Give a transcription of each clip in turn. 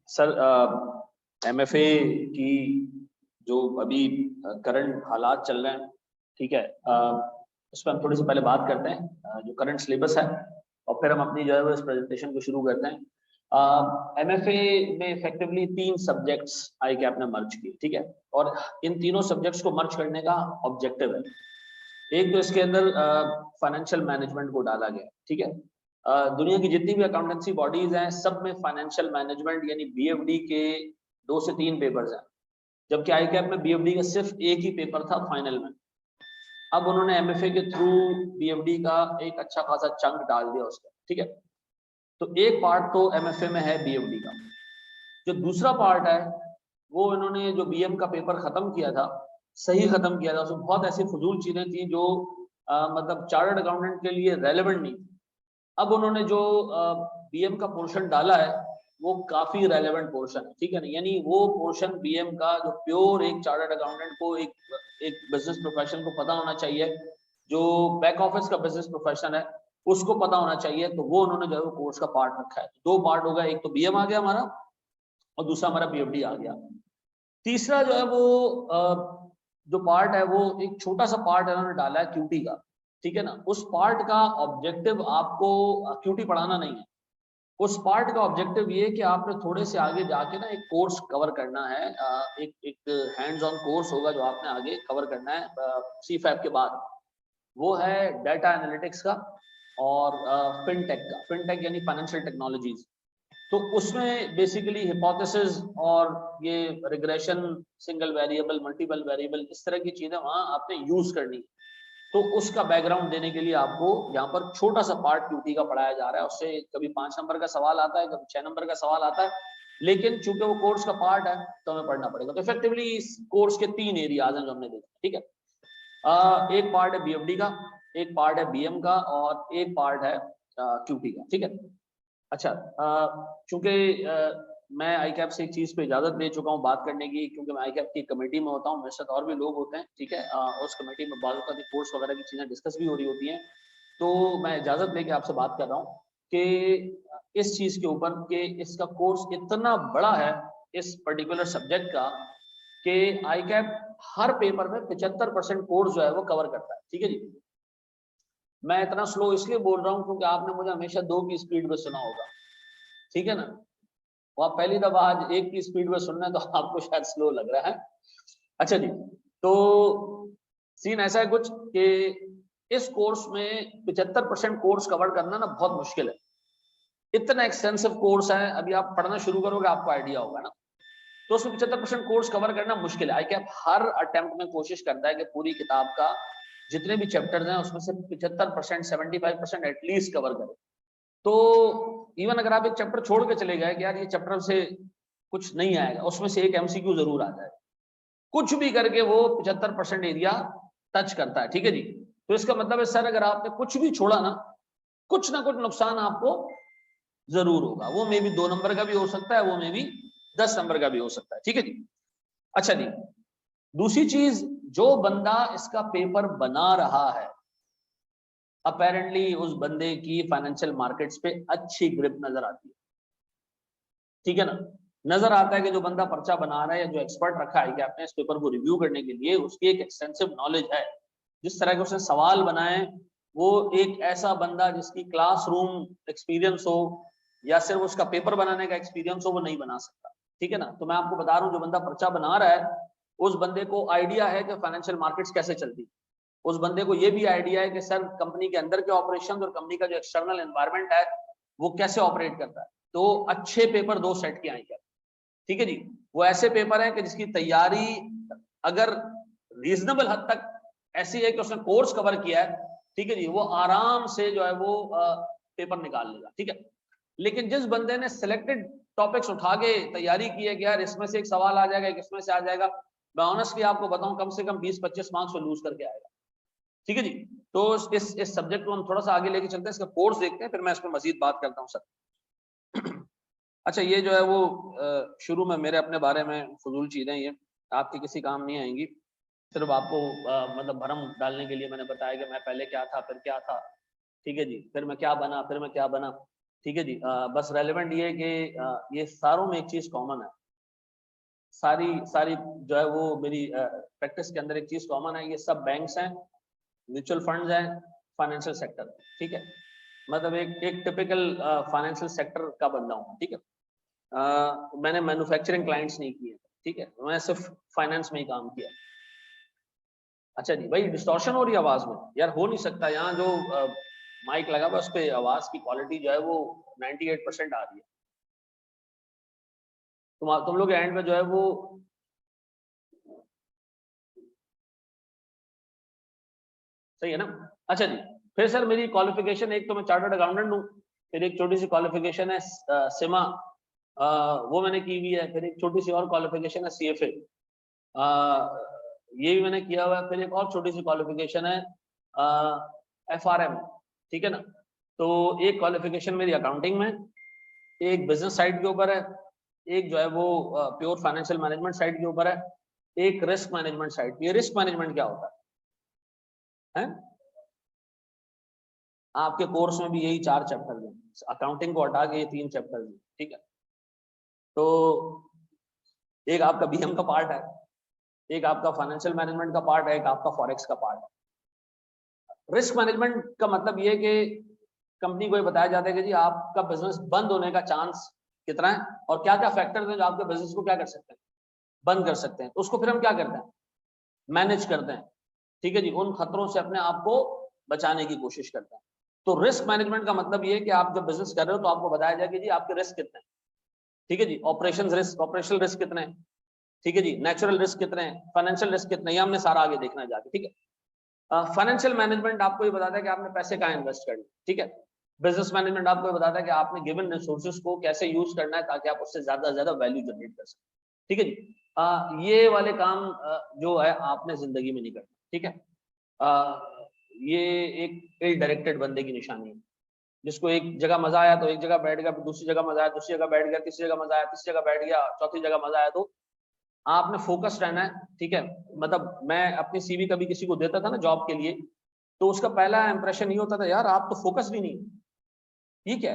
Sir MFA की जो अभी करंट हालात चल रहे हैं, ठीक है, उस पर हम थोड़ी सी पहले बात करते हैं, जो करंट सिलेबस है, और फिर हम अपनी जो है इस प्रेजेंटेशन को शुरू करते हैं। एमएफए में इफेक्टिवली 3 सब्जेक्ट्स आई कैप ने मर्ज किए, ठीक है, और इन तीनों सब्जेक्ट्स को मर्ज करने का ऑब्जेक्टिव है। एक तो इसके अंदर फाइनेंशियल मैनेजमेंट को डाला गया, ठीक है। दुनिया की जितनी भी अकाउंटेंसी बॉडीज हैं, सब में फाइनेंशियल मैनेजमेंट यानी बीएफडी के 2 से 3 पेपर्स हैं, जबकि आई कैप में बीएफडी का सिर्फ एक ही पेपर था फाइनल में। अब उन्होंने एमएफए के थ्रू बीएफडी का एक अच्छा खासा चंक डाल दिया उसका, ठीक है। तो एक पार्ट तो एमएफए में है बीएफडी का। जो दूसरा पार्ट है वो इन्होंने जो बीएम का पेपर खत्म किया था, सही खत्म किया था, उसमें बहुत ऐसी फजूल चीजें थी जो मतलब चार्टर्ड अकाउंटेंट के लिए रेलेवेंट नहीं थी। अब उन्होंने जो बीएम का पोर्शन डाला है वो काफी रेलेवेंट पोर्शन है, ठीक है ना। यानी वो पोर्शन बीएम का जो प्योर एक चार्टर्ड अकाउंटेंट को एक बिजनेस प्रोफेशन को पता होना चाहिए, जो बैक ऑफिस का बिजनेस प्रोफेशन है उसको पता होना चाहिए, तो वो उन्होंने जो है वो कोर्स का पार्ट रखा है। 2 पार्ट हो गया, एक तो बीएम आ गया हमारा और दूसरा हमारा बीएफडी आ गया। तीसरा जो है वो जो पार्ट है वो एक छोटा सा पार्ट इन्होंने डाला है क्यूटी का, ठीक है ना। उस पार्ट का ऑब्जेक्टिव आपको क्यूटी पढ़ाना नहीं है, उस पार्ट का ऑब्जेक्टिव ये कि आपने थोड़े से आगे जाके ना एक कोर्स कवर करना है, एक हैंड्स ऑन कोर्स होगा जो आपने आगे कवर करना है सीफैप के बाद। वो है डाटा एनालिटिक्स का और फिनटेक का। फिनटेक यानी फाइनेंशियल टेक्नोलॉजीज। तो उसमें बेसिकली हिपोथेसिस और ये regression, single variable, multiple variable, इस तरह की चीजें वहां आपने यूज करनी है। तो उसका बैकग्राउंड देने के लिए आपको यहाँ पर छोटा सा पार्ट क्यूटी का पढ़ाया जा रहा है। उससे कभी 5 नंबर का सवाल आता है, कभी 6 नंबर का सवाल आता है, लेकिन चूंकि वो कोर्स का पार्ट है तो हमें पढ़ना पड़ेगा। तो इफेक्टिवली इस कोर्स के 3 एरियाज हैं जो हमने देखे, ठीक है। एक पार्ट है बीएफडी का, एक पार्ट है बीएम का और एक पार्ट है क्यूटी का, ठीक है। अच्छा, चूंकि मैं आईकैप से एक चीज पे इजाजत ले चुका हूँ बात करने की, क्योंकि मैं आईकैप की कमेटी में होता हूँ, मेरे साथ और भी लोग होते हैं, ठीक है। उस कमेटी में बाज़ औक़ात कोर्स वगैरह की चीजें डिस्कस भी हो रही होती हैं। तो मैं इजाजत लेके आपसे बात कर रहा हूँ कि इस चीज के ऊपर कि इसका कोर्स इतना बड़ा है इस पर्टिकुलर सब्जेक्ट का कि आईकैप हर पेपर में 75% कोर्स जो है वो कवर करता है, ठीक है जी। मैं इतना स्लो इसलिए बोल रहा हूँ क्योंकि आपने मुझे हमेशा 2 की स्पीड में सुना होगा, ठीक है ना। वो आप पहली दफा आज 1 की स्पीड में सुनना है तो आपको शायद स्लो लग रहा है। अच्छा जी, तो सीन ऐसा है कुछ कि इस कोर्स में 75% कोर्स कवर करना ना बहुत मुश्किल है। इतना एक्सटेंसिव कोर्स है, अभी आप पढ़ना शुरू करोगे आपको आइडिया होगा ना। तो उसमें 75% कोर्स कवर करना मुश्किल है। आईकैप हर अटेम्प्ट में कोशिश करता है कि पूरी किताब का जितने भी चैप्टर्स हैं उसमें से 75%, 75% एटलीस्ट कवर करे। तो इवन अगर आप एक चैप्टर छोड़ के चले गए कि यार ये चैप्टर से कुछ नहीं आएगा, उसमें से एक एमसीक्यू जरूर आ जाएगा, कुछ भी करके वो 75% एरिया टच करता है, ठीक है जी। तो इसका मतलब है सर अगर आपने कुछ भी छोड़ा ना कुछ नुकसान आपको जरूर होगा। वो मे भी 2 नंबर का भी हो सकता है, वो मे भी 10 नंबर का भी हो सकता है, ठीक है जी। अच्छा जी, दूसरी चीज, जो बंदा इसका पेपर बना रहा है अपेरेंटली उस बंदे की फाइनेंशियल मार्केट्स पे अच्छी ग्रिप नजर आती है, ठीक है ना। नजर आता है कि जो बंदा पर्चा बना रहा है या जो एक्सपर्ट रखा है कि आपने इस पेपर को रिव्यू करने के लिए, उसकी एक एक्सटेंसिव नॉलेज है। जिस तरह के उसने सवाल बनाए, वो एक ऐसा बंदा जिसकी क्लासरूम एक्सपीरियंस हो या सिर्फ उसका पेपर बनाने का एक्सपीरियंस हो, वो नहीं बना सकता, ठीक है ना। तो मैं आपको बता रहा हूँ, जो बंदा पर्चा बना रहा है उस बंदे को आइडिया है कि फाइनेंशियल मार्केट्स कैसे चलती है। उस बंदे को ये भी आइडिया है कि सर कंपनी के अंदर के ऑपरेशन और कंपनी का जो एक्सटर्नल एनवायरनमेंट है वो कैसे ऑपरेट करता है। तो अच्छे पेपर 2 सेट के आएंगे, ठीक है जी। वो ऐसे पेपर है कि जिसकी तैयारी अगर रीजनेबल हद तक ऐसी है कि उसने कोर्स कवर किया है, ठीक है जी, वो आराम से जो है वो पेपर निकाल लेगा, ठीक है। लेकिन जिस बंदे ने सिलेक्टेड टॉपिक्स उठा के तैयारी की है कि यार इसमें से एक सवाल आ जाएगा, एक इसमें से आ जाएगा, मैं ऑनेस्टली आपको बताऊं कम से कम 20-25 मार्क्स वो लूज करके आएगा, ठीक है जी। तो इस सब्जेक्ट को हम थोड़ा सा आगे लेके चलते हैं, इसका कोर्स देखते हैं, फिर मैं इस पर मजीद बात करता हूँ सर। अच्छा, ये जो है वो शुरू में मेरे अपने बारे में फजूल चीजें, ये आपके किसी काम नहीं आएंगी, सिर्फ आपको मतलब भरम डालने के लिए मैंने बताया कि मैं पहले क्या था फिर क्या था, ठीक है जी, फिर मैं क्या बना फिर मैं क्या बना। ठीक है जी। बस रेलेवेंट ये है कि ये सारों में एक चीज कॉमन है, सारी जो है वो मेरी प्रैक्टिस के अंदर एक चीज कॉमन है, ये सब बैंक्स हैं, म्यूचुअल फंड्स हैं, फाइनेंशियल सेक्टर। ठीक है, मतलब एक टिपिकल फाइनेंशियल सेक्टर का बंदा हूँ। ठीक है, मैंने मैन्युफैक्चरिंग क्लाइंट्स नहीं किए। ठीक है, मैं सिर्फ फाइनेंस में ही काम किया। अच्छा जी, भाई डिस्टॉर्शन हो रही है आवाज में? यार हो नहीं सकता, यहाँ जो माइक लगा हुआ उस पे आवाज की क्वालिटी जो है वो 98% आ रही है। तुम लोग एंड में जो है वो सही है ना? अच्छा जी, फिर सर मेरी क्वालिफिकेशन, एक तो मैं चार्टर्ड अकाउंटेंट हूँ, फिर एक छोटी सी क्वालिफिकेशन है सिमा, वो मैंने की हुई है, फिर एक छोटी सी और क्वालिफिकेशन है CFA, ये भी मैंने किया हुआ है, फिर एक और छोटी सी क्वालिफिकेशन है FRM। ठीक है ना? तो एक क्वालिफिकेशन मेरी अकाउंटिंग में, एक बिजनेस साइड के ऊपर है, एक जो है वो प्योर फाइनेंशियल मैनेजमेंट साइड के ऊपर है, एक रिस्क मैनेजमेंट साइड। ये रिस्क मैनेजमेंट क्या होता है? आपके कोर्स में भी यही 4 चैप्टर हैं, अकाउंटिंग को हटा के ये 3 चैप्टर हैं। ठीक है, तो एक आपका BM का पार्ट है, एक आपका फाइनेंशियल मैनेजमेंट का पार्ट है, एक आपका फॉरेक्स का पार्ट है। रिस्क मैनेजमेंट का मतलब ये है कि कंपनी को ये बताया जाता है कि जी आपका बिजनेस बंद होने का चांस कितना है और क्या क्या फैक्टर्स हैं जो आपके बिजनेस को क्या कर सकते हैं, बंद कर सकते हैं। तो उसको फिर हम क्या करते हैं, मैनेज करते हैं। ठीक है जी, उन खतरों से अपने आप को बचाने की कोशिश करते हैं। तो रिस्क मैनेजमेंट का मतलब ये है कि आप जब बिजनेस कर रहे हो तो आपको बताया जाए कि जी आपके रिस्क कितने हैं। ठीक है जी, ऑपरेशनल रिस्क कितने हैं, ठीक है जी, नेचुरल रिस्क कितने हैं, फाइनेंशियल रिस्क कितने हैं, हमने सारा आगे देखना है जाके। ठीक है, फाइनेंशियल मैनेजमेंट आपको ये बताता है कि आपने पैसे कहाँ इन्वेस्ट करने। ठीक है, बिजनेस मैनेजमेंट आपको बताता है कि आपने गिवन रिसोर्सेज को कैसे यूज करना है ताकि आप उससे ज्यादा से ज्यादा वैल्यू जनरेट कर सकें। ठीक है जी, ये वाले काम जो है आपने जिंदगी में नहीं करना। ठीक है, ये एक इल डायरेक्टेड बंदे की निशानी है, जिसको एक जगह मजा आया तो एक जगह बैठ गया, दूसरी जगह मजा आया दूसरी जगह बैठ गया, तीसरी जगह मजा आया तीसरी जगह बैठ गया, चौथी जगह मजा आया। तो आपने फोकस रहना है। ठीक है, मतलब मैं अपनी CV कभी किसी को देता था ना जॉब के लिए, तो उसका पहला इंप्रेशन ये होता था, यार आप तो फोकस भी नहीं। ठीक है,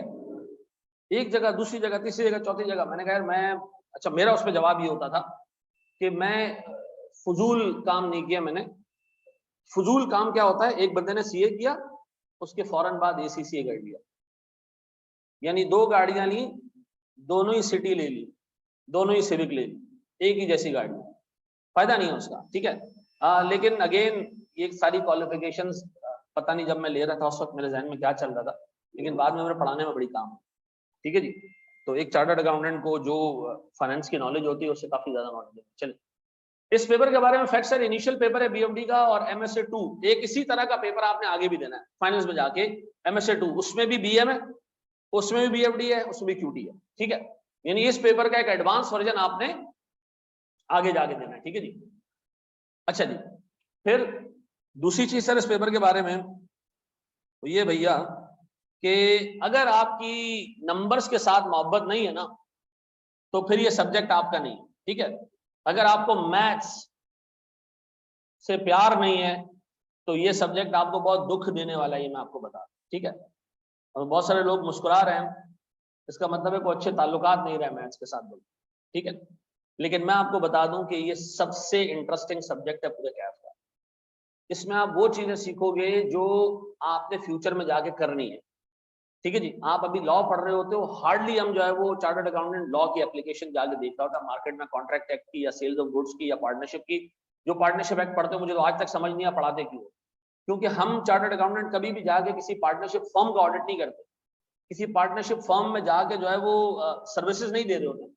एक जगह दूसरी जगह तीसरी जगह चौथी जगह। मैंने कहा यार मैं, अच्छा मेरा उस पर जवाब ये होता था कि मैं फजूल काम नहीं किया मैंने। फजूल काम क्या होता है, एक बंदे ने CA किया, उसके फौरन बाद ACCA कर लिया, यानी 2 गाड़ियां ली, दोनों ही सिटी ले ली, दोनों ही सिविक ले ली, एक ही जैसी गाड़ी, फायदा नहीं है उसका। ठीक है, लेकिन अगेन ये सारी क्वालिफिकेशंस पता नहीं जब मैं ले रहा था उस वक्त मेरे जहन में क्या चल रहा था, लेकिन बाद में मेरे पढ़ाने में बड़ी काम। ठीक है जी, तो एक चार्टर्ड अकाउंटेंट को जो फाइनेंस की नॉलेज होती है उससे काफी ज्यादा नॉलेज है। चलिए, इस पेपर के बारे में फैक्ट सर, इनिशियल पेपर है BMD का और MSA 2, एक इसी तरह का पेपर आपने आगे भी देना है फाइनेंस में जाके, MSA 2, उसमें भी BM है, उसमें भी BFD है, उसमें भी QT है। ठीक है, यानी इस पेपर का एक एडवांस वर्जन आपने आगे जाके देना है। ठीक है जी। अच्छा जी, फिर दूसरी चीज सर इस पेपर के बारे में तो ये भैया कि अगर आपकी नंबर्स के साथ मोहब्बत नहीं है ना तो फिर ये सब्जेक्ट आपका नहीं है। ठीक है, अगर आपको मैथ्स से प्यार नहीं है तो ये सब्जेक्ट आपको बहुत दुख देने वाला है, ये मैं आपको बता दूं। ठीक है, और बहुत सारे लोग मुस्कुरा रहे हैं, इसका मतलब है कोई अच्छे ताल्लुकात नहीं रहे मैथ्स के साथ। ठीक है, लेकिन मैं आपको बता दूं कि ये सबसे इंटरेस्टिंग सब्जेक्ट है पूरे कैफ का। इसमें आप वो चीजें सीखोगे जो आपने फ्यूचर में जाके करनी है। ठीक है जी, आप अभी लॉ पढ़ रहे होते हो, हार्डली हम जो है वो चार्टर्ड अकाउंटेंट लॉ की एप्लीकेशन जाके देखता होता मार्केट में, कॉन्ट्रैक्ट एक्ट की या सेल्स ऑफ गुड्स की या पार्टनरशिप की। जो पार्टनरशिप एक्ट पढ़ते हो मुझे तो आज तक समझ नहीं आ पढ़ाते क्यों, क्योंकि हम चार्टर्ड अकाउंटेंट कभी भी जाके किसी पार्टनरशिप फर्म का ऑडिट नहीं करते, किसी पार्टनरशिप फर्म में जाके जो है वो सर्विसेज नहीं दे रहे होते,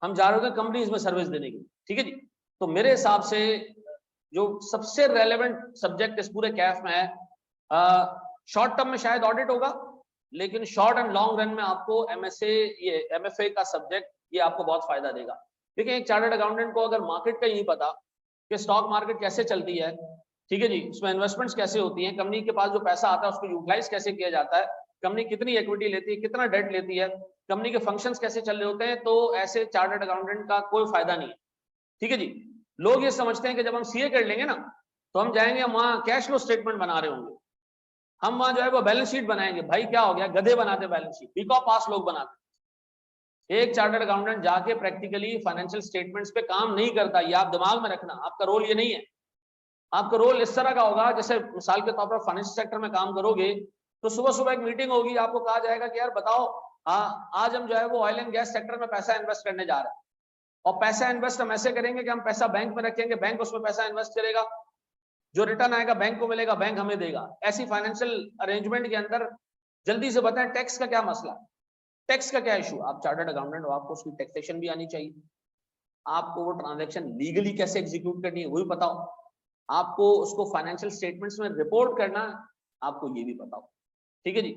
हम जा रहे होते कंपनीज में सर्विस देने की। ठीक है जी, तो मेरे हिसाब से जो सबसे रेलेवेंट सब्जेक्ट इस पूरे कैफ में है, शॉर्ट टर्म में शायद ऑडिट होगा, लेकिन शॉर्ट एंड लॉन्ग रन में आपको MFA का सब्जेक्ट ये आपको बहुत फायदा देगा। देखिए, एक चार्टर्ड अकाउंटेंट को अगर मार्केट का ही नहीं पता कि स्टॉक मार्केट कैसे चलती है, ठीक है जी, उसमें इन्वेस्टमेंट्स कैसे होती हैं, कंपनी के पास जो पैसा आता है उसको यूटिलाइज कैसे किया जाता है, कंपनी कितनी इक्विटी लेती है, कितना डेट लेती है, कंपनी के फंक्शंस कैसे चल रहे होते हैं, तो ऐसे चार्टर्ड अकाउंटेंट का कोई फायदा नहीं है। ठीक है जी, लोग ये समझते हैं कि जब हम CA कर लेंगे ना तो हम जाएंगे वहां कैश फ्लो स्टेटमेंट बना रहे होंगे, हम वहां जो है वो बैलेंस शीट बनाएंगे। भाई क्या हो गया, गधे बनाते बैलेंस शीट, बीकॉम पास लोग बनाते। एक चार्टर्ड अकाउंटेंट जाके प्रैक्टिकली फाइनेंशियल स्टेटमेंट्स पे काम नहीं करता, ये आप दिमाग में रखना। आपका रोल ये नहीं है। आपका रोल इस तरह का होगा, जैसे मिसाल के तौर पर फाइनेंशियल सेक्टर में काम करोगे तो सुबह सुबह एक मीटिंग होगी, आपको कहा जाएगा कि यार बताओ, आज हम जो है वो ऑयल एंड गैस सेक्टर में पैसा इन्वेस्ट करने जा रहे हैं, और पैसा इन्वेस्ट हम ऐसे करेंगे कि हम पैसा बैंक में रखेंगे, बैंक उसमें पैसा इन्वेस्ट करेगा, जो रिटर्न आएगा बैंक को मिलेगा, बैंक हमें देगा। ऐसी फाइनेंशियल अरेंजमेंट के अंदर जल्दी से बताएं टैक्स का क्या मसला, टैक्स का क्या इशू। आप चार्टर्ड अकाउंटेंट हो, आपको उसकी टैक्सेशन भी आनी चाहिए, आपको वो ट्रांजैक्शन लीगली कैसे एग्जीक्यूट करनी है वो भी पता हो, आपको उसको फाइनेंशियल स्टेटमेंट्स में रिपोर्ट करना, आपको ये भी पता हो। ठीक है जी,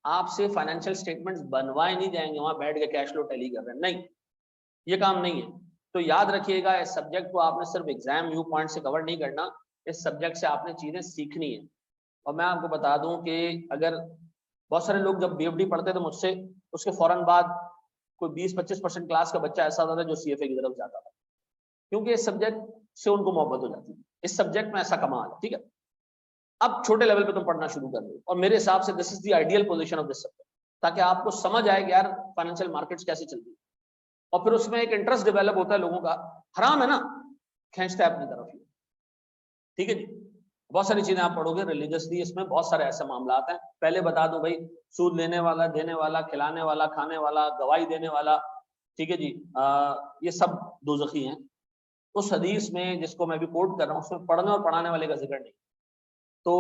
आपसे फाइनेंशियल स्टेटमेंट्स बनवाए नहीं जाएंगे वहां बैठ के कैश फ्लो टैली कर रहे हैं, नहीं, ये काम नहीं है। तो याद रखिएगा, इस सब्जेक्ट को आपने सिर्फ एग्जाम व्यू पॉइंट से कवर नहीं करना, इस सब्जेक्ट से आपने चीजें सीखनी है। और मैं आपको बता दूं कि अगर बहुत सारे लोग जब बीएफडी पढ़ते थे मुझसे, उसके फौरन बाद कोई 20-25% क्लास का बच्चा ऐसा होता था जो सीएफए की तरफ जाता था, क्योंकि इस सब्जेक्ट से उनको मोहब्बत हो जाती है। इस सब्जेक्ट में ऐसा कमाल है। ठीक है, अब छोटे लेवल पे तुम पढ़ना शुरू कर दो, और मेरे हिसाब से this is the ideal position of this subject, ताकि आपको समझ आए कि यार फाइनेंशियल मार्केट्स कैसे चलती है, और फिर उसमें एक इंटरेस्ट डेवलप होता है लोगों का। हराम है ना, खींचता है अपनी तरफ। ठीक है जी, बहुत सारी चीजें आप पढ़ोगे रिलीजियसली, इसमें बहुत सारे ऐसे मामला हैं। पहले बता दूं भाई, सूद लेने वाला, देने वाला, खिलाने वाला, खाने वाला, गवाही देने वाला, ठीक है जी, ये सब दोज़खी हैं। उस हदीस में जिसको मैं भी कोट कर रहा हूँ, उसमें पढ़ने और पढ़ाने वाले का जिक्र नहीं। तो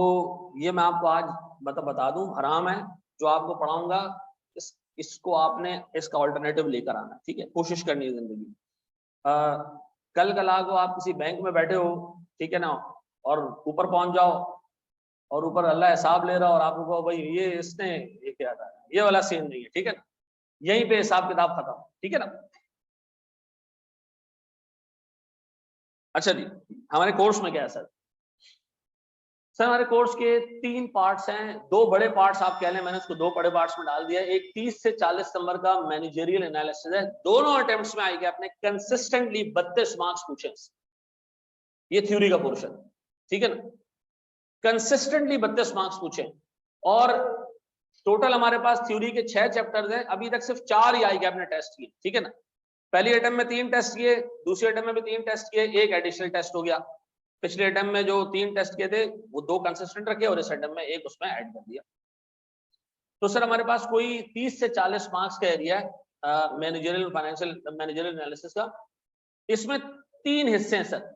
ये मैं आपको आज बता दूं, हराम है। जो आपको पढ़ाऊंगा इसको आपने इसका ऑल्टरनेटिव लेकर आना। ठीक है, कोशिश करनी है जिंदगी। कल कला को आप किसी बैंक में बैठे हो, ठीक है ना, और ऊपर पहुंच जाओ, और ऊपर अल्लाह हिसाब ले रहा, और आपको कहो भाई ये इसने ये क्या था, ये वाला सीन नहीं है। ठीक है ना, यहीं पे हिसाब किताब खत्म। ठीक है ना। अच्छा जी, हमारे कोर्स में क्या है सर? सर हमारे कोर्स के 3 पार्ट्स हैं, 2 बड़े पार्ट्स आप कह लें, मैंने उसको 2 बड़े पार्ट्स में डाल दिया। एक 30 से 40 नंबर का मैनेजरियल एनालिसिस है, दोनों अटेम्प्ट्स में आएगा, आपने कंसिस्टेंटली 32 मार्क्स पूछे, ये थ्योरी का पोर्शन। ठीक है ना, कंसिस्टेंटली 32 मार्क्स पूछे, और टोटल हमारे पास थ्योरी के 6 चैप्टर्स हैं, अभी तक सिर्फ 4 ही आई आपने टेस्ट किए। ठीक है ना, पहली अटेम्प्ट में 3 टेस्ट किए, दूसरे अटेम्प्ट में भी 3 टेस्ट किए, एक एडिशनल टेस्ट हो गया। पिछले अटेम्प्ट में जो 3 टेस्ट किए थे वो 2 कंसिस्टेंट रखे, और इस अटेम्प्ट में एक उसमें ऐड कर दिया। तो सर हमारे पास कोई 30 से 40 मार्क्स का एरिया है मैनेजरियल फाइनेंशियल मैनेजरियल एनालिसिस का। इसमें 3 हिस्से हैं सर।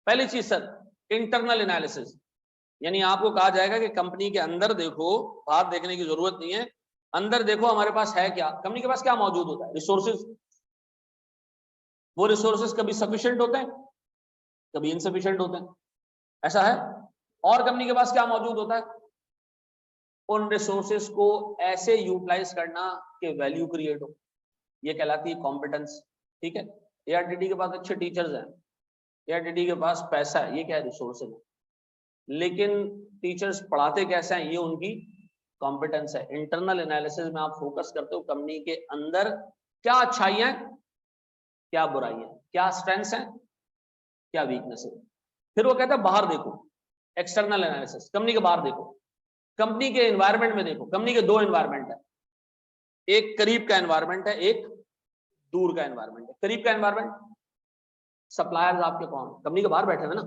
पहली चीज सर, इंटरनल एनालिसिस, यानी आपको कहा जाएगा कि कंपनी के अंदर देखो, बाहर देखने की जरूरत नहीं है, अंदर देखो हमारे पास है क्या, कंपनी के पास क्या मौजूद होता है, रिसोर्सेज। वो रिसोर्सेज कभी सफिशिएंट होते हैं, कभी इनसफिशिएंट होते हैं, ऐसा है। और कंपनी के पास क्या मौजूद होता है, उन रिसोर्सेज को ऐसे यूटिलाइज करना कि वैल्यू क्रिएट हो, ये कहलाती है कॉम्पिटेंस। ठीक है, एआरटीटी के पास अच्छे टीचर्स हैं, एआरटीटी के पास पैसा है, ये क्या है, रिसोर्सेज है। लेकिन टीचर्स पढ़ाते कैसे हैं, ये उनकी कॉम्पिटेंस है। इंटरनल एनालिसिस में आप फोकस करते हो कंपनी के अंदर क्या अच्छाइयां, क्या बुराइयां, क्या स्ट्रेंथ्स हैं, क्या वीकनेस है। फिर वो कहता है बाहर देखो, एक्सटर्नल एनालिसिस, कंपनी के बाहर देखो, कंपनी के एनवायरनमेंट में देखो। कंपनी के 2 एनवायरनमेंट है, एक करीब का एनवायरनमेंट है, एक दूर का एनवायरनमेंट है। करीब का एनवायरनमेंट, सप्लायर्स आपके कौन, कंपनी के बाहर बैठे हुए ना,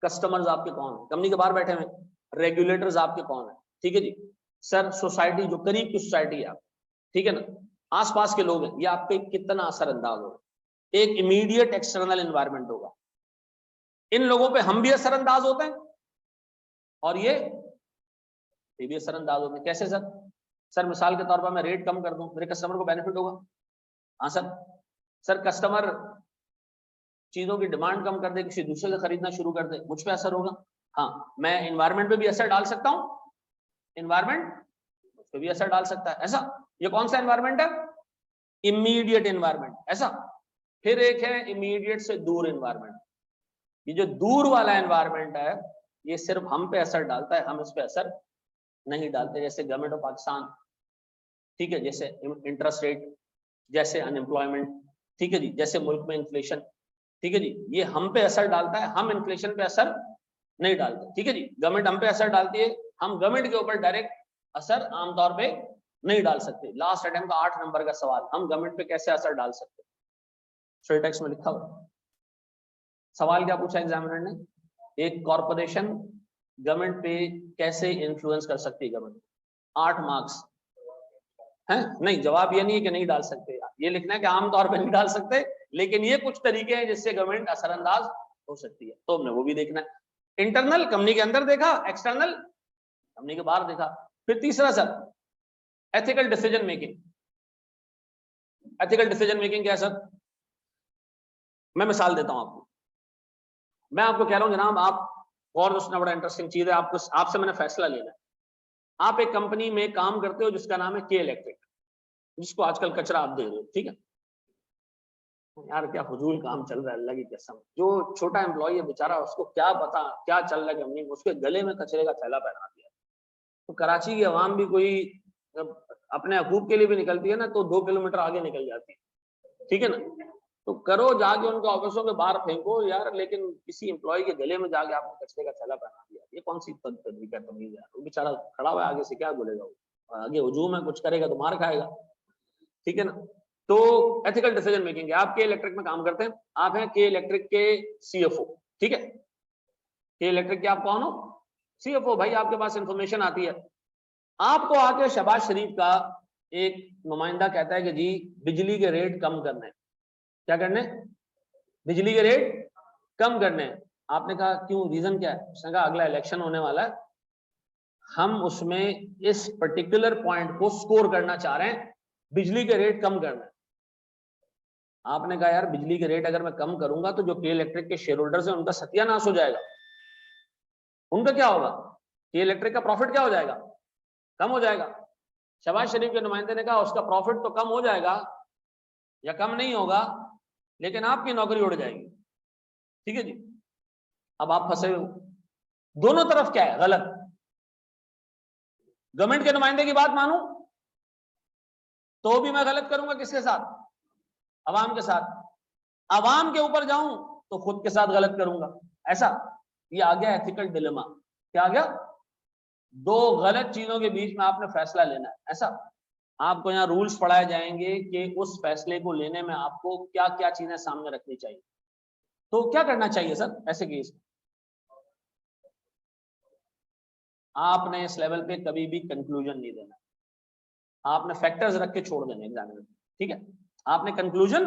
कस्टमर्स आपके कौन है, कंपनी के बाहर बैठे हुए, रेगुलेटर्स आपके कौन है। ठीक है जी सर, सोसाइटी, जो करीब की सोसाइटी है आप, ठीक है ना, आसपास के लोग हैं, ये आप पे कितना असरअंदाज होगा। एक इमीडिएट एक्सटर्नल एनवायरनमेंट होगा, इन लोगों पे हम भी असरअंदाज होते हैं, और ये भी असरअंदाज होते हैं। कैसे सर? सर मिसाल के तौर पर मैं रेट कम कर दूं, मेरे कस्टमर को बेनिफिट होगा। हाँ सर। सर कस्टमर चीजों की डिमांड कम कर दे, किसी दूसरे से खरीदना शुरू कर दे, मुझ पे असर होगा। हाँ, मैं एनवायरनमेंट पे भी असर डाल सकता हूँ, एनवायरनमेंट मुझ पे भी असर डाल सकता है, ऐसा। ये कौन सा एनवायरनमेंट है? इमीडिएट एनवायरनमेंट, ऐसा। फिर एक है इमीडिएट से दूर एनवायरनमेंट। ये जो दूर वाला एनवायरनमेंट है, ये सिर्फ हम पे असर डालता है, हम इस पे असर नहीं डालते। जैसे गवर्नमेंट ऑफ पाकिस्तान, ठीक है, जैसे इंटरेस्ट रेट, जैसे अनएम्प्लॉयमेंट, ठीक है जी, जैसे मुल्क में इन्फ्लेशन, ठीक है जी, ये हम पे असर डालता है, हम इन्फ्लेशन पे असर नहीं डालते। ठीक है जी, गवर्नमेंट हम पे असर डालती है, हम गवर्नमेंट के ऊपर डायरेक्ट असर आमतौर पे नहीं डाल सकते। लास्ट अटेम्प्ट का 8 नंबर का सवाल, हम गवर्नमेंट पे कैसे असर डाल सकते? स्ट्रेट टेक्स्ट में लिखा हुआ सवाल क्या पूछा एग्जामिनर ने, एक कॉर्पोरेशन गवर्नमेंट पे कैसे इन्फ्लुएंस कर सकती है गवर्नमेंट, 8 मार्क्स है। नहीं, जवाब ये नहीं है कि नहीं डाल सकते, ये लिखना है कि आमतौर पे नहीं डाल सकते, लेकिन ये कुछ तरीके हैं जिससे गवर्नमेंट असरअंदाज हो सकती है, तो हमने वो भी देखना है। इंटरनल कंपनी के अंदर देखा, एक्सटर्नल कंपनी के बाहर देखा। फिर तीसरा sir ethical decision making. Ethical decision making क्या है सर? मैं मिसाल देता हूं आपको, मैं आपको कह रहा हूं जनाब आप और दोस्तों, बड़ा इंटरेस्टिंग चीज है, आपको आपसे मैंने फैसला लेना है। आप एक कंपनी में काम करते हो जिसका नाम है के इलेक्ट्रिक, जिसको आजकल कचरा आप दे रहे हो, ठीक है यार, क्या फजूल काम चल रहा है अल्लाह की कसम। जो छोटा एम्प्लॉय है बेचारा, उसको क्या पता क्या चल रहा है कंपनी में, उसके गले में कचरे का थैला पहना दिया। तो कराची की आवाम भी कोई अपने हकूक के लिए भी निकलती है ना, तो 2 किलोमीटर आगे निकल जाती है, ठीक है ना। तो करो जाके उनके ऑफिसों के बाहर फेंको यार, लेकिन किसी एम्प्लॉय के गले में जाके आपने कचरे का थैला पहना दिया, ये कौन सी तरीका तमीज है? वो बेचारा खड़ा हुआ है आगे से, क्या बोलेगा वो? आगे हुजूम है, कुछ करेगा तो मार खाएगा, ठीक है ना। तो एथिकल डिसीजन मेकिंग है। आप के इलेक्ट्रिक में काम करते हैं, आप हैं के इलेक्ट्रिक के सीएफओ, ठीक है। के इलेक्ट्रिक के आप कौन हो? सीएफओ। भाई आपके पास इंफॉर्मेशन आती है, आपको आके शहबाज शरीफ का एक नुमाइंदा कहता है कि जी बिजली के रेट कम करने हैं। क्या करने? बिजली के रेट कम करने हैं। आपने कहा क्यों, रीजन क्या है? उसने कहा अगला इलेक्शन होने वाला है, हम उसमें इस पर्टिकुलर पॉइंट को स्कोर करना चाह रहे हैं, बिजली के रेट कम करना है। आपने कहा यार बिजली के रेट अगर मैं कम करूंगा तो जो के इलेक्ट्रिक के शेयर होल्डर्स हैं उनका सत्यानाश हो जाएगा। उनका क्या होगा? के इलेक्ट्रिक का प्रॉफिट क्या हो जाएगा? कम हो जाएगा। शहबाज शरीफ के नुमाइंदे ने कहा उसका प्रॉफिट तो कम हो जाएगा या कम नहीं होगा, लेकिन आपकी नौकरी उड़ जाएगी, ठीक है जी। अब आप फंसे हो, दोनों तरफ क्या है गलत। गवर्नमेंट के नुमाइंदे की बात मानूं तो भी मैं गलत करूंगा, किसके साथ? अवाम के साथ। अवाम के ऊपर जाऊं तो खुद के साथ गलत करूंगा, ऐसा। ये आ गया एथिकल डिलेमा। क्या आ गया? दो गलत चीजों के बीच में आपने फैसला लेना है, ऐसा। आपको यहाँ रूल्स पढ़ाए जाएंगे कि उस फैसले को लेने में आपको क्या क्या चीजें सामने रखनी चाहिए। तो क्या करना चाहिए सर ऐसे केस में? आपने इस लेवल पे कभी भी कंक्लूजन नहीं देना, आपने फैक्टर्स रख के छोड़ देने एग्जामिनर, ठीक है। आपने कंक्लूजन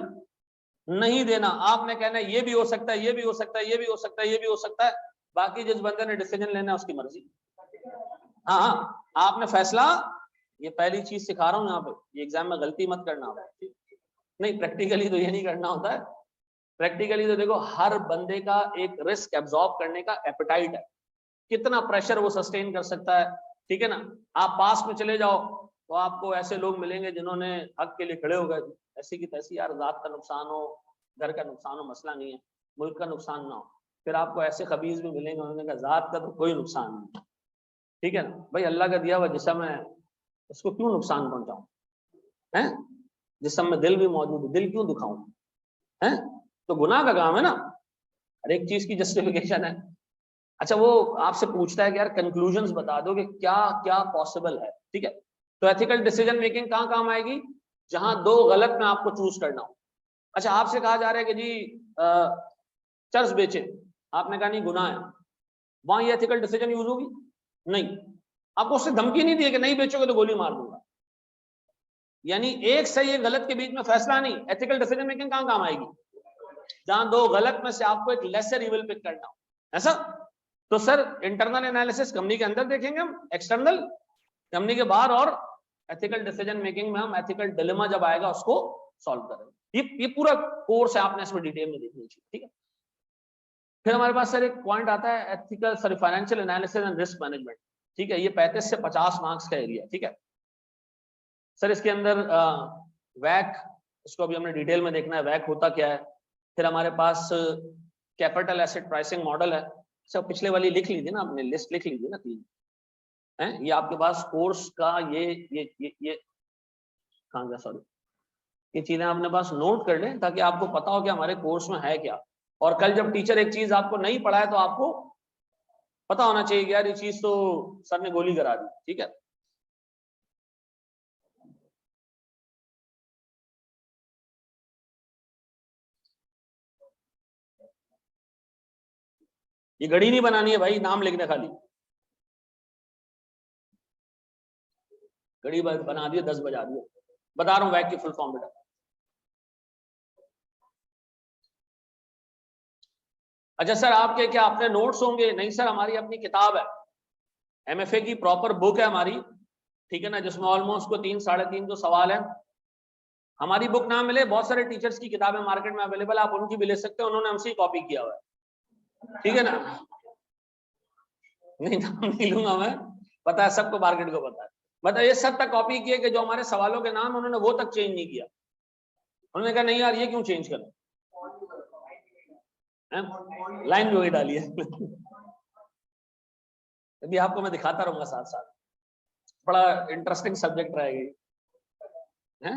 नहीं देना, आपने कहना ये भी हो सकता है, ये भी हो सकता है, ये भी हो सकता है, ये भी हो सकता है, बाकी जिस बंदे ने डिसीजन लेना है उसकी मर्जी। हाँ, आपने फैसला, ये पहली चीज सिखा रहा हूँ यहाँ पे, ये एग्जाम में गलती मत करना होता है। नहीं, प्रैक्टिकली तो ये नहीं करना होता है। प्रैक्टिकली तो देखो हर बंदे का एक रिस्क एब्जॉर्ब करने का एपेटाइट है, कितना प्रेशर वो सस्टेन कर सकता है, ठीक है ना। आप पास में चले जाओ तो आपको ऐसे लोग मिलेंगे जिन्होंने हक के लिए खड़े हो गए, ऐसी की तैसी, यार जात का नुकसान हो, घर का नुकसान हो, मसला नहीं है, मुल्क का नुकसान ना हो। फिर आपको ऐसे खबीज भी मिलेंगे, उन्होंने कहा जात का तो कोई नुकसान नहीं, ठीक है ना भाई, अल्लाह का दिया हुआ जिस्म है, उसको क्यों नुकसान पहुंचाऊं, है? जिस्म में दिल भी मौजूद है, दिल क्यों दुखाऊं, है? तो गुनाह का काम है ना, हर एक चीज की जस्टिफिकेशन है। अच्छा, वो आपसे पूछता है कि यार कंक्लूजन्स बता दो कि क्या क्या पॉसिबल है, ठीक है। तो एथिकल डिसीजन मेकिंग कहाँ काम आएगी? जहां दो गलत में आपको चूज करना हो। अच्छा, आपसे कहा जा रहा है कि जी चर्च बेचे, आपने कहा नहीं गुनाह है, वहां ये एथिकल डिसीजन यूज होगी? नहीं। आपको उससे धमकी नहीं दी कि नहीं बेचोगे तो गोली मार दूंगा, यानी एक सही एक गलत के बीच में फैसला नहीं। एथिकल डिसीजन मेकिंग कहाँ काम आएगी? जहां दो गलत में से आपको एक लेसर इविल पिक करना हो, ऐसा। तो सर इंटरनल एनालिसिस कंपनी के अंदर देखेंगे हम, एक्सटर्नल कंपनी के बाहर, और एथिकल डिसीजन मेकिंग में हम एथिकल डिलेमा जब आएगा उसको सॉल्व करेंगे। ये पूरा कोर्स है, आपने इसमें डिटेल में देखनी चाहिए, ठीक है। फिर हमारे पास सर एक पॉइंट आता है ethical sorry financial analysis and risk management, ठीक है। ये 35 से 50 मार्क्स का एरिया, ठीक है सर। इसके अंदर वैक, इसको अभी हमने डिटेल में देखना है, वैक होता क्या है। फिर हमारे पास कैपिटल एसेट प्राइसिंग मॉडल है, सब पिछले वाली लिख लीजिए ना, आपने लिस्ट लिख लीजिए ना 3 है, ये आपके पास कोर्स का ये कहाँ गया, सॉरी, ये चीजें आपने पास नोट कर लें ताकि आपको पता हो कि हमारे कोर्स में है क्या। और कल जब टीचर एक चीज आपको नहीं पढ़ाए तो आपको पता होना चाहिए कि यार ये चीज तो सर ने गोली करा दी, ठीक है। ये घड़ी नहीं बनानी है भाई, नाम लिखना खाली। घड़ी बना दिए, 10 बजा दिए। बता रहा हूँ वैक की फुल फॉर्म बेटा। अच्छा सर आपके क्या अपने नोट्स होंगे? नहीं सर, हमारी अपनी किताब है, एमएफए की प्रॉपर बुक है हमारी, ठीक है ना, जिसमें ऑलमोस्ट को 3 साढ़े 3 तो सवाल है। हमारी बुक ना मिले, बहुत सारे टीचर्स की किताबें मार्केट में अवेलेबल, आप उनकी भी ले सकते हैं, उन्होंने हमसे ही कॉपी किया हुआ है, ठीक है ना। नहीं नाम नहीं लूंगा मैं, पता है सबको, मार्केट को पता है। मतलब ये सब तक कॉपी किए कि जो हमारे सवालों के नाम उन्होंने वो तक चेंज नहीं किया। उन्होंने कहा नहीं यार ये क्यों चेंज करें, लाइन भी वही डाली है। अभी आपको मैं दिखाता रहूंगा साथ साथ, बड़ा इंटरेस्टिंग सब्जेक्ट रहेगा।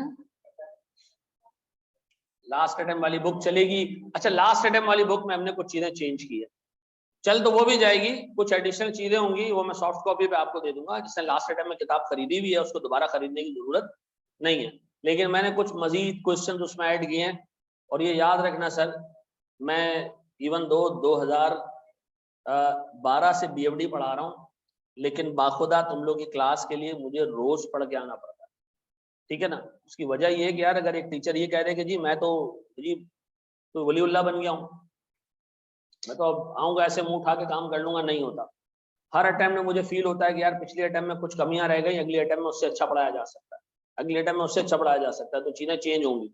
लास्ट अटेम्प्ट वाली बुक चलेगी। अच्छा लास्ट अटेम्प्ट वाली बुक में हमने कुछ चीजें चेंज की है, चल तो वो भी जाएगी, कुछ एडिशनल चीजें होंगी वो मैं सॉफ्ट कॉपी पे आपको दे दूंगा। जिसने लास्ट अटेम्प्ट में किताब खरीदी हुई है उसको दोबारा खरीदने की जरूरत नहीं है, लेकिन मैंने कुछ मजीद क्वेश्चन उसमें ऐड किए हैं। और ये याद रखना सर, मैं इवन 2012 से BFD पढ़ा रहा हूँ, लेकिन बाखुदा तुम लोग की क्लास के लिए मुझे रोज पढ़ के आना पड़ता है, ठीक है ना। उसकी वजह ये है कि यार अगर एक टीचर ये कह रहे कि जी मैं तो जी तो वलीउल्लाह बन गया हूँ, मैं तो अब आऊंगा ऐसे मुंह उठा के काम कर लूंगा, नहीं होता। हर अटेम्प्ट में मुझे फील होता है कि यार पिछले अटेम्प्ट में कुछ कमियां रह गई, अगले अटेम्प्ट में उससे अच्छा पढ़ाया जा सकता है, अगले अटेम्प्ट में उससे अच्छा पढ़ाया जा सकता है, तो चीजें चेंज होंगी।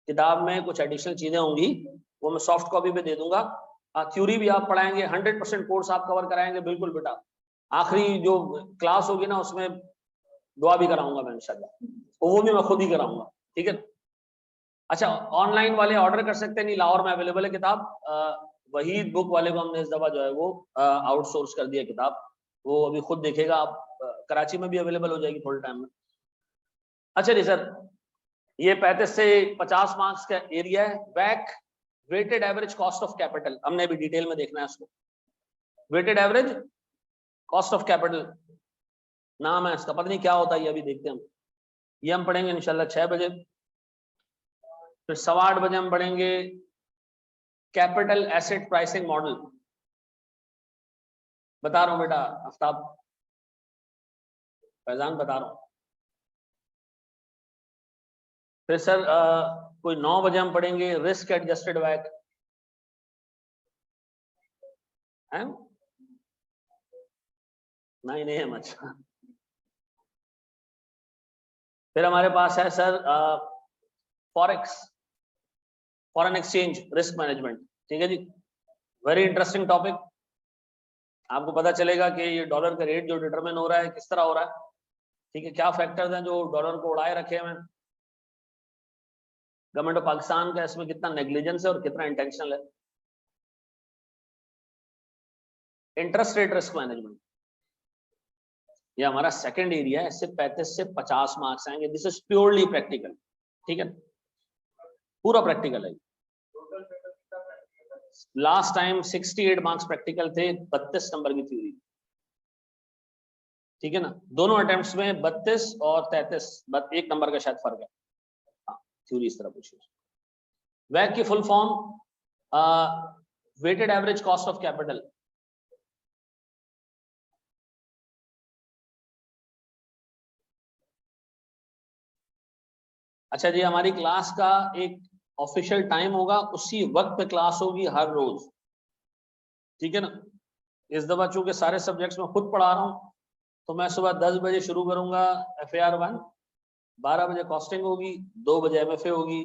किताब में कुछ एडिशनल चीजें होंगी वो मैं सॉफ्ट कॉपी पे दे दूंगा। थ्योरी भी आप पढ़ाएंगे, 100% कोर्स आप कवर कराएंगे, बिल्कुल बेटा। आखिरी जो क्लास होगी ना उसमें दुआ भी कराऊंगा मैं इंशाल्लाह, वो भी मैं खुद ही कराऊंगा, ठीक है। अच्छा ऑनलाइन वाले ऑर्डर कर सकते हैं, नहीं लाहौर में अवेलेबल है किताब। वहीद बुक वाले को हमने इस दफा जो है वो आउटसोर्स कर दिया किताब, वो अभी खुद देखेगा। आप कराची में भी अवेलेबल हो जाएगी थोड़े टाइम में। अच्छा जी सर, ये 35 से 50 मार्क्स का एरिया है। वैक weighted average cost of capital, हमने अभी डिटेल में देखना है उसको। Weighted average cost of capital नाम है इसका, पता नहीं क्या होता है ये अभी देखते हैं हम। ये हम पढ़ेंगे इंशाल्लाह 6 बजे। फिर 8:15 बजे हम पढ़ेंगे कैपिटल एसेट प्राइसिंग मॉडल। बता रहा हूं बेटा आफ्ताब, फैजान बता रहा हूं। फिर सर कोई 9 बजे हम पढ़ेंगे रिस्क एडजस्टेड वैक है, नहीं है अच्छा। फिर हमारे पास है sir forex, foreign exchange risk management, ठीक है जी। Very interesting topic. आपको पता चलेगा कि ये डॉलर का रेट जो डिटरमिन हो रहा है किस तरह हो रहा है, ठीक है, क्या फैक्टर्स हैं जो डॉलर को उड़ाए रखे हैं। गवर्नमेंट ऑफ पाकिस्तान का इसमें कितना नेग्लिजेंस है और कितना इंटेंशनल है। इंटरेस्ट रेट रिस्क मैनेजमेंट, ये हमारा सेकंड एरिया है, इससे 35 से 50 मार्क्स आएंगे। दिस इज प्योरली प्रैक्टिकल, ठीक है, पूरा प्रैक्टिकल है। लास्ट टाइम 68 मार्क्स प्रैक्टिकल थे, 32 नंबर की थ्योरी, ठीक है ना। दोनों अटेम्प्ट्स में 32 और 33, बस 1 नंबर का शायद फर्क है। हाँ थ्योरी इस तरह पूछिए। वैक की full form weighted average cost of capital. अच्छा जी, हमारी क्लास का एक ऑफिशियल टाइम होगा, उसी वक्त पे क्लास होगी हर रोज, ठीक है ना। इस दफा चूंकि सारे सब्जेक्ट्स में खुद पढ़ा रहा हूँ, तो मैं सुबह 10 बजे शुरू करूंगा FAR 1, 12 बजे कॉस्टिंग होगी, 2 बजे MFA होगी,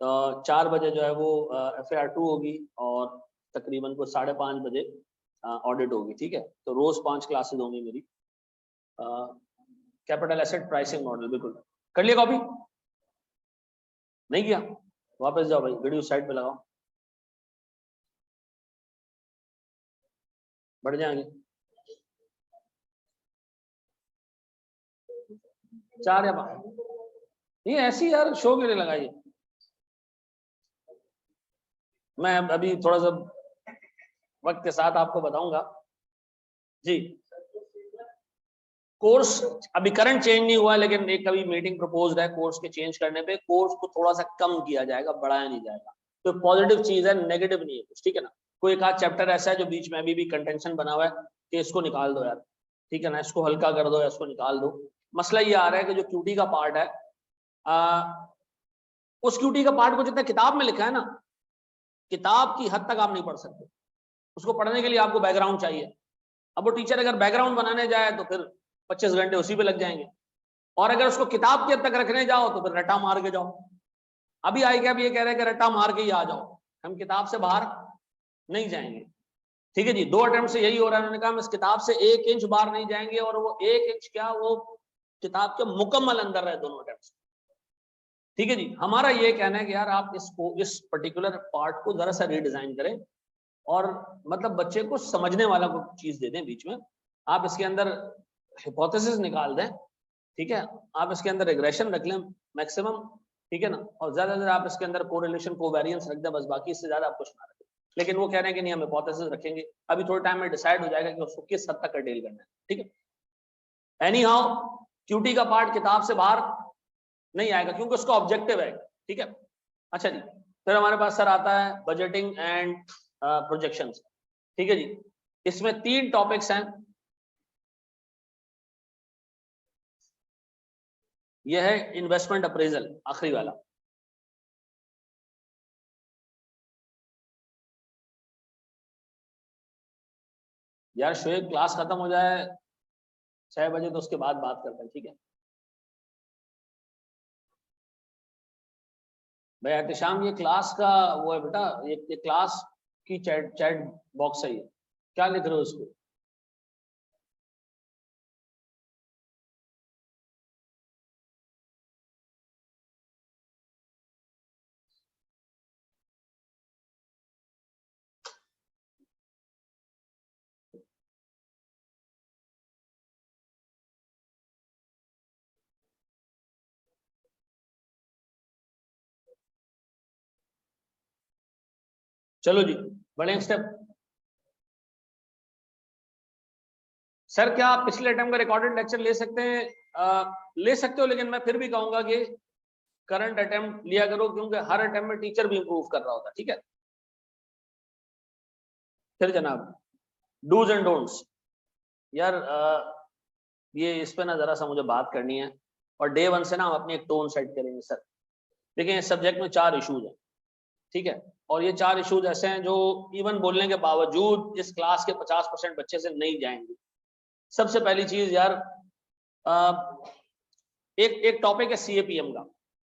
तो 4 बजे जो है वो FAR 2 होगी, और तकरीबन को 5:30 बजे ऑडिट होगी, ठीक है। तो रोज 5 क्लासेस होंगी मेरी। कैपिटल एसेट प्राइसिंग मॉडल, बिल्कुल कर लिया कॉपी, नहीं किया वापस जाओ भाई, वीडियो साइड पे लगाओ, बढ़ जाएंगे 4 या 5। ये ऐसी यार शो के लिए लगाइए। मैं अभी थोड़ा सा वक्त के साथ आपको बताऊंगा जी कोर्स अभी करंट चेंज नहीं हुआ, लेकिन एक कभी मीटिंग प्रपोज्ड है कोर्स के चेंज करने पे, कोर्स को थोड़ा सा कम किया जाएगा, बढ़ाया नहीं जाएगा। तो पॉजिटिव चीज है, नेगेटिव नहीं है कुछ, ठीक है ना। कोई एक आध चैप्टर ऐसा है जो बीच में अभी भी कंटेंशन बना हुआ है कि इसको निकाल दो यार, ठीक है ना, इसको हल्का कर दो या इसको निकाल दो। मसला ये आ रहा है कि जो क्यूटी का पार्ट है, उस क्यूटी का पार्ट को जितना किताब में लिखा है ना, किताब की हद तक आप नहीं पढ़ सकते। उसको पढ़ने के लिए आपको बैकग्राउंड चाहिए। अब वो टीचर अगर बैकग्राउंड बनाने जाए तो फिर 25 घंटे उसी पे लग जाएंगे, और अगर उसको किताब के हद तक रखने जाओ तो फिर रट्टा मार के जाओ। अभी आई क्या, ये कह रहे हैं कि रट्टा मार के ही आ जाओ, हम किताब से बाहर नहीं जाएंगे, ठीक है जी। 2 अटेम्प्ट से यही हो रहा है, उन्होंने कहा हम इस किताब से 1 इंच बाहर नहीं जाएंगे, और वो 1 इंच क्या, वो किताब के मुकम्मल अंदर रहे दोनों अटेम्प्ट, ठीक है जी। हमारा ये कहना है कि यार आप इसको, इस पर्टिकुलर पार्ट को जरा सा रीडिजाइन करें, और मतलब बच्चे को समझने वाला को चीज दे दें बीच में। आप इसके अंदर हिपोथेसिस निकाल दें, ठीक है, आप इसके अंदर रिग्रेशन रख लें मैक्सिमम, ठीक है ना, और ज्यादा से ज्यादा आप इसके अंदर कोरिलेशन कोवेरिएंस रख दें, बस, बाकी इससे ज्यादा आप कुछ ना रखें। लेकिन वो कह रहे हैं कि नहीं, हम हिपोथेसिस रखेंगे, अभी थोड़े टाइम में डिसाइड हो जाएगा कि उसको किस हद तक डील करना है, ठीक है। एनी हाउ क्यूटी का पार्ट किताब से बाहर नहीं आएगा क्योंकि उसका ऑब्जेक्टिव है, ठीक है। अच्छा जी, फिर हमारे पास सर आता है बजटिंग एंड प्रोजेक्शंस, ठीक है जी। इसमें 3 टॉपिक्स हैं। यह है इन्वेस्टमेंट अप्रेजल, आखिरी वाला। यार शोएब, क्लास खत्म हो जाए 6 बजे तो उसके बाद बात करते हैं, ठीक है भाई। एहतिशाम, ये क्लास का वो है बेटा, ये क्लास की चैट चैट बॉक्स है, ये क्या लिख रहे हो इसको? चलो जी, बड़े स्टेप। सर क्या आप पिछले अटेम्प्ट का रिकॉर्डेड लेक्चर ले सकते हैं? ले सकते हो, लेकिन मैं फिर भी कहूंगा कि करंट अटेम्प्ट लिया करो, क्योंकि हर अटेम्प्ट में टीचर भी इंप्रूव कर रहा होता है, ठीक है। फिर जनाब, डूज एंड डोंट्स। यार ये इस पे ना जरा सा मुझे बात करनी है, और डे 1 से ना हम अपनी एक टोन सेट करेंगे सर। देखिए, इस सब्जेक्ट में 4 इश्यूज हैं, ठीक है, और ये 4 इश्यूज ऐसे हैं जो इवन बोलने के बावजूद इस क्लास के 50% बच्चे से नहीं जाएंगे। सबसे पहली चीज यार, एक टॉपिक है CAPM का,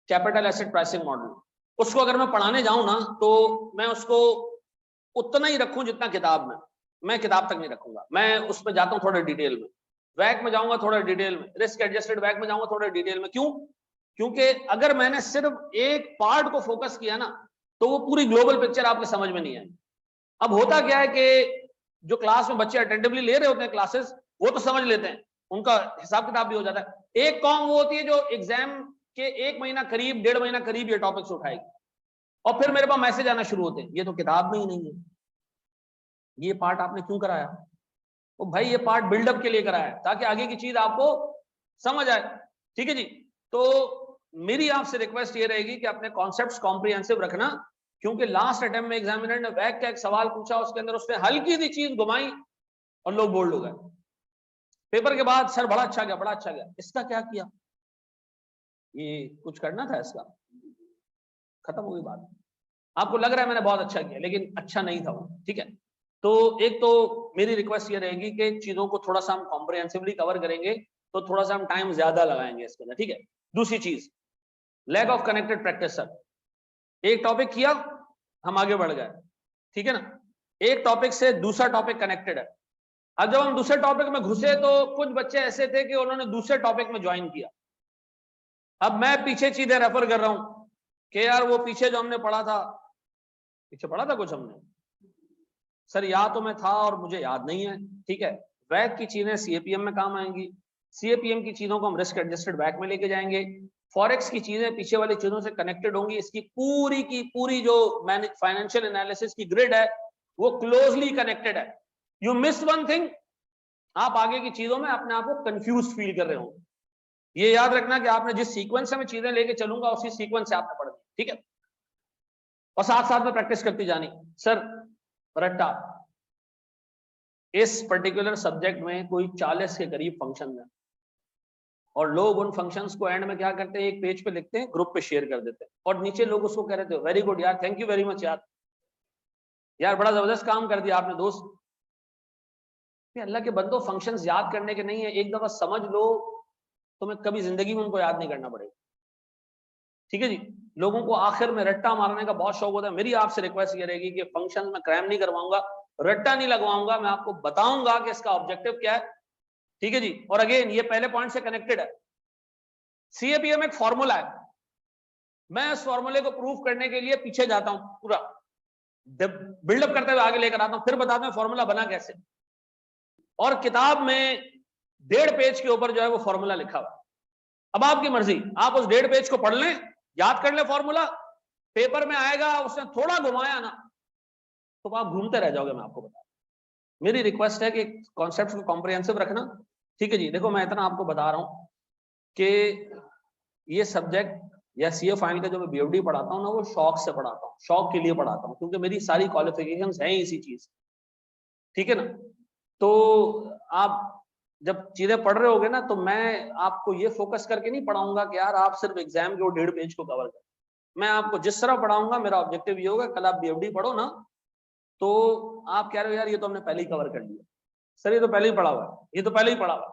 कैपिटल एसेट प्राइसिंग मॉडल। उसको अगर मैं पढ़ाने जाऊं ना, तो मैं उसको उतना ही रखूं जितना किताब में, मैं किताब तक नहीं रखूंगा, मैं उस पर जाता हूँ थोड़ा डिटेल में। वैक में जाऊंगा थोड़ा डिटेल में, रिस्क एडजस्टेड वैक में जाऊंगा थोड़ा डिटेल में। क्यों? क्योंकि अगर मैंने सिर्फ एक पार्ट को फोकस किया ना, तो वो पूरी ग्लोबल पिक्चर आपके समझ में नहीं आई। अब होता क्या है कि जो क्लास में बच्चे अटेंटिवली ले रहे होते हैं क्लासेस, वो तो समझ लेते हैं, उनका हिसाब किताब भी हो जाता है। एक कॉम वो होती है जो एग्जाम के 1 महीना करीब, 1.5 महीना करीब ये टॉपिक्स उठाएगी, और फिर मेरे पास मैसेज आना शुरू होते हैं, ये तो किताब में ही नहीं है, ये पार्ट आपने क्यों कराया? तो भाई ये पार्ट बिल्डअप के लिए कराया है, ताकि आगे की चीज आपको समझ आए, ठीक है जी। तो मेरी आपसे रिक्वेस्ट ये रहेगी कि अपने कॉन्सेप्ट्स कॉम्प्रिहेंसिव रखना, क्योंकि लास्ट अटेम्प्ट में एग्जामिनर ने वैक का एक सवाल पूछा, उसके अंदर उसने हल्की सी चीज घुमाई और लोग बोल्ड हो गए। पेपर के बाद सर बड़ा अच्छा गया, बड़ा अच्छा गया, इसका क्या किया? ये कुछ करना था इसका, खत्म हो गई बात। आपको लग रहा है मैंने बहुत अच्छा किया, लेकिन अच्छा नहीं था वो, ठीक है। तो एक तो मेरी रिक्वेस्ट ये रहेगी कि चीजों को थोड़ा सा हम कॉम्प्रिहेंसिवली कवर करेंगे, तो थोड़ा सा हम टाइम ज्यादा लगाएंगे इसके अंदर, ठीक है। दूसरी चीज, lack of connected practice. Sir एक टॉपिक किया, हम आगे बढ़ गए, ठीक है ना, एक टॉपिक से दूसरा टॉपिक कनेक्टेड है। अब जब हम दूसरे टॉपिक में घुसे, तो कुछ बच्चे ऐसे थे कि उन्होंने दूसरे टॉपिक में ज्वाइन किया। अब मैं पीछे चीजें रेफर कर रहा हूं कि यार वो पीछे जो हमने पढ़ा था, पीछे पढ़ा था कुछ हमने, सर या तो मैं था और मुझे याद नहीं है, ठीक है। वैक की चीजें CAPM में काम आएंगी, CAPM की चीजों को हम रिस्क एडजस्टेड वैक में लेके जाएंगे, फॉरेक्स की चीजें पीछे वाली चीजों से कनेक्टेड होंगी। इसकी पूरी की पूरी जो फाइनेंशियल एनालिसिस की ग्रिड है, वो क्लोजली कनेक्टेड है। यू मिस वन थिंग, आप आगे की चीजों में अपने आप को कंफ्यूज फील कर रहे हो। ये याद रखना कि आपने जिस सीक्वेंस से मैं चीजें लेके चलूंगा उसी सीक्वेंस से आपने पढ़नी, ठीक है। और साथ साथ में प्रैक्टिस करती जानी। सर रट्टा, इस पर्टिकुलर सब्जेक्ट में कोई 40 के करीब फंक्शन है और लोग उन फंक्शंस को एंड में क्या करते हैं, एक पेज पे लिखते हैं, ग्रुप पे शेयर कर देते हैं और नीचे लोग उसको कह रहे थे वेरी गुड यार, थैंक यू वेरी मच यार, यार बड़ा जबरदस्त काम कर दिया आपने दोस्त। अल्लाह के बंदो, फंक्शंस याद करने के नहीं है, एक दफा समझ लो तुम्हें कभी जिंदगी में उनको याद नहीं करना पड़ेगा, ठीक है जी। लोगों को आखिर में रट्टा मारने का बहुत शौक होता है। मेरी आपसे रिक्वेस्ट ये रहेगी कि फंक्शन में क्रैम नहीं करवाऊंगा, रट्टा नहीं लगवाऊंगा, मैं आपको बताऊंगा कि इसका ऑब्जेक्टिव क्या है, ठीक है जी। और अगेन ये पहले पॉइंट से कनेक्टेड है। सीएपीएम एक फॉर्मूला है, मैं इस फॉर्मूले को प्रूव करने के लिए पीछे जाता हूं, पूरा बिल्डअप करते हुए आगे लेकर आता हूं, फिर बताता हूं फॉर्मूला बना कैसे। और किताब में 1.5 पेज के ऊपर जो है वो फॉर्मूला लिखा हुआ। अब आपकी मर्जी, आप उस 1.5 पेज को पढ़ लें, याद कर ले फॉर्मूला, पेपर में आएगा उसने थोड़ा घुमाया ना तो आप घूमते रह जाओगे। मैं आपको बता, मेरी रिक्वेस्ट है कि कॉन्सेप्ट को कॉम्प्रिहेंसिव रखना, ठीक है जी। देखो मैं इतना आपको बता रहा हूं कि ये सब्जेक्ट या सीए फाइनल का जो मैं बीएफडी पढ़ाता हूँ ना, वो शौक से पढ़ाता हूँ, शौक के लिए पढ़ाता हूँ, क्योंकि मेरी सारी क्वालिफिकेशंस हैं इसी चीज, ठीक है ना। तो आप जब चीजें पढ़ रहे होगे ना, तो मैं आपको ये फोकस करके नहीं पढ़ाऊंगा कि यार आप सिर्फ एग्जाम के वो 1.5 पेज को कवर करें। मैं आपको जिस तरह पढ़ाऊंगा, मेरा ऑब्जेक्टिव ये होगा, कल आप बीएफडी पढ़ो ना तो आप कह रहे हो यार ये तो हमने पहले ही कवर कर लिया, सर ये तो पहले ही पढ़ा हुआ है, ये तो पहले ही पढ़ा हुआ है।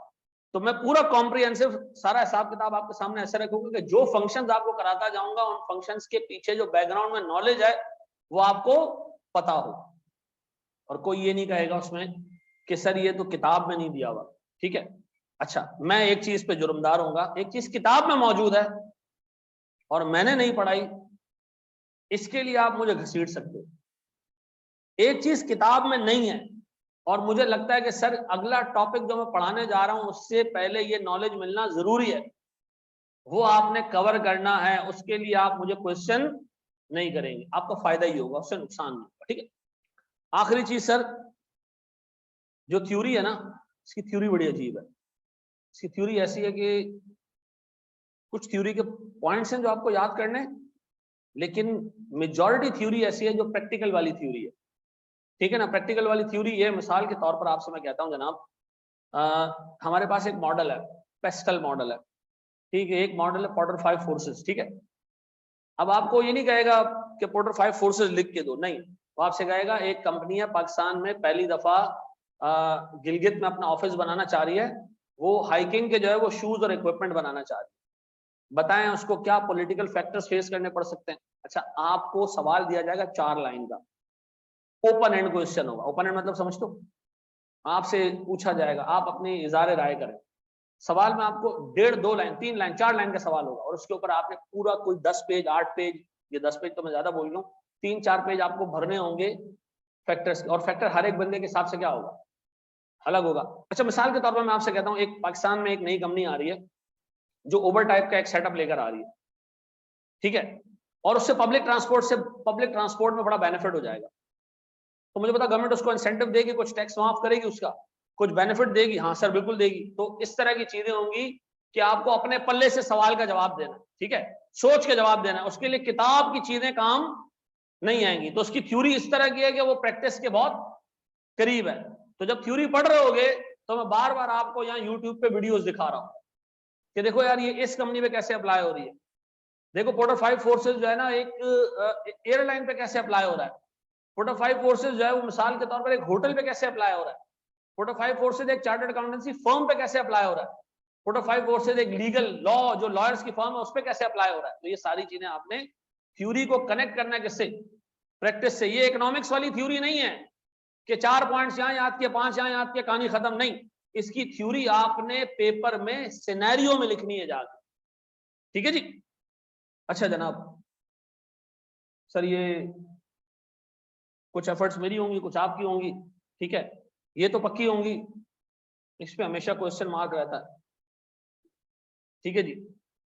तो मैं पूरा कॉम्प्रिहेंसिव सारा हिसाब किताब आपके सामने ऐसे रखूंगा कि जो फंक्शंस आपको कराता जाऊंगा, उन फंक्शंस के पीछे जो बैकग्राउंड में नॉलेज है वो आपको पता हो, और कोई ये नहीं कहेगा उसमें कि सर ये तो किताब में नहीं दिया हुआ, ठीक है। अच्छा, मैं एक चीज पे जुर्मदार होऊंगा, एक चीज किताब में मौजूद है और मैंने नहीं पढ़ाई, इसके लिए आप मुझे घसीट सकते हो। एक चीज किताब में नहीं है और मुझे लगता है कि सर अगला टॉपिक जो मैं पढ़ाने जा रहा हूं उससे पहले ये नॉलेज मिलना जरूरी है, वो आपने कवर करना है, उसके लिए आप मुझे क्वेश्चन नहीं करेंगे, आपका फायदा ही होगा, उससे नुकसान नहीं होगा, ठीक है। आखिरी चीज सर, जो थ्योरी है ना, इसकी थ्योरी बड़ी अजीब है। इसकी थ्योरी ऐसी है कि कुछ थ्योरी के पॉइंट्स हैं जो आपको याद करने हैं, लेकिन मेजॉरिटी थ्योरी ऐसी है जो प्रैक्टिकल वाली थ्योरी है, ठीक है ना। प्रैक्टिकल वाली थ्योरी ये, मिसाल के तौर पर आपसे मैं कहता हूं जनाब, हमारे पास एक मॉडल है, पेस्टल मॉडल है, ठीक है। एक मॉडल है पोर्टर 5 फोर्सेस, ठीक है। अब आपको ये नहीं कहेगा कि पोर्टर 5 फोर्सेस लिख के दो, नहीं, वो आपसे कहेगा एक कंपनी है पाकिस्तान में पहली दफा गिलगित में अपना ऑफिस बनाना चाह रही है, वो हाइकिंग के जो है वो शूज और इक्विपमेंट बनाना चाह रही है, बताएं उसको क्या पॉलिटिकल फैक्टर्स फेस करने पड़ सकते हैं। अच्छा, आपको सवाल दिया जाएगा 4 लाइन का, ओपन एंड क्वेश्चन होगा। ओपन एंड मतलब समझते हो, आपसे पूछा जाएगा, आप अपनी इज़हार राय करें। सवाल में आपको 1.5, 2 लाइन, 3 लाइन, 4 लाइन का सवाल होगा और उसके ऊपर आपने पूरा कोई 10 पेज, 8 पेज, ये 10 पेज तो मैं ज्यादा बोल रहा हूँ, 3-4 पेज आपको भरने होंगे फैक्टर्स, और फैक्टर हर एक बंदे के हिसाब से क्या होगा, अलग होगा। अच्छा, मिसाल के तौर पर मैं आपसे कहता हूँ, एक पाकिस्तान में एक नई कंपनी आ रही है जो उबर टाइप का एक सेटअप लेकर आ रही है, ठीक है, और उससे पब्लिक ट्रांसपोर्ट में बड़ा बेनिफिट हो जाएगा। तो मुझे पता गवर्नमेंट उसको इंसेंटिव देगी, कुछ टैक्स माफ करेगी, उसका कुछ बेनिफिट देगी, हाँ सर बिल्कुल देगी। तो इस तरह की चीजें होंगी कि आपको अपने पल्ले से सवाल का जवाब देना, ठीक है, सोच के जवाब देना, उसके लिए किताब की चीजें काम नहीं आएंगी। तो उसकी थ्योरी इस तरह की है कि वो प्रैक्टिस के बहुत करीब है। तो जब थ्योरी पढ़ रहे होगे तो मैं बार बार आपको यहाँ यूट्यूब पे वीडियोस दिखा रहा हूँ कि देखो यार ये इस कंपनी पे कैसे अप्लाई हो रही है, देखो पोर्टर 5 फोर्सेस जो है ना एक एयरलाइन पे कैसे अप्लाई हो रहा है, पोर्टर 5 फोर्सेस जो है वो मिसाल के तौर पर एक होटल पे कैसे अप्लाई हो रहा है, पोर्टर 5 फोर्सेस एक चार्टर्ड अकाउंटेंसी फर्म पे कैसे अप्लाई हो रहा है, पोर्टर 5 फोर्सेस एक लीगल लॉ जो लॉयर्स की फर्म है उस पे कैसे अप्लाई हो रहा है। तो ये सारी चीजें आपने थ्योरी को कनेक्ट करना है किससे, प्रैक्टिस से। ये इकोनॉमिक्स वाली थ्योरी नहीं है कि 4 पॉइंट्स यहाँ याद किए, 5 यहाँ याद किए, कहानी खत्म, नहीं। इसकी थ्योरी आपने पेपर में सिनेरियो में लिखनी है जाकर, ठीक है जी। अच्छा जनाब, सर ये कुछ एफर्ट्स मेरी होंगी, कुछ आपकी होंगी, ठीक है, ये तो पक्की होंगी, इस पे हमेशा क्वेश्चन मार्क रहता है, ठीक है जी।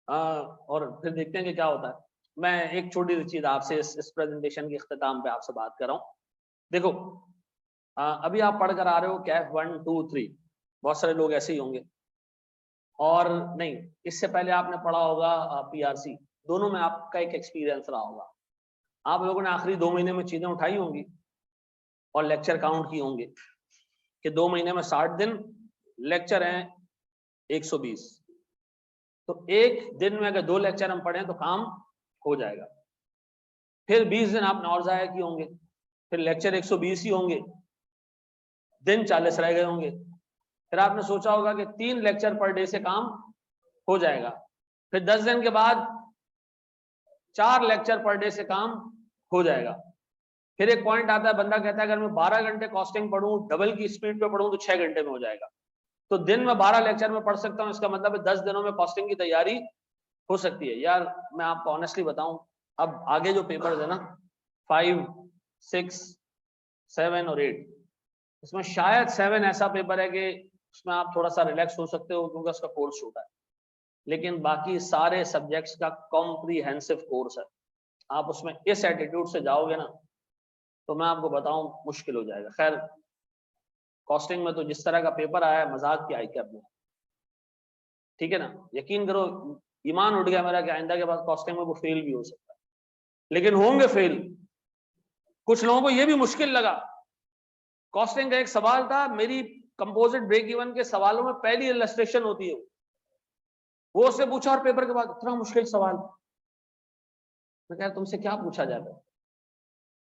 और फिर देखते हैं कि क्या होता है। मैं एक छोटी सी चीज आपसे इस प्रेजेंटेशन के इख्तिताम पे आपसे बात कर रहा हूँ। देखो, अभी आप पढ़ कर आ रहे हो कैफ 1, 2, 3, बहुत सारे लोग ऐसे ही होंगे। और नहीं, इससे पहले आपने पढ़ा होगा पीआरसी, दोनों में आपका एक एक्सपीरियंस रहा होगा। आप लोगों ने आखिरी 2 महीने में चीजें उठाई होंगी और लेक्चर काउंट किए होंगे कि 2 महीने में 60 दिन, लेक्चर हैं 120। तो एक दिन में अगर 2 लेक्चर हम पढ़ें तो काम हो जाएगा। फिर 20 दिन आपने और जाया किए होंगे, फिर लेक्चर 120 ही होंगे, दिन 40 रह गए होंगे। फिर आपने सोचा होगा कि 3 लेक्चर पर डे से काम हो जाएगा। फिर 10 दिन के बाद 4 लेक्चर पर डे से काम हो जाएगा। फिर एक पॉइंट आता है, बंदा कहता है अगर मैं 12 घंटे कॉस्टिंग पढ़ूं, डबल की स्पीड पे पढ़ूं तो 6 घंटे में हो जाएगा। तो दिन में 12 लेक्चर में पढ़ सकता हूं, इसका मतलब है 10 दिनों में कॉस्टिंग की तैयारी हो सकती है। यार मैं आपको ऑनेस्टली बताऊं, अब आगे जो पेपर्स है ना 5, 6, 7 और 8, इसमें शायद 7 ऐसा पेपर है कि उसमें आप थोड़ा सा रिलैक्स हो सकते हो क्योंकि उसका कोर्स छोटा है, लेकिन बाकी सारे सब्जेक्ट्स का कॉम्प्रीहेंसिव कोर्स है। आप उसमें इस एटीट्यूड से जाओगे ना तो मैं आपको बताऊं मुश्किल हो जाएगा। खैर कॉस्टिंग में तो जिस तरह का पेपर आया है, मजाक की आई कैप में, ठीक है ना, यकीन करो ईमान उठ गया मेरा कि आइंदा के बाद कॉस्टिंग में वो फेल भी हो सकता है, लेकिन होंगे फेल। कुछ लोगों को ये भी मुश्किल लगा। कॉस्टिंग का एक सवाल था, मेरी कंपोजिट ब्रेक इवन के सवालों में पहली इलस्ट्रेशन होती है, वो उससे पूछा और पेपर के बाद इतना मुश्किल सवाल। मैं कह तुमसे क्या पूछा जाता है।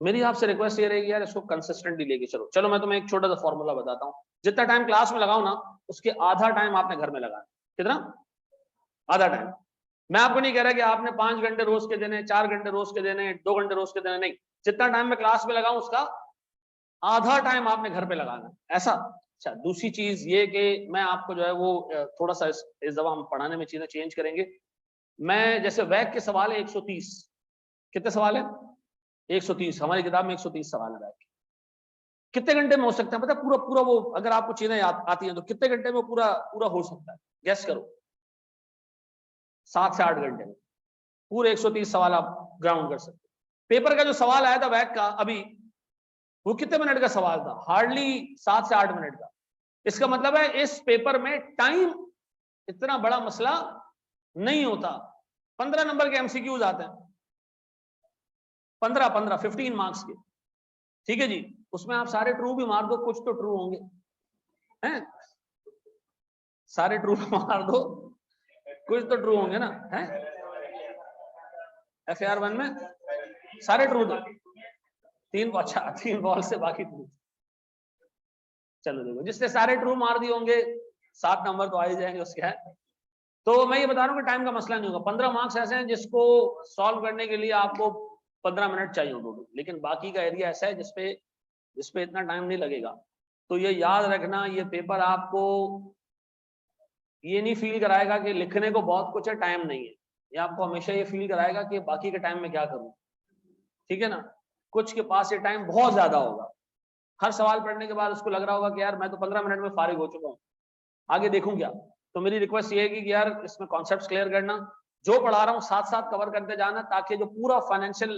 मेरी आपसे रिक्वेस्ट ये रहेगी यार इसको कंसिस्टेंटली लेके चलो। चलो मैं तुम्हें एक छोटा सा फॉर्मूला बताता हूँ, जितना टाइम क्लास में लगाओ ना उसके आधा टाइम आपने घर में लगाना। कितना? आधा टाइम। मैं आपको नहीं कह रहा कि आपने 5 घंटे रोज के देने, 4 घंटे रोज के देने, 2 घंटे रोज के देने, नहीं, जितना टाइम मैं क्लास में लगाऊं उसका आधा टाइम आपने घर पे लगाना, ऐसा। अच्छा, दूसरी चीज ये कि मैं आपको जो है वो थोड़ा सा इस दफा हम पढ़ाने में चीजें चेंज करेंगे। मैं जैसे वैक के सवाल है 130, कितने सवाल है? 130, हमारी किताब में 130 सवाल है। वैक कितने घंटे में हो सकता है पता है? पूरा पूरा वो अगर आपको चीजें आती हैं तो कितने घंटे में पूरा पूरा हो सकता है? गैस करो। 7 से 8 घंटे में पूरे 130 सवाल आप ग्राउंड कर सकते। पेपर का जो सवाल आया था वैक का अभी, वो कितने मिनट का सवाल था? हार्डली 7 से 8 मिनट का। इसका मतलब है इस पेपर में टाइम इतना बड़ा मसला नहीं होता। 15 नंबर के एमसीक्यूज आते हैं, 15 मार्क्स के, ठीक है जी। उसमें आप सारे ट्रू भी मार दो, कुछ तो ट्रू होंगे, हैं? सारे ट्रू मार दो, कुछ तो ट्रू होंगे ना, हैं? FAR 1 में सारे ट्रू थे, 3 बॉल से बाकी ट्रू। चलो देखो, जिसने सारे ट्रू मार दिए होंगे 7 नंबर तो आ ही जाएंगे उसके, है। तो मैं ये बता रहा हूँ कि टाइम का मसला नहीं होगा। 15 मार्क्स ऐसे हैं जिसको सॉल्व करने के लिए आपको 15 मिनट चाहिए होंगे, लेकिन बाकी का एरिया ऐसा है जिसपे इतना टाइम नहीं लगेगा। तो ये याद रखना, ये पेपर आपको ये नहीं फील कराएगा कि लिखने को बहुत कुछ है, टाइम नहीं है। ये आपको हमेशा ये फील कराएगा कि बाकी के टाइम में क्या करूं, ठीक है ना। कुछ के पास ये टाइम बहुत ज्यादा होगा, हर सवाल पढ़ने के बाद उसको लग रहा होगा कि यार मैं तो 15 मिनट में फारिग हो चुका हूँ, आगे देखूं क्या। तो मेरी रिक्वेस्ट ये है कि यार इसमें कॉन्सेप्ट्स क्लियर करना, जो पढ़ा रहा हूँ साथ साथ कवर करते जाना, ताकि जो पूरा फाइनेंशियल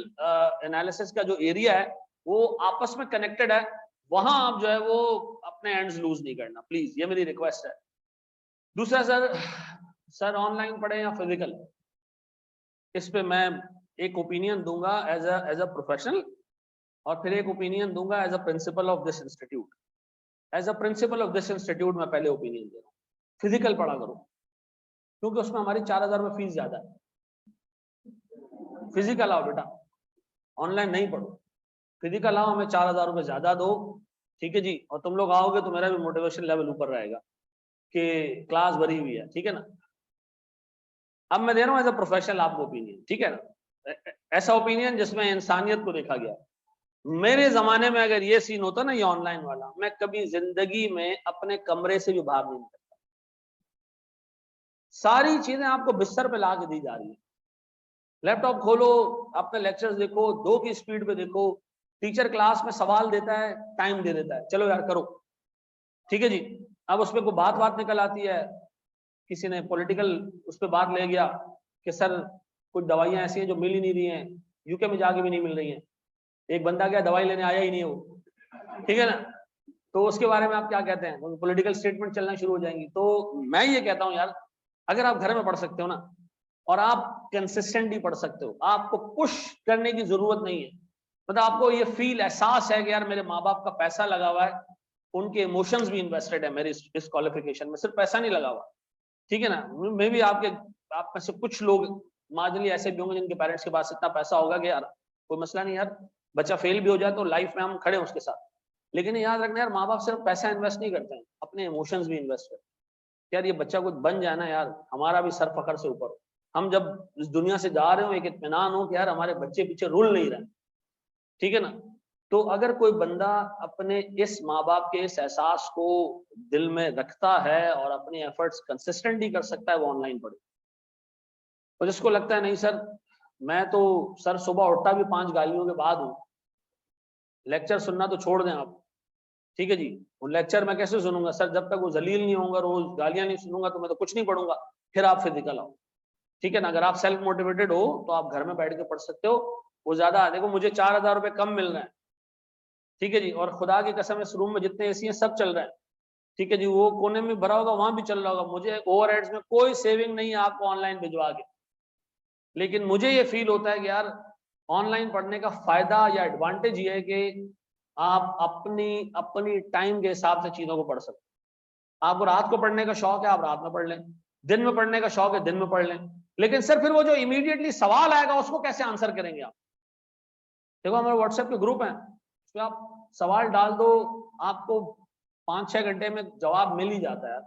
एनालिसिस का जो एरिया है वो आपस में कनेक्टेड है, वहां आप जो है वो अपने एंड्स लूज नहीं करना, प्लीज, ये मेरी रिक्वेस्ट है। दूसरा सर ऑनलाइन पढ़े या फिजिकल, इस पे मैं एक ओपिनियन दूंगा एज अ प्रोफेशनल, और फिर एक ओपिनियन दूंगा as a principal of this institute. As a principal of this institute मैं पहले ओपिनियन दे रहा हूँ, फिजिकल पढ़ा करो, क्योंकि उसमें हमारी 4000 में फीस ज्यादा है। फिजिकल आओ बेटा, ऑनलाइन नहीं पढ़ो, फिजिकल आओ, हमें 4000 रुपये ज्यादा दो, ठीक है जी। और तुम लोग आओगे तो मेरा भी मोटिवेशन लेवल ऊपर रहेगा कि क्लास भरी हुई है, ठीक है ना। अब मैं दे रहा हूँ एज अ प्रोफेशनल आपको ओपिनियन, ठीक है ना, ऐसा ओपिनियन जिसमें इंसानियत को देखा गया। मेरे जमाने में अगर ये सीन होता ना, ये ऑनलाइन वाला, मैं कभी जिंदगी में अपने कमरे से भी बाहर नहीं निकलता। सारी चीजें आपको बिस्तर पे ला के दी जा रही है। लैपटॉप खोलो, अपने लेक्चर्स देखो, 2 की स्पीड पे देखो, टीचर क्लास में सवाल देता है, टाइम दे देता है, चलो यार करो, ठीक है जी। अब उसमें कोई बात निकल आती है, किसी ने पॉलिटिकल उस पर बात ले गया कि सर कुछ दवाइयां ऐसी हैं जो मिल ही नहीं रही हैं, यूके में जाके भी नहीं मिल रही हैं। एक बंदा क्या दवाई लेने आया ही नहीं हो, ठीक है ना। तो उसके बारे में आप क्या कहते हैं? पॉलिटिकल स्टेटमेंट चलना शुरू हो जाएंगी। तो मैं ये कहता हूं यार, अगर आप घर में पढ़ सकते हो ना, और आप कंसिस्टेंटली पढ़ सकते हो, आपको पुश करने की जरूरत नहीं है। मतलब आपको ये फील, एहसास है कि यार मेरे माँ बाप का पैसा लगा हुआ है, उनके इमोशंस भी इन्वेस्टेड है मेरे इस क्वालिफिकेशन में, सिर्फ पैसा नहीं लगा हुआ, ठीक है ना। मे भी आप में से कुछ लोग मार्जिनली ऐसे भी होंगे जिनके पेरेंट्स के पास इतना पैसा होगा कि यार कोई मसला नहीं यार, बच्चा फेल भी हो जाए तो लाइफ में हम खड़े हैं उसके साथ। लेकिन याद रखना यार, माँ बाप सिर्फ पैसा इन्वेस्ट नहीं करते हैं, अपने इमोशंस भी इन्वेस्ट करते हैं। यार ये बच्चा कुछ बन जाए ना यार, हमारा भी सर फखर से ऊपर हो, हम जब इस दुनिया से जा रहे हो एक इत्मीनान हो कि यार हमारे बच्चे पीछे रुल नहीं रहे, ठीक है ना। तो अगर कोई बंदा अपने इस माँ बाप के इस एहसास को दिल में रखता है और अपनी एफर्ट्स कंसिस्टेंटली कर सकता है, वो ऑनलाइन पढ़े। और जिसको लगता है नहीं सर, मैं तो सर सुबह उठता भी 5 गालियों के बाद हूँ, लेक्चर सुनना तो छोड़ दें आप, ठीक है जी। वो लेक्चर मैं कैसे सुनूंगा सर, जब तक वो जलील नहीं होगा, रोज गालियां नहीं सुनूंगा तो मैं तो कुछ नहीं पढ़ूंगा। फिर आप फिजिकल आओ, ठीक है ना। अगर आप सेल्फ मोटिवेटेड हो तो आप घर में बैठ के पढ़ सकते हो, वो ज्यादा। देखो मुझे 4,000 रुपए कम मिल रहे हैं, ठीक है जी, और खुदा की कसम इस रूम में जितने एसी हैं सब चल रहे हैं, ठीक है जी। वो कोने में भरा होगा, वहां भी चल रहा होगा, मुझे ओवरहेड्स में कोई सेविंग नहीं है आपको ऑनलाइन भिजवा के। लेकिन मुझे ये फील होता है कि यार ऑनलाइन पढ़ने का फायदा या एडवांटेज ये है कि आप अपनी अपनी टाइम के हिसाब से चीजों को पढ़ सकते हैं। आपको रात को पढ़ने का शौक है, आप रात में पढ़ लें, दिन में पढ़ने का शौक है दिन में पढ़ लें। लेकिन सर फिर वो जो इमीडिएटली सवाल आएगा उसको कैसे आंसर करेंगे आप? देखो हमारे व्हाट्सएप के ग्रुप हैं, उसमें आप सवाल डाल दो, आपको 5-6 घंटे में जवाब मिल ही जाता है,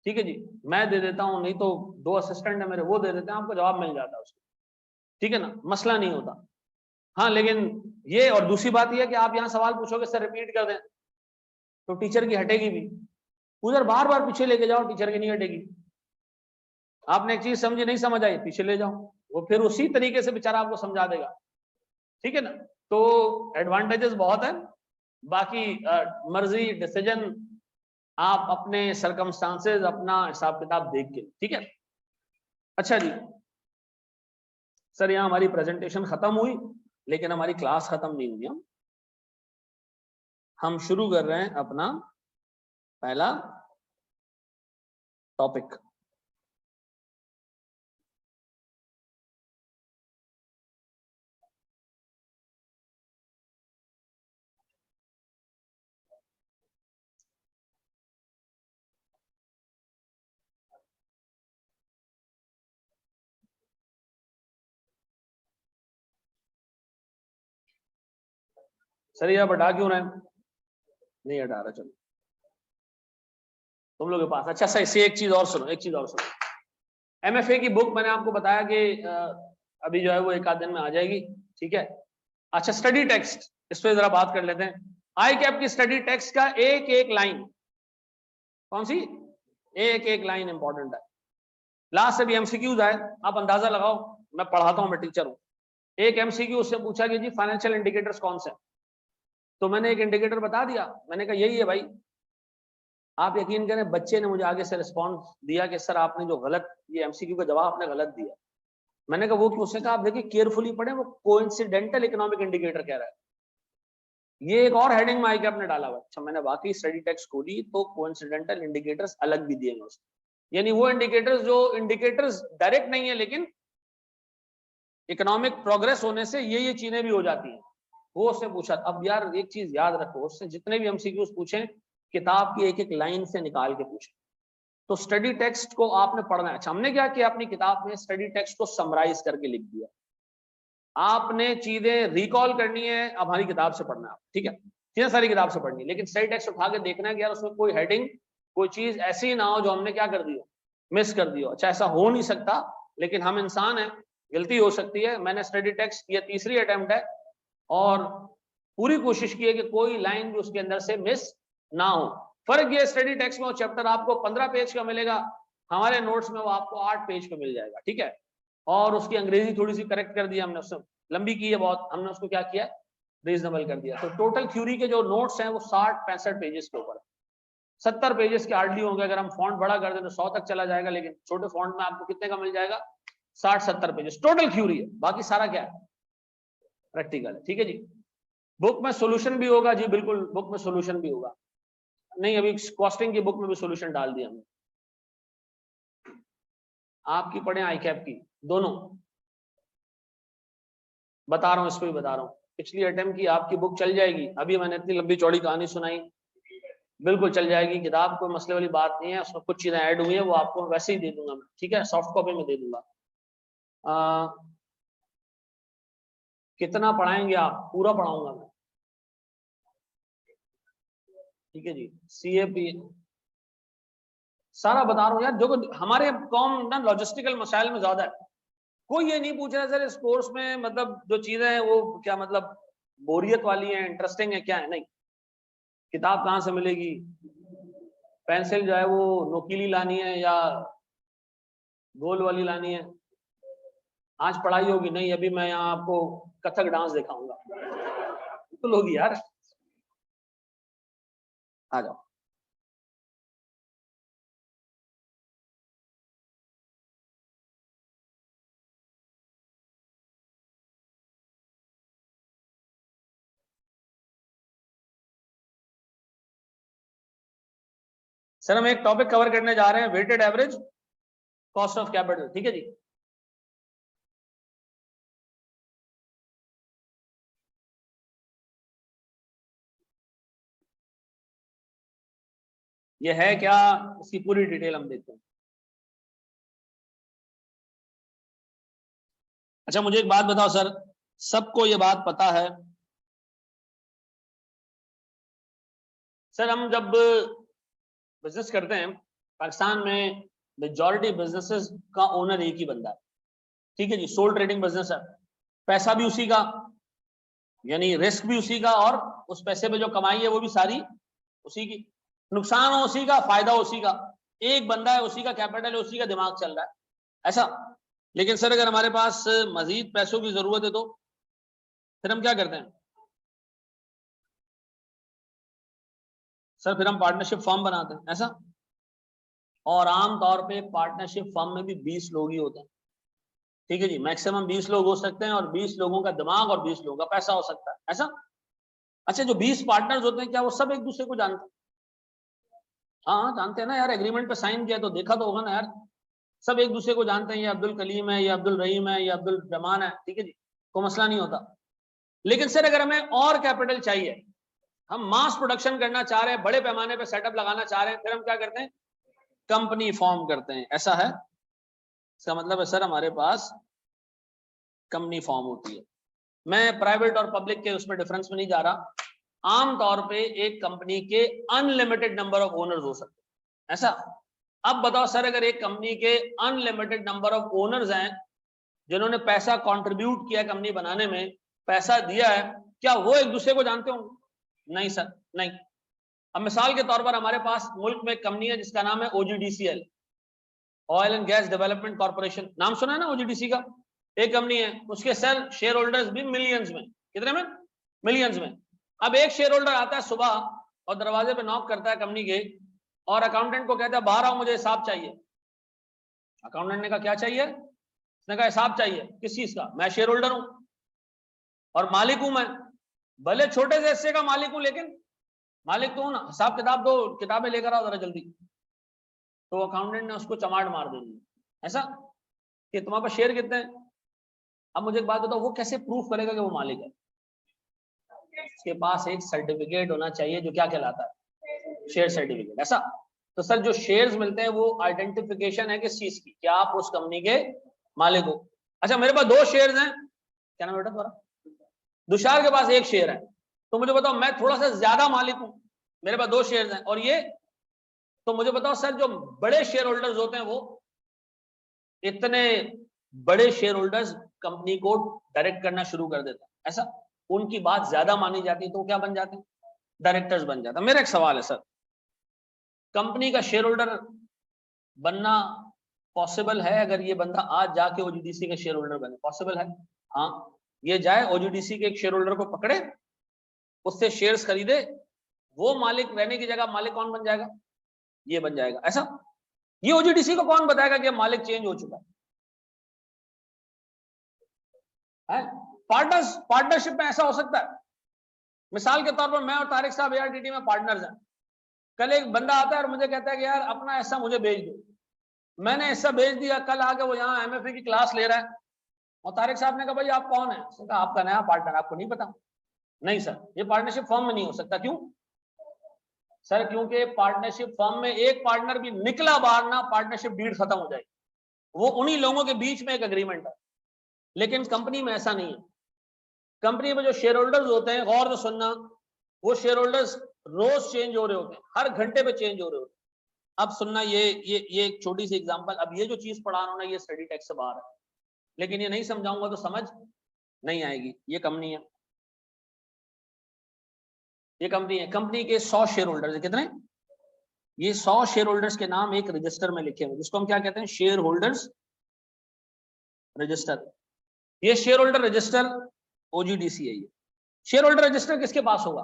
ठीक है जी। मैं दे देता हूँ, नहीं तो 2 असिस्टेंट है मेरे, वो दे देते हैं, आपको जवाब मिल जाता है उसको, ठीक है ना, मसला नहीं होता। हाँ लेकिन ये, और दूसरी बात ये है कि आप यहाँ सवाल पूछोगे सर रिपीट कर दें, तो टीचर की हटेगी भी, उधर बार बार पीछे लेके जाओ, टीचर की नहीं हटेगी। आपने एक चीज समझी, नहीं समझ आई, पीछे ले जाओ, वो फिर उसी तरीके से बेचारा आपको समझा देगा, ठीक है ना। तो एडवांटेजेस बहुत है, बाकी मर्जी डिसीजन आप अपने सरकमस्टांसेस, अपना हिसाब किताब देख के, ठीक है। अच्छा जी सर, यहाँ हमारी प्रेजेंटेशन खत्म हुई, लेकिन हमारी क्लास खत्म नहीं हुई। हम शुरू कर रहे हैं अपना पहला टॉपिक। सर ये आप हटा क्यों रहे हैं? नहीं हटा रहा, चलो तुम लोग के पास। अच्छा सही से एक चीज और सुनो, एक चीज और सुनो। एमएफए की बुक मैंने आपको बताया कि अभी जो है वो 1 आध दिन में आ जाएगी, ठीक है। अच्छा स्टडी टेक्स्ट, इस पर जरा बात कर लेते हैं। आई कैप की स्टडी टेक्स्ट का एक एक लाइन, कौन सी एक एक लाइन इंपॉर्टेंट है। लास्ट से भी एमसीक्यूज आए, आप अंदाजा लगाओ, मैं पढ़ाता हूं, मैं टीचर हूं। एक एमसीक्यू उससे पूछा कि जी फाइनेंशियल इंडिकेटर्स कौन से, तो मैंने एक इंडिकेटर बता दिया, मैंने कहा यही है भाई। आप यकीन करें बच्चे ने मुझे आगे से रिस्पॉन्स दिया कि सर आपने जो गलत, ये एमसीक्यू का जवाब आपने गलत दिया। मैंने कहा वो क्यों? उसने कहा आप देखिए केयरफुली पढ़े, वो कोइंसिडेंटल इकोनॉमिक इंडिकेटर कह रहा है। ये एक और हेडिंग में आईकैप ने डाला हुआ। अच्छा मैंने बाकी स्टडी टेक्स्ट खोली तो कोइंसिडेंटल इंडिकेटर्स अलग भी दिए हैं उसमें, यानी वो इंडिकेटर्स जो इंडिकेटर्स डायरेक्ट नहीं है, लेकिन इकोनॉमिक प्रोग्रेस होने से ये चीजें भी हो जाती हैं, वो उसने पूछा। अब यार एक चीज याद रखो, उससे जितने भी एमसीक्यूज पूछे किताब की एक एक लाइन से निकाल के पूछे। तो स्टडी टेक्स्ट को आपने पढ़ना है। अच्छा हमने क्या किया, अपनी किताब में स्टडी टेक्स्ट को समराइज करके लिख दिया। आपने चीजें रिकॉल करनी है, अब हमारी किताब से पढ़ना है, ठीक है, चीजें सारी किताब से पढ़नी है, लेकिन स्टडी टेक्स्ट उठा के देखना है कि यार उसमें कोई हेडिंग, कोई चीज ऐसी ना हो जो हमने क्या कर दी हो, मिस कर दी हो। अच्छा ऐसा हो नहीं सकता, लेकिन हम इंसान हैं, गलती हो सकती है। मैंने स्टडी टेक्स्ट, ये तीसरी अटेम्प्ट है, और पूरी कोशिश की है कि कोई लाइन भी उसके अंदर से मिस ना हो। फर्क ये स्टडी टेक्स्ट में वो चैप्टर आपको 15 पेज का मिलेगा, हमारे नोट्स में वो आपको 8 पेज का मिल जाएगा, ठीक है। और उसकी अंग्रेजी थोड़ी सी करेक्ट कर दी हमने, उससे लंबी की है बहुत, हमने उसको क्या किया, रीजनेबल कर दिया। तो टोटल थ्योरी के जो नोट्स हैं वो 60-65 पेजेस के ऊपर, 70 पेजेस के हार्डली होंगे। अगर हम फॉन्ट बड़ा कर दें तो 100 तक चला जाएगा, लेकिन छोटे फॉन्ट में आपको कितने का मिल जाएगा, 60-70 पेजेस टोटल थ्योरी है। बाकी सारा क्या है, प्रैक्टिकल है, ठीक है जी। बुक में सोल्यूशन भी होगा जी, बिल्कुल बुक में सोल्यूशन भी होगा। नहीं, अभी कॉस्टिंग की बुक में भी सॉल्यूशन डाल दिया हमने, आपकी पढ़े आई कैप की, दोनों बता रहा हूँ, इस पे भी बता रहा हूँ। पिछली अटेम्प्ट की आपकी बुक चल जाएगी, अभी मैंने इतनी लंबी चौड़ी कहानी सुनाई, बिल्कुल चल जाएगी किताब, कोई मसले वाली बात नहीं है, उसमें कुछ चीजें ऐड हुई है वो आपको वैसे ही दे दूंगा मैं, ठीक है, सॉफ्ट कॉपी में दे दूंगा। कितना पढ़ाएंगे आप? पूरा पढ़ाऊंगा मैं, ठीक है जी। CAP सारा बता रहा हूँ यार, जो हमारे कॉम ना लॉजिस्टिकल मसाइल में ज्यादा है, कोई ये नहीं पूछ रहा सर इस कोर्स में मतलब जो चीजें हैं वो क्या मतलब बोरियत वाली है, इंटरेस्टिंग है, क्या है, नहीं। किताब कहाँ से मिलेगी, पेंसिल जो है वो नोकीली लानी है या गोल वाली लानी है, आज पढ़ाई होगी नहीं, अभी मैं यहाँ आपको कथक डांस दिखाऊंगा, तो लोग यार आ जाओ। सर हम एक टॉपिक कवर करने जा रहे हैं, weighted average cost of capital, ठीक है जी। ये है क्या, इसकी पूरी डिटेल हम देखते हैं। अच्छा मुझे एक बात बताओ सर, सबको ये बात पता है सर, हम जब बिजनेस करते हैं पाकिस्तान में, मेजॉरिटी बिजनेसेस का ओनर एक ही बंदा है, ठीक है जी, सोल ट्रेडिंग बिजनेस है, पैसा भी उसी का, यानी रिस्क भी उसी का, और उस पैसे पे जो कमाई है वो भी सारी उसी की, नुकसान हो उसी का, फायदा उसी का, एक बंदा है, उसी का कैपिटल है, उसी का दिमाग चल रहा है, ऐसा। लेकिन सर अगर हमारे पास मजीद पैसों की जरूरत है तो फिर हम क्या करते हैं सर, फिर हम पार्टनरशिप फर्म बनाते हैं, ऐसा। और आम तौर पे पार्टनरशिप फर्म में भी 20 लोग ही होते हैं, ठीक है जी, मैक्सिमम 20 लोग हो सकते हैं, और 20 लोगों का दिमाग और 20 लोगों का पैसा हो सकता है, ऐसा। अच्छा जो 20 पार्टनर्स होते हैं क्या वो सब एक दूसरे को जानते हैं? हाँ जानते हैं ना यार, एग्रीमेंट पे साइन किया तो देखा तो होगा ना यार, सब एक दूसरे को जानते हैं, ये अब्दुल कलीम है, ये अब्दुल रहीम है, ये अब्दुल रहमान है, ठीक है जी, कोई मसला नहीं होता। लेकिन सर अगर हमें और कैपिटल चाहिए, हम मास प्रोडक्शन करना चाह रहे हैं, बड़े पैमाने पे सेटअप लगाना चाह रहे हैं, फिर हम क्या करते हैं, कंपनी फॉर्म करते हैं, ऐसा है। इसका मतलब है सर हमारे पास कंपनी फॉर्म होती है। मैं प्राइवेट और पब्लिक के उसमें डिफरेंस में नहीं जा रहा, आम तौर पे एक कंपनी के अनलिमिटेड नंबर ऑफ ओनर्स हो सकते हैं, ऐसा। अब बताओ सर, अगर एक कंपनी के अनलिमिटेड नंबर ऑफ ओनर्स हैं जिन्होंने पैसा कंट्रीब्यूट किया कंपनी बनाने में, पैसा दिया है, क्या वो एक दूसरे को जानते होंगे? नहीं सर, नहीं। अब मिसाल के तौर पर हमारे पास मुल्क में एक कंपनी है जिसका नाम है OGDCL, oil and gas development corporation, नाम सुना है ना OGDC का, एक कंपनी है, उसके सर शेयर होल्डर्स भी मिलियंस में, कितने में, मिलियंस में। अब एक शेयर होल्डर आता है सुबह और दरवाजे पे नॉक करता है कंपनी के, और अकाउंटेंट को कहता है बाहर आओ मुझे हिसाब चाहिए। अकाउंटेंट ने कहा क्या चाहिए, उसने कहा हिसाब चाहिए, किस चीज का, मैं शेयर होल्डर हूं और मालिक हूं मैं, भले छोटे से हिस्से का मालिक हूं लेकिन मालिक तो हूं ना, हिसाब किताब दो, किताबें लेकर आओ जरा जल्दी। तो अकाउंटेंट ने उसको चमाट मार देनी, ऐसा कि तुम्हारे पास शेयर कितने हैं। अब मुझे एक बात बताओ, वो कैसे प्रूफ करेगा कि वो मालिक है? उसके पास एक सर्टिफिकेट होना चाहिए जो क्या कहलाता है, शेयर सर्टिफिकेट, ऐसा। तो सर जो शेयर्स मिलते हैं वो आइडेंटिफिकेशन है किस चीज की, क्या आप उस कंपनी के मालिक हो। अच्छा मेरे पास 2 शेयर्स हैं, क्या नाम बेटा तुम्हारा, दुशार के पास 1 शेयर है, तो मुझे बताओ मैं थोड़ा सा ज्यादा मालिक हूं, मेरे पास 2 शेयर्स हैं और ये, तो मुझे बताओ सर जो बड़े शेयर होल्डर्स होते हैं वो, इतने बड़े शेयर होल्डर्स कंपनी को डायरेक्ट करना शुरू कर देते हैं, ऐसा, उनकी बात ज्यादा मानी जाती है तो क्या बन जाते हैं, डायरेक्टर्स बन जाता है। मेरा एक सवाल है सर, कंपनी का शेयर होल्डर बनना पॉसिबल है? अगर ये बंदा आज जाके OGDC के शेयर होल्डर बने, पॉसिबल है? हाँ, ये जाए OGDC के एक शेयर होल्डर को पकड़े, उससे शेयर्स खरीदे, वो मालिक रहने की जगह मालिक कौन बन जाएगा, ये बन जाएगा, ऐसा। ये OGDC को कौन बताएगा कि मालिक चेंज हो चुका है? पार्टनरशिप में ऐसा हो सकता है, मिसाल के तौर पर मैं और तारिक साहब ARTT में पार्टनर्स हैं, कल एक बंदा आता है और मुझे कहता है कि यार अपना ऐसा मुझे भेज दो, मैंने ऐसा भेज दिया, कल आके वो यहाँ एमएफए की क्लास ले रहा है और तारिक साहब ने कहा भाई आप कौन है? उसने कहा आपका नया पार्टनर, आपको नहीं पता? नहीं सर, ये पार्टनरशिप फर्म में नहीं हो सकता। क्यों सर? क्योंकि पार्टनरशिप फर्म में एक पार्टनर भी निकला बाहर ना, पार्टनरशिप डीड खत्म हो जाएगी। वो उन्हीं लोगों के बीच में एक एग्रीमेंट है, लेकिन कंपनी में ऐसा नहीं है। कंपनी में जो शेयर होल्डर्स होते हैं, गौर से सुनना, वो शेयर होल्डर्स रोज चेंज हो रहे होते हैं, हर घंटे पे चेंज हो रहे होते हैं। अब सुनना, ये एक छोटी सी एग्जांपल, अब ये जो चीज पढ़ा रहा हूं ना, ये स्टडी टेक्स्ट से बाहर है, लेकिन ये नहीं समझाऊंगा तो समझ नहीं आएगी। ये कंपनी है, ये कंपनी है, कंपनी के 100 शेयर होल्डर्स है। कितने? ये 100 शेयर होल्डर्स के नाम एक रजिस्टर में लिखे हुए, जिसको हम क्या कहते हैं? Share holders register. ये शेयर होल्डर रजिस्टर ओजीडीसी है। ये शेयर होल्डर रजिस्टर किसके पास होगा?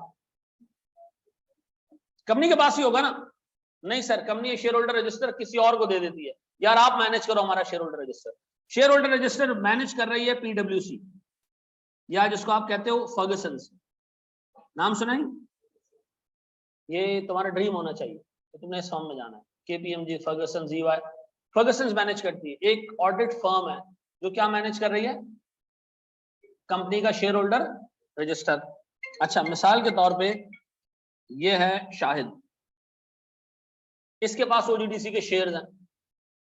कंपनी के पास ही होगा ना? नहीं sir, company share holder register किसी और को दे देती है, यार आप मैनेज करो हमारा share holder register. Share holder register manage कर रही है पीडब्ल्यूसी, या जिसको आप कहते हो फर्गसन्स। नाम सुना है? ये तुम्हारा ड्रीम होना चाहिए तो तुमने इस फर्म में जाना है। KPMG, Fergusons, EY. Fergusons manage करती है, एक ऑडिट फर्म है जो क्या मैनेज कर रही है? कंपनी का शेयर होल्डर रजिस्टर। अच्छा, मिसाल के तौर पे ये है शाहिद, इसके पास ओजीडीसी के शेयर्स हैं।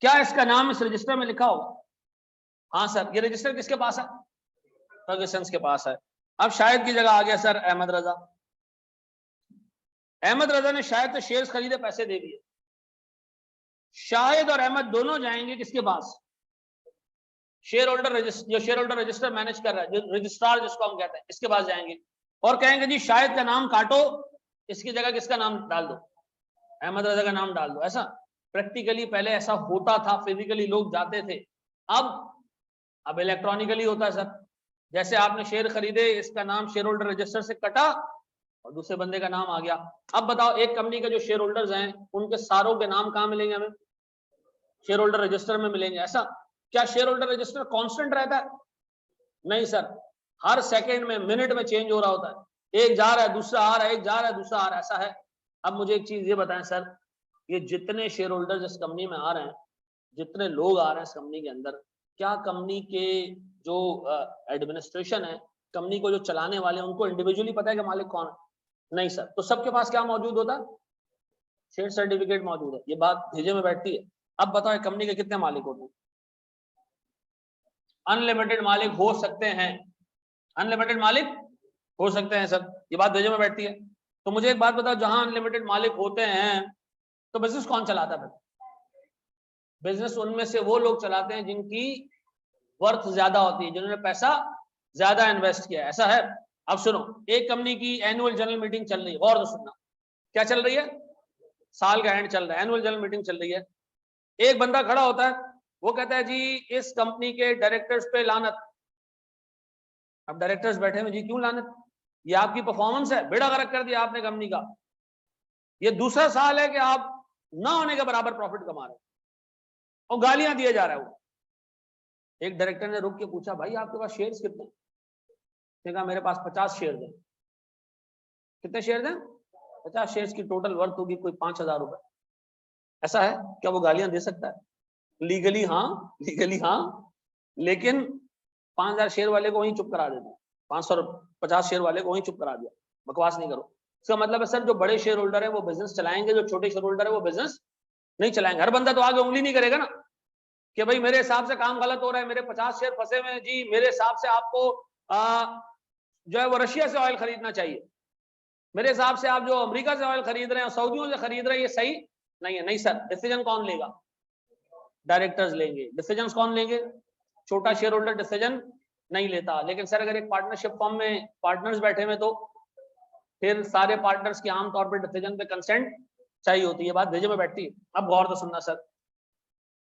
क्या इसका नाम इस रजिस्टर में लिखा होगा? हाँ सर। ये रजिस्टर किसके पास है? फर्गसन्स के पास है। अब शाहिद की जगह आ गया सर अहमद रजा। अहमद रजा ने शाहिद से शेयर्स खरीदे, पैसे दे दिए। शाहिद और अहमद दोनों जाएंगे किसके पास? शेयर होल्डर रजिस्टर, जो शेयर होल्डर रजिस्टर मैनेज कर रहा है, जो रजिस्ट्रार जिसको हम कहते हैं, इसके पास जाएंगे और कहेंगे जी शाहिद का नाम काटो, इसकी जगह किसका नाम डाल दो? अहमद रजा का नाम डाल दो। ऐसा प्रैक्टिकली पहले ऐसा होता था, फिजिकली लोग जाते थे। अब इलेक्ट्रॉनिकली होता है सर। जैसे आपने शेयर खरीदे, इसका नाम शेयर होल्डर रजिस्टर से कटा और दूसरे बंदे का नाम आ गया। अब बताओ, एक कंपनी के जो शेयर होल्डर्स हैं उनके सारों के नाम कहां मिलेंगे हमें? शेयर होल्डर रजिस्टर में मिलेंगे। ऐसा क्या शेयर होल्डर रजिस्टर कांस्टेंट रहता है? नहीं सर, हर सेकंड में, मिनट में चेंज हो रहा होता है। एक जा रहा है, दूसरा आ रहा है, एक जा रहा है, दूसरा आ रहा है। ऐसा है। अब मुझे एक चीज ये बताएं सर, ये जितने शेयर होल्डर्स इस कंपनी में आ रहे हैं, जितने लोग आ रहे हैं इस कंपनी के अंदर, क्या कंपनी के जो एडमिनिस्ट्रेशन है, कंपनी को जो चलाने वाले हैं, उनको इंडिविजुअली पता है कि मालिक कौन है? नहीं सर। तो सबके पास क्या मौजूद होता है? शेयर सर्टिफिकेट मौजूद है। ये बात भेजे में बैठती है। अब बताओ कंपनी के कितने मालिक होते हैं? अनलिमिटेड मालिक हो सकते हैं, अनलिमिटेड मालिक हो सकते हैं सर। ये बात भेजे में बैठती है। तो मुझे एक बात बताओ, जहां अनलिमिटेड मालिक होते हैं तो बिजनेस कौन चलाता है? बिजनेस उनमें से वो लोग चलाते हैं जिनकी वर्थ ज्यादा होती है, जिन्होंने पैसा ज्यादा इन्वेस्ट किया है। ऐसा है। अब सुनो, एक कंपनी की एनुअल जनरल मीटिंग चल रही है, और तो सुनना क्या चल रही है? साल का एंड चल रहा है, एनुअल जनरल मीटिंग चल रही है। एक बंदा खड़ा होता है, वो कहता है जी इस कंपनी के डायरेक्टर्स पे लानत। अब डायरेक्टर्स बैठे हैं, जी क्यों लानत? ये आपकी परफॉर्मेंस है, बेड़ा गर्क कर दिया आपने कंपनी का। ये दूसरा साल है कि आप ना होने के बराबर प्रॉफिट कमा रहे हो और गालियां दिए जा रहा है वो। एक डायरेक्टर ने रुक के पूछा, भाई आपके पास शेयर्स कितने? उसने कहा मेरे पास 50 शेयर हैं। कितने शेयर हैं? 50 शेयर्स की टोटल वर्थ होगी कोई 5,000 रुपए। ऐसा है? क्या वो गालियां दे सकता है? लीगली हाँ, लीगली हाँ, लेकिन 5,000 शेयर वाले को वहीं चुप करा देते, 550 शेयर वाले को वहीं चुप करा दिया। बकवास नहीं करो। इसका मतलब है सर, जो बड़े शेयर होल्डर है वो बिजनेस चलाएंगे, जो छोटे शेयर होल्डर है वो बिजनेस नहीं चलाएंगे। हर बंदा तो आगे उंगली नहीं करेगा ना कि भाई मेरे हिसाब से काम गलत हो रहा है, मेरे 50 शेयर फंसे हुए हैं जी, मेरे हिसाब से आपको जो है वो रशिया से ऑयल खरीदना चाहिए, मेरे हिसाब से आप जो अमेरिका से ऑयल खरीद रहे हैं, सऊदियों से खरीद रहे हैं, ये सही नहीं है। नहीं सर, डिसीजन कौन लेगा? डायरेक्टर्स लेंगे। डिसीजन कौन लेंगे? छोटा शेयर होल्डर डिसीजन नहीं लेता। लेकिन सर अगर एक पार्टनरशिप फर्म में पार्टनर्स बैठे हुए तो फिर सारे पार्टनर्स की आमतौर पर डिसीजन पे कंसेंट चाहिए होती है। बात भेजे में बैठती है। अब गौर से सुनना सर,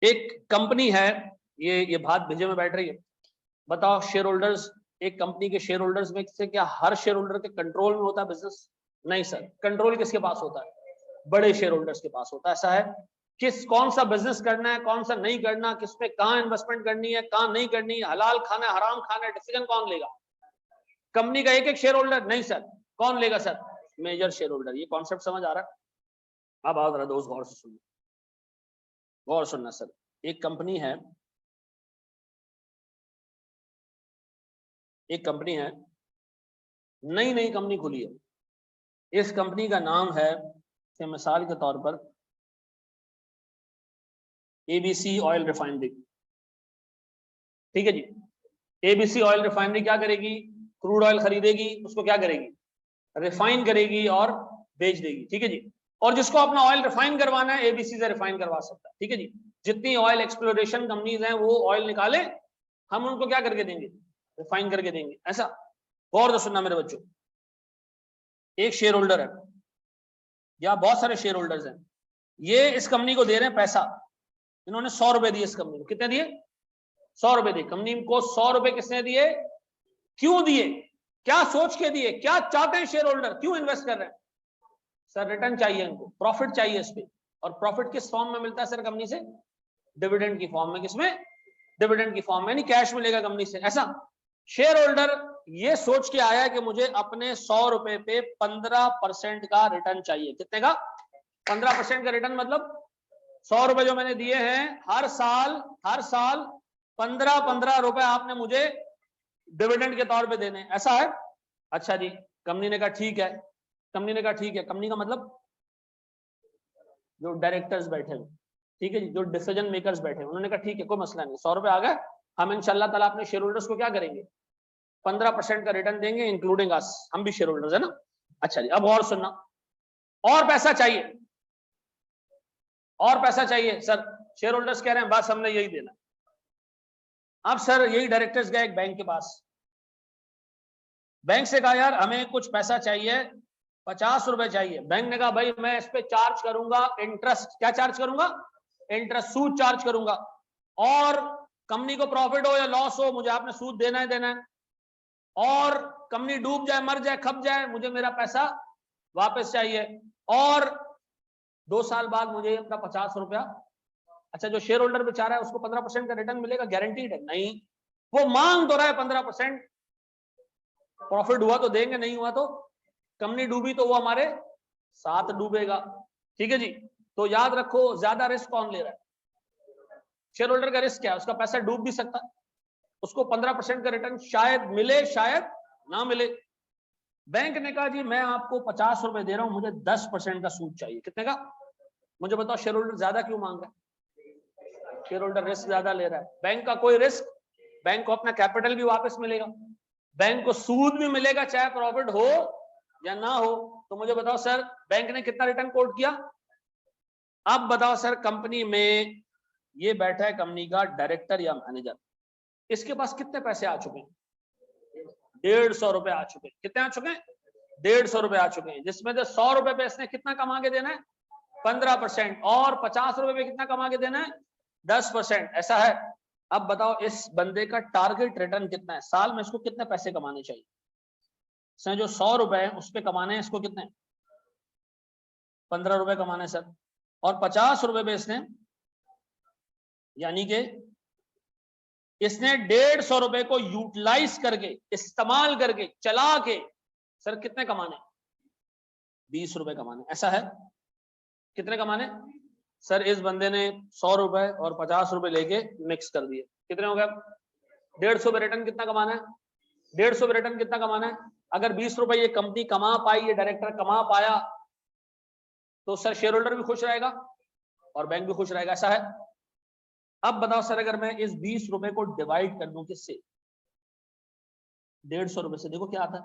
एक कंपनी है, ये बात भेजे में बैठ रही है। बताओ शेयर होल्डर्स, एक कंपनी के शेयर होल्डर्स में से क्या हर शेयर होल्डर के कंट्रोल में होता है बिजनेस? नहीं सर। कंट्रोल किसके पास होता है? बड़े शेयर होल्डर्स के पास होता है। ऐसा है। कौन सा बिजनेस करना है, कौन सा नहीं करना, किसमें कहां इन्वेस्टमेंट करनी है, कहां नहीं करनी है, हलाल खाना है, हराम खाना है, डिसीजन कौन लेगा? कंपनी का एक एक शेयर होल्डर? नहीं सर। कौन लेगा सर? Major share holder. ये कॉन्सेप्ट समझ आ रहा है? अब आओ जरा दोस्त गौर से सुनो, गौर सुनना सर। एक कंपनी है, एक कंपनी है, नई नई कंपनी खुली है। इस कंपनी का नाम है, मिसाल के तौर पर एबीसी ऑयल रिफाइनरी। ठीक है जी, एबीसी ऑयल रिफाइनरी क्या करेगी? क्रूड ऑयल खरीदेगी, उसको क्या करेगी? रिफाइन करेगी और बेच देगी। ठीक है जी, और जिसको अपना ऑयल रिफाइन करवाना है एबीसी से रिफाइन करवा सकता है। ठीक है जी, जितनी ऑयल एक्सप्लोरेशन कंपनीज हैं वो ऑयल निकाले, हम उनको क्या करके देंगे? रिफाइन करके देंगे। ऐसा गौर से सुनना मेरे बच्चों, एक शेयर होल्डर है या बहुत सारे शेयर होल्डर्स हैं, ये इस कंपनी को दे रहे हैं पैसा। इन्होंने 100 रुपए दिए इस कंपनी को। कितने दिए? 100 रुपए दिए कंपनी को। 100 रुपए किसने दिए? क्यों दिए? क्या सोच के दिए? क्या चाहते हैं शेयर होल्डर? क्यों इन्वेस्ट कर रहे हैं? सर रिटर्न चाहिए इनको, प्रॉफिट चाहिए इस पे। और प्रॉफिट किस फॉर्म में मिलता है सर कंपनी से? डिविडेंड की फॉर्म में। किसमें? डिविडेंड की फॉर्म में, यानी कैश मिलेगा कंपनी से। ऐसा शेयर होल्डर ये सोच के आया कि मुझे अपने 100 रुपए पे 15% का रिटर्न चाहिए। कितने का? 15% का रिटर्न। मतलब 100 रुपए जो मैंने दिए हैं, हर साल 15 रुपए आपने मुझे डिविडेंड के तौर पे देने। ऐसा है? अच्छा जी, कंपनी ने कहा ठीक है। कंपनी ने कहा ठीक है, कंपनी का मतलब जो डायरेक्टर्स बैठे हुए, ठीक है जी, जो डिसीजन मेकर्स बैठे, उन्होंने कहा ठीक है कोई मसला नहीं, 100 रुपए आ गए, हम इंशाल्लाह ताला अपने शेयर होल्डर्स को क्या करेंगे? 15% का रिटर्न देंगे, इंक्लूडिंग अस, हम भी शेयर होल्डर्स है ना। अच्छा जी, अब और सुनना, और पैसा चाहिए, और पैसा चाहिए सर। शेयर होल्डर्स कह रहे हैं बस हमने यही देना। अब सर यही डायरेक्टर्स गए एक बैंक के पास, बैंक से कहा यार हमें कुछ पैसा चाहिए, 50 रुपए चाहिए। बैंक ने कहा भाई मैं इस पे चार्ज करूंगा इंटरेस्ट। क्या चार्ज करूंगा? इंटरेस्ट, सूद चार्ज करूंगा। और कंपनी को प्रॉफिट हो या लॉस हो, मुझे आपने सूद देना है देना है। और कंपनी डूब जाए, मर जाए, खप जाए, मुझे मेरा पैसा वापस चाहिए। और 2 साल बाद मुझे अपना 50 रुपया। अच्छा, जो शेयर होल्डर बेचारा है उसको 15% का रिटर्न मिलेगा, गारंटीड है? नहीं, वो मांग तो रहा है 15%। प्रॉफिट हुआ तो देंगे, नहीं हुआ तो कंपनी डूबी तो वो हमारे साथ डूबेगा। ठीक है जी, तो याद रखो ज्यादा रिस्क कौन ले रहा है? शेयर होल्डर का रिस्क क्या है? उसका पैसा डूब भी सकता है, उसको 15% का रिटर्न शायद मिले शायद ना मिले। बैंक ने कहा जी मैं आपको 50 रुपए दे रहा हूं, मुझे 10% का सूद चाहिए। कितने का? मुझे बताओ शेयर होल्डर ज्यादा क्यों मांग रहा है? शेयर होल्डर रिस्क ज्यादा ले रहा है। बैंक का कोई रिस्क, बैंक को अपना कैपिटल भी वापस मिलेगा, बैंक को सूद भी मिलेगा चाहे प्रॉफिट हो या ना हो। तो मुझे बताओ सर बैंक ने कितना रिटर्न कोट किया? अब बताओ सर, कंपनी में ये बैठा है कंपनी का डायरेक्टर या मैनेजर, इसके पास कितने पैसे आ चुके हैं? 150 रुपए आ चुके हैं। कितने आ चुके हैं? 150 रुपए आ चुके हैं, जिसमें से 100 रुपए पे इसने कितना कमा के देना है? 15%। और 50 रुपए पे कितना कमा के देना है? 10%। ऐसा है? अब बताओ इस बंदे का टारगेट रिटर्न कितना है? साल में इसको कितने पैसे कमाने चाहिए? इसने जो 100 रुपए है उस पे कमाने हैं इसको कितने? 15 रुपए कमाने सर। और 50 रुपए पे इसने, यानी कि इसने 150 रुपए को यूटिलाइज करके, इस्तेमाल करके, चला के सर कितने कमाने? 20 रुपए कमाने। ऐसा है? कितने कमाने सर? इस बंदे ने 100 रुपए और 50 रुपए लेके मिक्स कर दिए, कितने हो गए? 150 पे रिटर्न कितना कमाना है? 150 पे रिटर्न कितना कमाना है? अगर 20 रुपए ये कंपनी कमा पाई, ये डायरेक्टर कमा पाया, तो सर शेयर होल्डर भी खुश रहेगा और बैंक भी खुश रहेगा। ऐसा है? अब बताओ सर, अगर मैं इस 20 रुपए को डिवाइड कर दूं किससे? 150 रुपए से। देखो क्या आता है,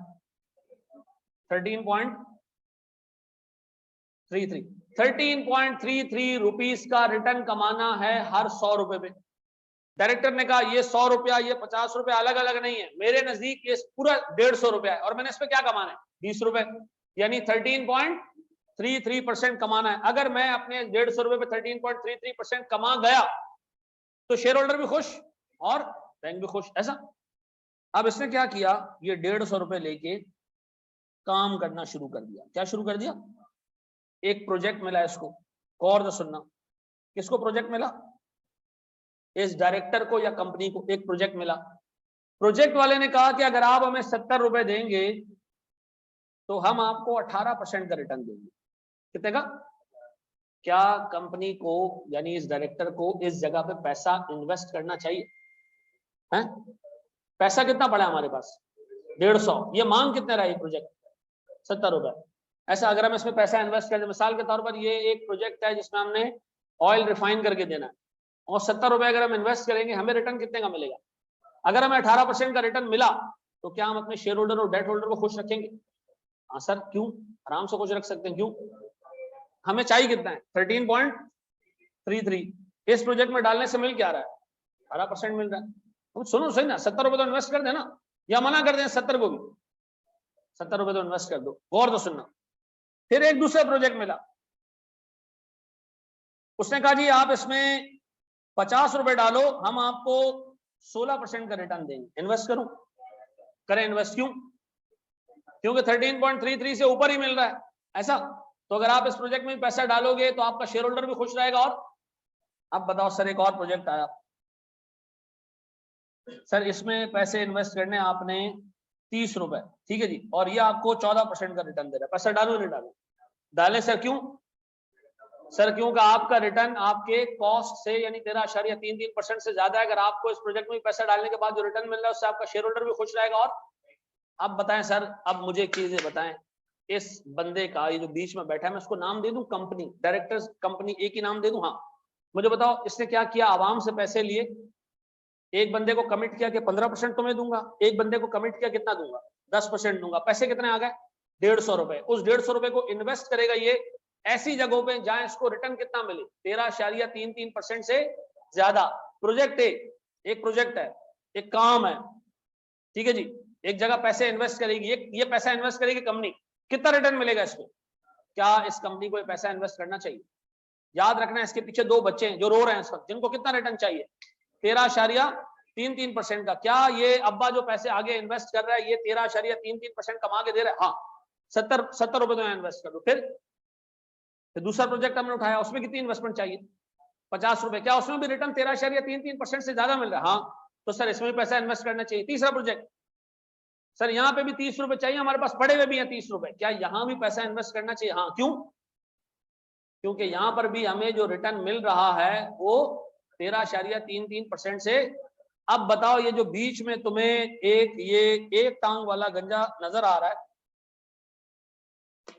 13.33 रुपीस का रिटर्न कमाना है हर 100 रुपए पे। डायरेक्टर ने कहा ये 100 रुपया, ये 50 रुपया अलग अलग नहीं है, मेरे नजदीक ये पूरा 150 रुपया है और मैंने इस पे क्या कमाना है? 20 रुपए, यानी 13.33% कमाना है। अगर मैं अपने 150 रुपए पे 13.33% कमा गया तो शेयर होल्डर भी खुश और बैंक भी खुश। ऐसा? अब इसने क्या किया, ये 150 रुपए लेके काम करना शुरू कर दिया। क्या शुरू कर दिया? एक प्रोजेक्ट मिला इसको, गौर से सुनना। किसको प्रोजेक्ट मिला? इस डायरेक्टर को या कंपनी को एक प्रोजेक्ट मिला। प्रोजेक्ट वाले ने कहा कि अगर आप हमें 70 रुपए देंगे तो हम आपको 18% का रिटर्न देंगे। कितने का? क्या कंपनी को यानी इस डायरेक्टर को इस जगह पे पैसा इन्वेस्ट करना चाहिए? है पैसा कितना पड़ा हमारे पास? 150। ये मांग कितने रहा प्रोजेक्ट? 70 रुपए। ऐसा अगर हम इसमें पैसा इन्वेस्ट करें, मिसाल के तौर पर ये एक प्रोजेक्ट है जिसमें हमने ऑयल रिफाइन करके देना है और 70 रुपए अगर हम इन्वेस्ट करेंगे, हमें रिटर्न कितने का मिलेगा? अगर हमें 18% का रिटर्न मिला तो क्या हम अपने शेयर होल्डर और डेट होल्डर को खुश रखेंगे? हाँ सर, क्यों? आराम से खुश रख सकते हैं। क्यों? हमें चाहिए कितना है? 13.33। इस प्रोजेक्ट में डालने से मिल क्या रहा है? 18% मिल रहा है। तुम सुनो सही ना, 70 रुपए तो इन्वेस्ट कर देना, या मना कर दें 70 को भी? 70 रुपए तो इन्वेस्ट कर दो। गौर तो सुनना। फिर एक दूसरा प्रोजेक्ट मिला, उसने कहा जी आप इसमें 50 रुपए डालो, हम आपको 16% का रिटर्न देंगे। इन्वेस्ट करूं? करें इन्वेस्ट। क्यों? क्योंकि 13.33 से ऊपर ही मिल रहा है। ऐसा तो अगर आप इस प्रोजेक्ट में पैसा डालोगे तो आपका शेयर होल्डर भी खुश रहेगा। और अब बताओ सर, एक और प्रोजेक्ट आया सर, इसमें पैसे इन्वेस्ट करने आपने 30 रुपए, ठीक है जी, और ये आपको 14% का रिटर्न दे रहा है। पैसा डालो नहीं डालो? डालें सर। क्यों? सर क्योंकि आपका रिटर्न आपके कॉस्ट से यानी 13.33% से ज्यादा है। अगर आपको इस प्रोजेक्ट में पैसा डालने के बाद जो रिटर्न मिल रहा है उससे आपका शेयर होल्डर भी खुश रहेगा। और अब बताएं सर, अब मुझे एक चीज बताएं, इस बंदे का ये जो बीच में बैठा है, मैं उसको नाम दे दूं कंपनी, डायरेक्टर्स कंपनी, एक ही नाम दे दूं? हाँ। मुझे बताओ इसने क्या किया? आवाम से पैसे लिए, एक बंदे को कमिट किया कि 15% तुम्हें दूंगा, एक बंदे को कमिट किया कितना दूंगा? 10% दूंगा। पैसे कितने आ गए? 150 रुपए। उस 150 रुपए को इन्वेस्ट करेगा ये ऐसी जगहों पे जहां इसको रिटर्न कितना मिले? 13.33% से ज्यादा। प्रोजेक्ट एक प्रोजेक्ट है, एक काम है, ठीक है जी। एक जगह पैसे इन्वेस्ट करेगी, ये पैसा इन्वेस्ट करेगी कंपनी, कितना रिटर्न मिलेगा इसको? क्या इस कंपनी को ये पैसा इन्वेस्ट करना चाहिए? याद रखना, इसके पीछे दो बच्चे हैं जो रो रहे हैं इस वक्त, जिनको कितना रिटर्न चाहिए? 13.33% का। क्या ये अब्बा जो पैसे आगे इन्वेस्ट कर रहा है ये 13.33% कमा के दे रहा है? हाँ। 70 रुपए तो इन्वेस्ट कर दो। फिर दूसरा प्रोजेक्ट हमने उठाया, उसमें कितनी इन्वेस्टमेंट चाहिए? 50 रुपए। क्या उसमें भी रिटर्न 13.33% से ज्यादा मिल रहा है? हाँ, तो सर इसमें भी पैसा इन्वेस्ट करना चाहिए। तीसरा प्रोजेक्ट, सर यहाँ पे भी 30 रुपए चाहिए, हमारे पास पड़े हुए भी हैं 30 रुपए, क्या यहाँ भी पैसा इन्वेस्ट करना चाहिए? हाँ। क्यों? क्योंकि यहाँ पर भी हमें जो रिटर्न मिल रहा है वो 13.33% से। अब बताओ, ये जो बीच में तुम्हें एक टांग वाला गंजा नजर आ रहा है,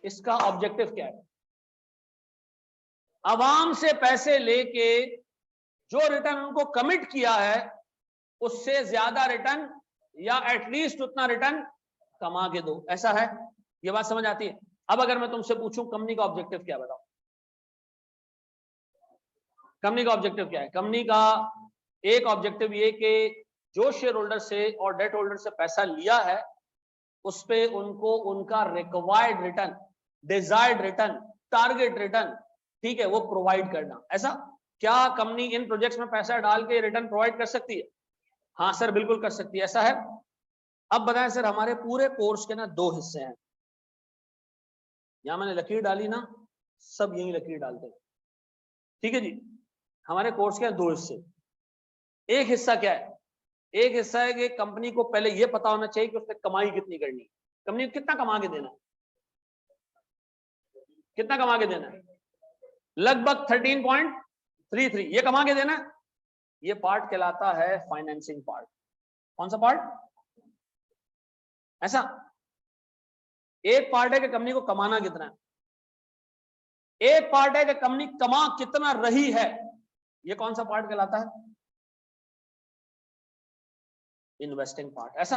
इसका ऑब्जेक्टिव क्या है? आवाम से पैसे लेके जो रिटर्न उनको कमिट किया है उससे ज्यादा रिटर्न या एटलीस्ट उतना रिटर्न कमा के दो। ऐसा है? ये बात समझ आती है? अब अगर मैं तुमसे पूछूं कंपनी का ऑब्जेक्टिव क्या, बताओ कंपनी का ऑब्जेक्टिव क्या है? कंपनी का एक ऑब्जेक्टिव ये कि जो शेयर होल्डर से और डेट होल्डर से पैसा लिया है उस पे उनको उनका required return, desired return, target return, ठीक है, वो प्रोवाइड करना। ऐसा क्या कंपनी इन प्रोजेक्ट्स में पैसा डाल के रिटर्न प्रोवाइड कर सकती है? हाँ सर, बिल्कुल कर सकती है। ऐसा है? अब बताएं सर, हमारे पूरे कोर्स के ना दो हिस्से हैं। यहां मैंने लकीर डाली ना, सब यही लकीर डालते हैं, ठीक है जी। हमारे कोर्स के दो हिस्से। एक हिस्सा क्या है? एक हिस्सा है कि कंपनी को पहले यह पता होना चाहिए कि उसने कमाई कितनी करनी है, कंपनी को कितना कमा के देना है, कितना कमा के देना है? लगभग 13.33 ये कमा के देना है। ये पार्ट कहलाता है फाइनेंसिंग पार्ट। कौन सा पार्ट? ऐसा एक पार्ट है कि कंपनी को कमाना कितना है, एक पार्ट है कि कंपनी कमा कितना रही है। ये कौन सा पार्ट कहलाता है? Investing part. ऐसा?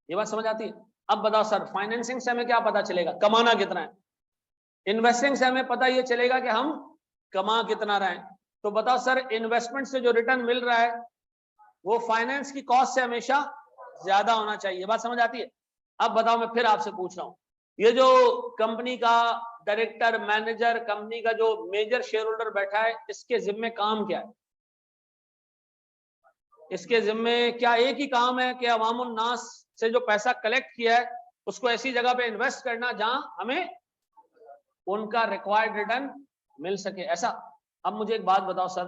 ये बात समझ आती है? अब बताओ सर, फाइनेंसिंग से हमें क्या पता चलेगा? कमाना कितना है। इन्वेस्टिंग से हमें पता ये चलेगा कि हम कमा कितना रहे हैं। तो बताओ सर, इन्वेस्टमेंट से जो रिटर्न मिल रहा है वो फाइनेंस की कॉस्ट से हमेशा ज्यादा होना चाहिए। ये बात समझ आती है? अब बताओ, मैं फिर आपसे पूछ रहा हूं, ये जो कंपनी का डायरेक्टर, मैनेजर, कंपनी का जो मेजर शेयर होल्डर बैठा है, इसके जिम्मे काम क्या है? इसके जिम्मे क्या एक ही काम है कि अवामुन नास से जो पैसा कलेक्ट किया है उसको ऐसी जगह पे इन्वेस्ट करना जहां हमें उनका रिक्वायर्ड रिटर्न मिल सके? ऐसा? अब मुझे एक बात बताओ सर,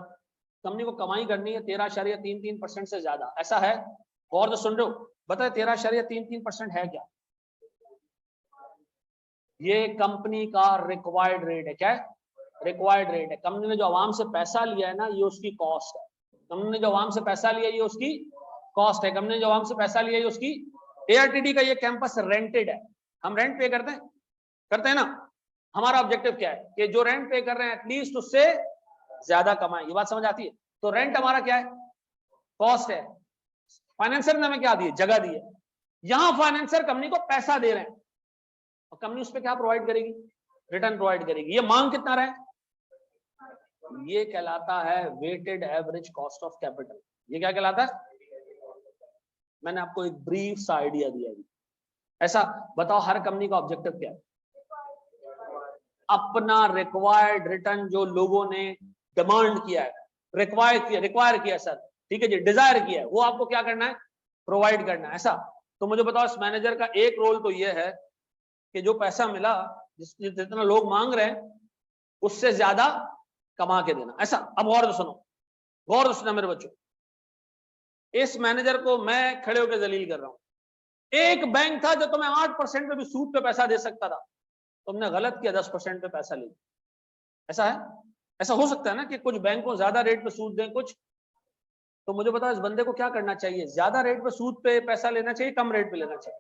कंपनी को कमाई करनी है 13.33% से ज्यादा, ऐसा है? गौर तो सुन रहे हो? बताए 13.33% है क्या? ये कंपनी का रिक्वायर्ड रेट है। क्या है? रिक्वायर्ड रेट है। कंपनी ने जो आवाम से पैसा लिया है ना, ये उसकी कॉस्ट है। कंपनी ने जो आवाम से पैसा लिया है, ये उसकी कॉस्ट है। कंपनी ने जो आवाम से पैसा लिया है, ये उसकी। ARTD का ये कैंपस रेंटेड है, हम रेंट पे करते हैं ना। हमारा ऑब्जेक्टिव क्या है कि जो रेंट पे कर रहे हैं एटलीस्ट उससे ज्यादा कमाएं। ये बात समझ आती है? तो रेंट हमारा क्या है? कॉस्ट है। फाइनेंसर ने हमें क्या दिए? जगह दी है। यहां फाइनेंसर कंपनी को पैसा दे रहे हैं और कंपनी उस पर क्या प्रोवाइड करेगी? रिटर्न प्रोवाइड करेगी। ये मांग कितना रहा है? ये कहलाता है weighted average cost of capital. ये क्या कहलाता है? मैंने आपको एक ब्रीफ सा आइडिया दिया। ऐसा बताओ, हर कंपनी का ऑब्जेक्टिव क्या है? अपना रिक्वायर्ड रिटर्न जो लोगों ने डिमांड किया है, रिक्वायर किया सर, ठीक है जी, डिजायर किया है, वो आपको क्या करना है? प्रोवाइड करना है। ऐसा तो मुझे बताओ, इस मैनेजर का एक रोल तो ये है कि जो पैसा मिला, जितना लोग मांग रहे हैं उससे ज्यादा कमा के देना। ऐसा। अब गौर से सुनो, गौर से सुनो मेरे बच्चों, इस मैनेजर को मैं खड़े होकर जलील कर रहा हूं। एक बैंक था जो तुम्हें 8% पे भी सूद पे पैसा दे सकता था, तुमने गलत किया, 10% पे पैसा ले। ऐसा है? ऐसा हो सकता है ना कि कुछ बैंकों ज्यादा रेट पे सूद दें कुछ। तो मुझे बताओ, इस बंदे को क्या करना चाहिए? ज्यादा रेट पे सूद पे पैसा लेना चाहिए, कम रेट पे लेना चाहिए?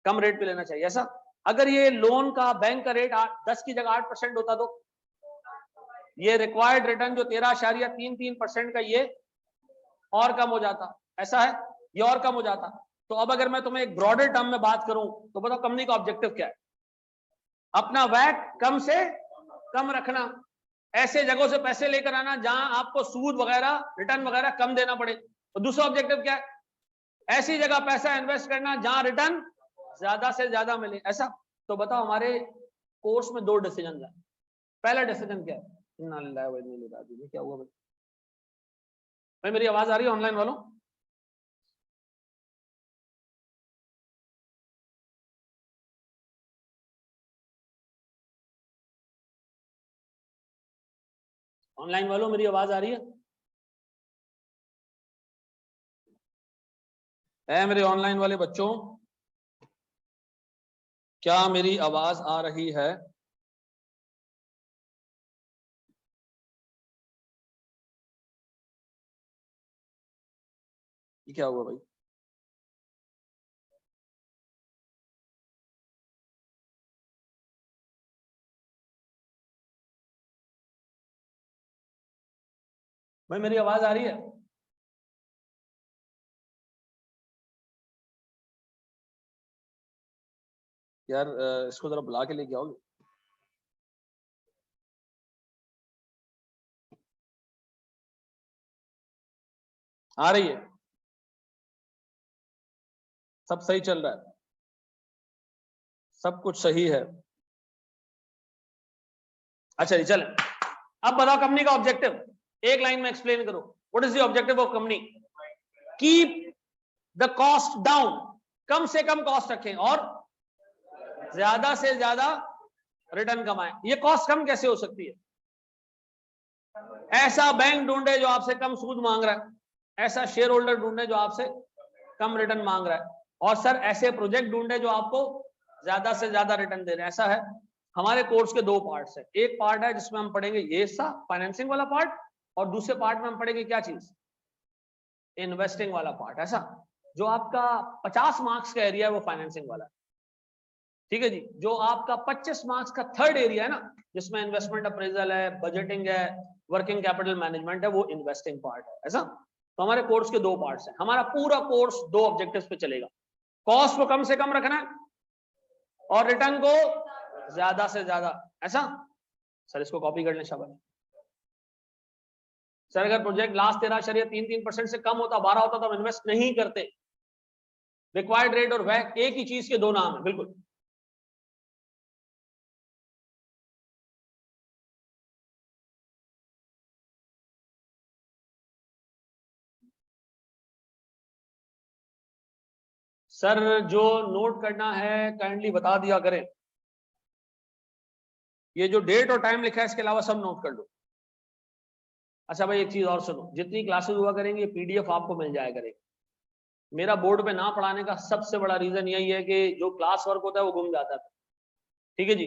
कम रेट पे लेना चाहिए। ऐसा। अगर ये लोन का बैंक का रेट 10 की जगह 8% होता तो ये रिक्वायर्ड रिटर्न जो 13.33% का ये और कम हो जाता। ऐसा है? ये और कम हो जाता। तो अब अगर मैं तुम्हें एक ब्रॉडर टर्म में बात करूं तो बताओ कंपनी का ऑब्जेक्टिव क्या है? अपना वैट कम से कम रखना, ऐसे जगहों से पैसे लेकर आना जहां आपको सूद वगैरह रिटर्न वगैरह कम देना पड़े। और दूसरा ऑब्जेक्टिव क्या है? ऐसी जगह पैसा इन्वेस्ट करना जहां रिटर्न ज्यादा से ज्यादा मिले। ऐसा। तो बताओ, हमारे कोर्स में 2 डिसीजन है। पहला डिसीजन क्या है? क्या हुआ भाई? मेरी आवाज आ रही है ऑनलाइन वालों? ऑनलाइन वालों मेरी आवाज आ रही है मेरे ऑनलाइन वाले बच्चों? क्या मेरी आवाज आ रही है? ये क्या हुआ भाई? भाई मेरी आवाज आ रही है? यार इसको जरा बुला के लेके आओगे? आ रही है? सब सही चल रहा है? सब कुछ सही है? अच्छा जी, चलें। अब बताओ कंपनी का ऑब्जेक्टिव एक लाइन में एक्सप्लेन करो। What is the objective of company? Keep the cost down, कम से कम कॉस्ट रखें और ज्यादा से ज्यादा रिटर्न कमाएं। ये कॉस्ट कम कैसे हो सकती है? ऐसा बैंक ढूंढे जो आपसे कम सूद मांग रहा है, ऐसा शेयर होल्डर ढूंढे जो आपसे कम रिटर्न मांग रहा है, और सर ऐसे प्रोजेक्ट ढूंढे जो आपको ज्यादा से ज्यादा रिटर्न दे रहे हैं। ऐसा है। हमारे कोर्स के 2 पार्ट्स है। एक पार्ट है जिसमें हम पढ़ेंगे ये सा फाइनेंसिंग वाला पार्ट, और दूसरे पार्ट में हम पढ़ेंगे क्या चीज? इन्वेस्टिंग वाला पार्ट। ऐसा। जो आपका 50 मार्क्स का एरिया है वो फाइनेंसिंग वाला है, ठीक है जी। जो आपका 25 मार्क्स का थर्ड एरिया है ना, जिसमें इन्वेस्टमेंट अप्रेजल है, बजटिंग है, वर्किंग कैपिटल मैनेजमेंट है, वो इन्वेस्टिंग पार्ट है। ऐसा। तो हमारे कोर्स के 2 पार्ट्स हैं। हमारा पूरा कोर्स 2 ऑब्जेक्टिव्स पे चलेगा। कॉस्ट को कम से कम रखना है और रिटर्न को ज्यादा से ज्यादा। ऐसा। सर इसको कॉपी कर लें, शाबाश। सर अगर प्रोजेक्ट लास्ट 13.33% से कम होता, 12 होता तो हम इन्वेस्ट नहीं करते। रिक्वायर्ड रेट और वैट एक ही चीज के 2 नाम है, बिल्कुल। सर जो नोट करना है काइंडली बता दिया करें। ये जो डेट और टाइम लिखा है इसके अलावा सब नोट कर लो। अच्छा भाई एक चीज और सुनो, जितनी क्लासेस हुआ करेंगी PDF आपको मिल जाया करेगा। मेरा बोर्ड पे ना पढ़ाने का सबसे बड़ा रीजन यही है कि जो क्लास वर्क होता है वो गुम जाता है, ठीक है जी।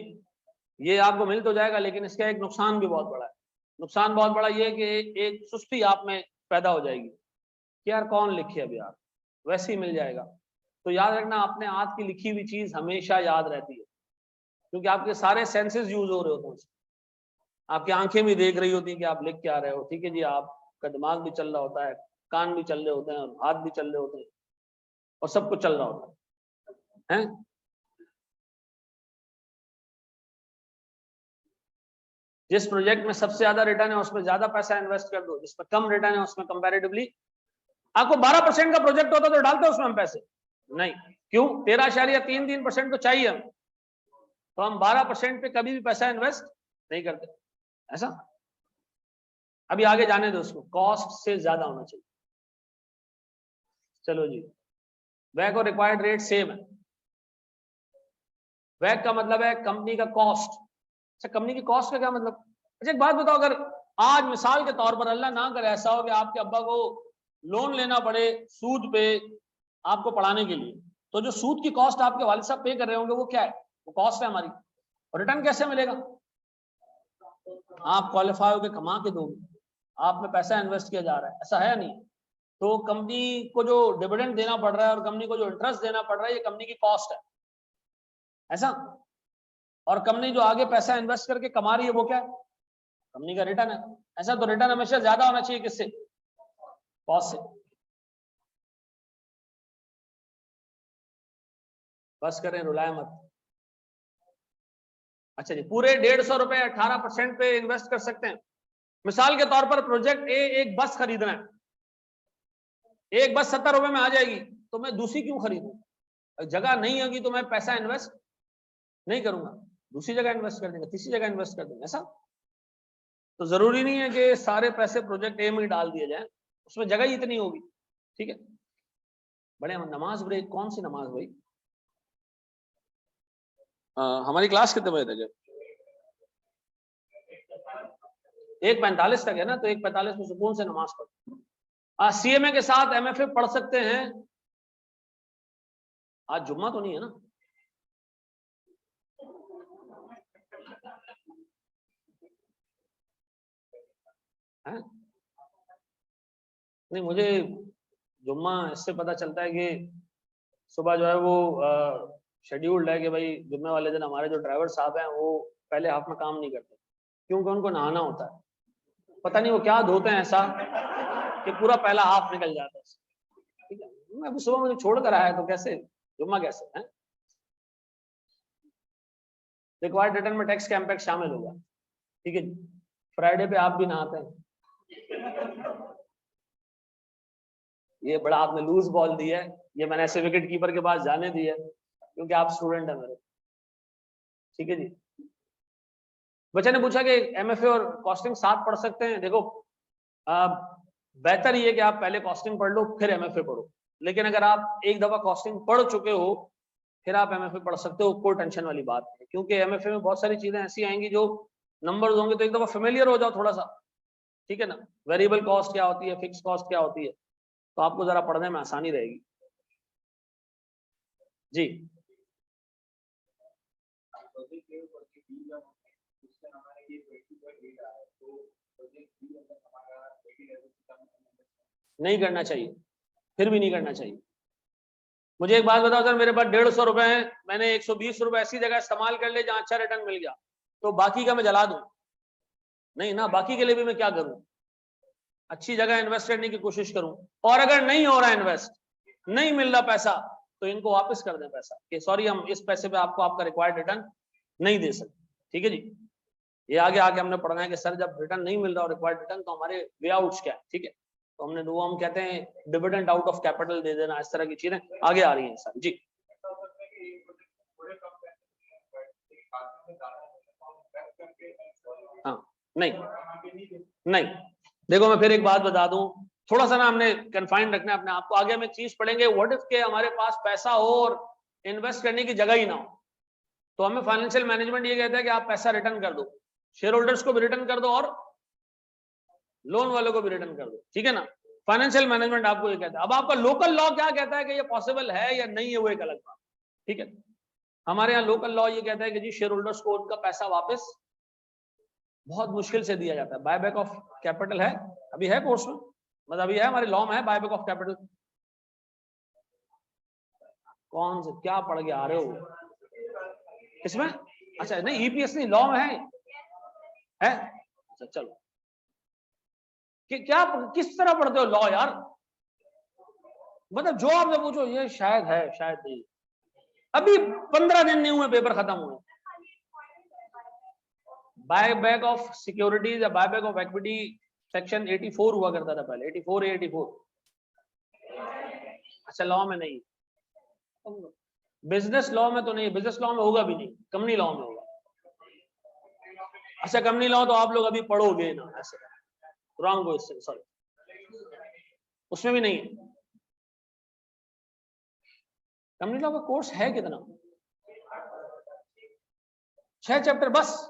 ये आपको मिल तो जाएगा, लेकिन इसका एक नुकसान भी बहुत बड़ा है। नुकसान बहुत बड़ा ये कि एक सुस्ती आप में पैदा हो जाएगी कि यार कौन लिखे अब यार, वैसे ही मिल जाएगा। तो याद रखना, अपने हाथ की लिखी हुई चीज हमेशा याद रहती है, क्योंकि आपके सारे सेंसेस यूज हो रहे होते हैं उससे। आपकी आंखें भी देख रही होती है कि आप लिख क्या रहे हो, ठीक है जी, आपका दिमाग भी चल रहा होता है, कान भी चल रहे होते हैं, और हाथ भी चल रहे होते हैं, और सब कुछ चल रहा होता है। जिस प्रोजेक्ट में सबसे ज्यादा रिटर्न है उसमें ज्यादा पैसा इन्वेस्ट कर दो, जिसमें कम रिटर्न है उसमें कंपैरेटिवली। आपको 12% का प्रोजेक्ट होता तो डालते उसमें हम पैसे नहीं, क्यों? 13.33% तो चाहिए हम, तो हम 12% पे कभी भी पैसा इन्वेस्ट नहीं करते। ऐसा अभी आगे जाने दो, उसको कॉस्ट से ज्यादा होना चाहिए। चलो जी, वैक और रिक्वायर्ड रेट सेम है। वैक का मतलब है कंपनी का कॉस्ट। अच्छा, कंपनी की कॉस्ट का क्या मतलब? अच्छा एक बात बताओ, अगर आज मिसाल के तौर पर अल्लाह ना करे ऐसा हो कि आपके अब्बा को लोन लेना पड़े सूद पे आपको पढ़ाने के लिए, तो जो सूद की कॉस्ट आपके वालिद साहब पे कर रहे होंगे वो क्या है? वो कॉस्ट है हमारी। और रिटर्न कैसे मिलेगा? आप क्वालिफाई होकर कमा के दोगे, आप में पैसा इन्वेस्ट किया जा रहा है, ऐसा है नहीं? तो कंपनी को जो डिविडेंड देना पड़ रहा है और कंपनी को जो इंटरेस्ट देना पड़ रहा है, ये कंपनी की कॉस्ट है। ऐसा, और कंपनी जो आगे पैसा इन्वेस्ट करके कमा रही है वो क्या है? कंपनी का रिटर्न है। ऐसा, तो रिटर्न हमेशा ज्यादा होना चाहिए किससे? कॉस्ट से। बस करें, रुलाए मत। अच्छा जी, पूरे 150 रुपए 18% पे इन्वेस्ट कर सकते हैं। मिसाल के तौर पर प्रोजेक्ट ए, एक बस खरीदना है, एक बस 70 रुपए में आ जाएगी, तो मैं दूसरी क्यों खरीदूं? जगह नहीं होगी तो मैं पैसा इन्वेस्ट नहीं करूंगा, दूसरी जगह इन्वेस्ट कर देंगे, तीसरी जगह इन्वेस्ट कर देंगे। ऐसा तो जरूरी नहीं है कि सारे पैसे प्रोजेक्ट ए में ही डाल दिए जाए, उसमें जगह ही इतनी होगी। ठीक है, बड़े नमाज ब्रेक, कौन सी नमाज भाई? हमारी क्लास कितने बजे तक है? 1:45 तक है ना, तो 1:45 में सुकून से नमाज पढ़ो। सीएमए के साथ एमएफए पढ़ सकते हैं। आज जुम्मा तो नहीं है ना? है? नहीं, मुझे जुम्मा इससे पता चलता है कि सुबह जो है वो शेड्यूल्ड है कि भाई जुम्मे वाले दिन हमारे जो ड्राइवर साहब हैं वो पहले हाफ में काम नहीं करते, क्योंकि उनको नहाना होता है। पता नहीं वो क्या धोते हैं ऐसा कि पूरा पहला हाफ निकल जाता है। ठीक है, मैं सुबह मुझे छोड़ कर आया तो कैसे जुम्मा कैसे है? रिक्वायर्ड रिटर्न में टैक्स का इम्पैक्ट शामिल होगा। ठीक है, फ्राइडे पे आप भी नहाते हैं। ये बड़ा आपने लूज बॉल दी है, ये मैंने ऐसे विकेट कीपर के पास जाने दी है क्योंकि आप स्टूडेंट है मेरे। ठीक है जी, बच्चे ने पूछा कि एमएफए और कॉस्टिंग साथ पढ़ सकते हैं। देखो, बेहतर ये कि आप पहले कॉस्टिंग पढ़ लो फिर एमएफए पढ़ो, लेकिन अगर आप एक दफा कॉस्टिंग पढ़ चुके हो फिर आप एमएफए पढ़ सकते हो, कोई टेंशन वाली बात नहीं, क्योंकि एमएफए में बहुत सारी चीजें ऐसी आएंगी जो नंबर्स होंगे, तो एक दफा फेमिलियर हो जाओ थोड़ा सा। ठीक है ना, वेरिएबल कॉस्ट क्या होती है, फिक्स कॉस्ट क्या होती है, तो आपको जरा पढ़ने में आसानी रहेगी। जी, नहीं करना चाहिए, फिर भी नहीं करना चाहिए। मुझे एक बात बताओ सर, मेरे पास 150 रुपए हैं, मैंने 120 रुपए ऐसी जगह इस्तेमाल कर ले जहां अच्छा रिटर्न मिल गया, तो बाकी का मैं जला दूं? नहीं ना, बाकी के लिए भी मैं क्या करूं? अच्छी जगह इन्वेस्ट करने की कोशिश करूं, और अगर नहीं हो रहा इन्वेस्ट, नहीं मिल रहा पैसा, तो इनको वापस कर दें पैसा कि सॉरी हम इस पैसे पे आपको आपका रिक्वायर्ड रिटर्न नहीं दे सकते। ठीक है जी, ये आगे आके हमने पढ़ना है कि सर जब रिटर्न नहीं मिल रहा और रिक्वायर्ड रिटर्न, तो हमारे वे आउट्स क्या है। ठीक है, तो हमने वो हम कहते हैं डिविडेंड आउट ऑफ कैपिटल दे देना, इस तरह की चीजें आगे आ रही हैं सर। जी, हाँ, नहीं नहीं, देखो मैं फिर एक बात बता दूं, थोड़ा सा ना हमने कन्फाइंड रखना है अपने आप को। आगे हम एक चीज पढ़ेंगे, व्हाट इफ के हमारे पास पैसा हो और इन्वेस्ट करने की जगह ही ना हो, तो हमें फाइनेंशियल मैनेजमेंट ये कहता है कि आप पैसा रिटर्न कर दो, शेयर होल्डर्स को भी रिटर्न कर दो और लोन वालों को भी रिटर्न कर दो। ठीक है ना, फाइनेंशियल मैनेजमेंट आपको ये कहता है। अब आपका लोकल लॉ क्या कहता है कि ये पॉसिबल है या नहीं है, वो एक अलग बात। ठीक है, हमारे यहाँ लोकल लॉ ये कहता है कि जी शेयर होल्डर्स को उनका पैसा वापस बहुत मुश्किल से दिया जाता है। बायबैक ऑफ कैपिटल है, अभी है कोर्स में, मतलब अभी है हमारे लॉ में है बायबैक ऑफ कैपिटल। कौन से क्या पढ़ के आ रहे हो इसमें? अच्छा नहीं, ईपीएस नहीं, लॉ में है? अच्छा चलो, कि क्या किस तरह पढ़ते हो लॉ यार? मतलब जो आपने पूछो, ये शायद है शायद नहीं, अभी 15 दिन नहीं हुए पेपर खत्म हुए। बायबैक ऑफ सिक्योरिटीज या बायबैक ऑफ इक्विटी सेक्शन 84 हुआ करता था पहले, 84 या 84। अच्छा लॉ में नहीं, बिजनेस लॉ में तो नहीं, बिजनेस लॉ में होगा भी नहीं, कंपनी लॉ में होगा। अच्छा कंपनी लॉ तो आप लोग अभी पढ़ोगे ना, ऐसे रॉन्ग क्वेश्चन, सॉरी, उसमें भी नहीं है। कंपनी लॉ का कोर्स है कितना? 6 चैप्टर बस।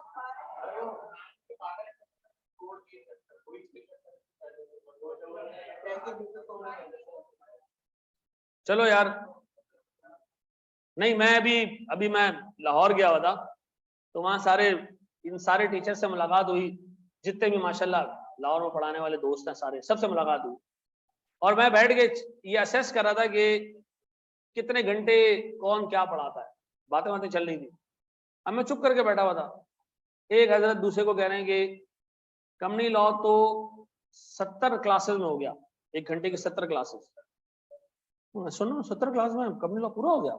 चलो यार, नहीं मैं अभी मैं लाहौर गया हुआ था, तो वहां इन सारे टीचर से मुलाकात हुई, जितने भी माशाल्लाह लाहौर में पढ़ाने वाले दोस्त हैं सारे, सबसे मुलाकात हुई। और मैं बैठ के ये असेस कर रहा था कि कितने घंटे कौन क्या पढ़ाता है, बातें चल रही थी। अब मैं चुप करके बैठा हुआ था, एक हजरत दूसरे को कह रहे हैं कि कंपनी लॉ तो 70 क्लासेस में हो गया, 1 घंटे की 70 क्लासेस। सुनो 70 क्लास में कंपनी लॉ पूरा हो गया?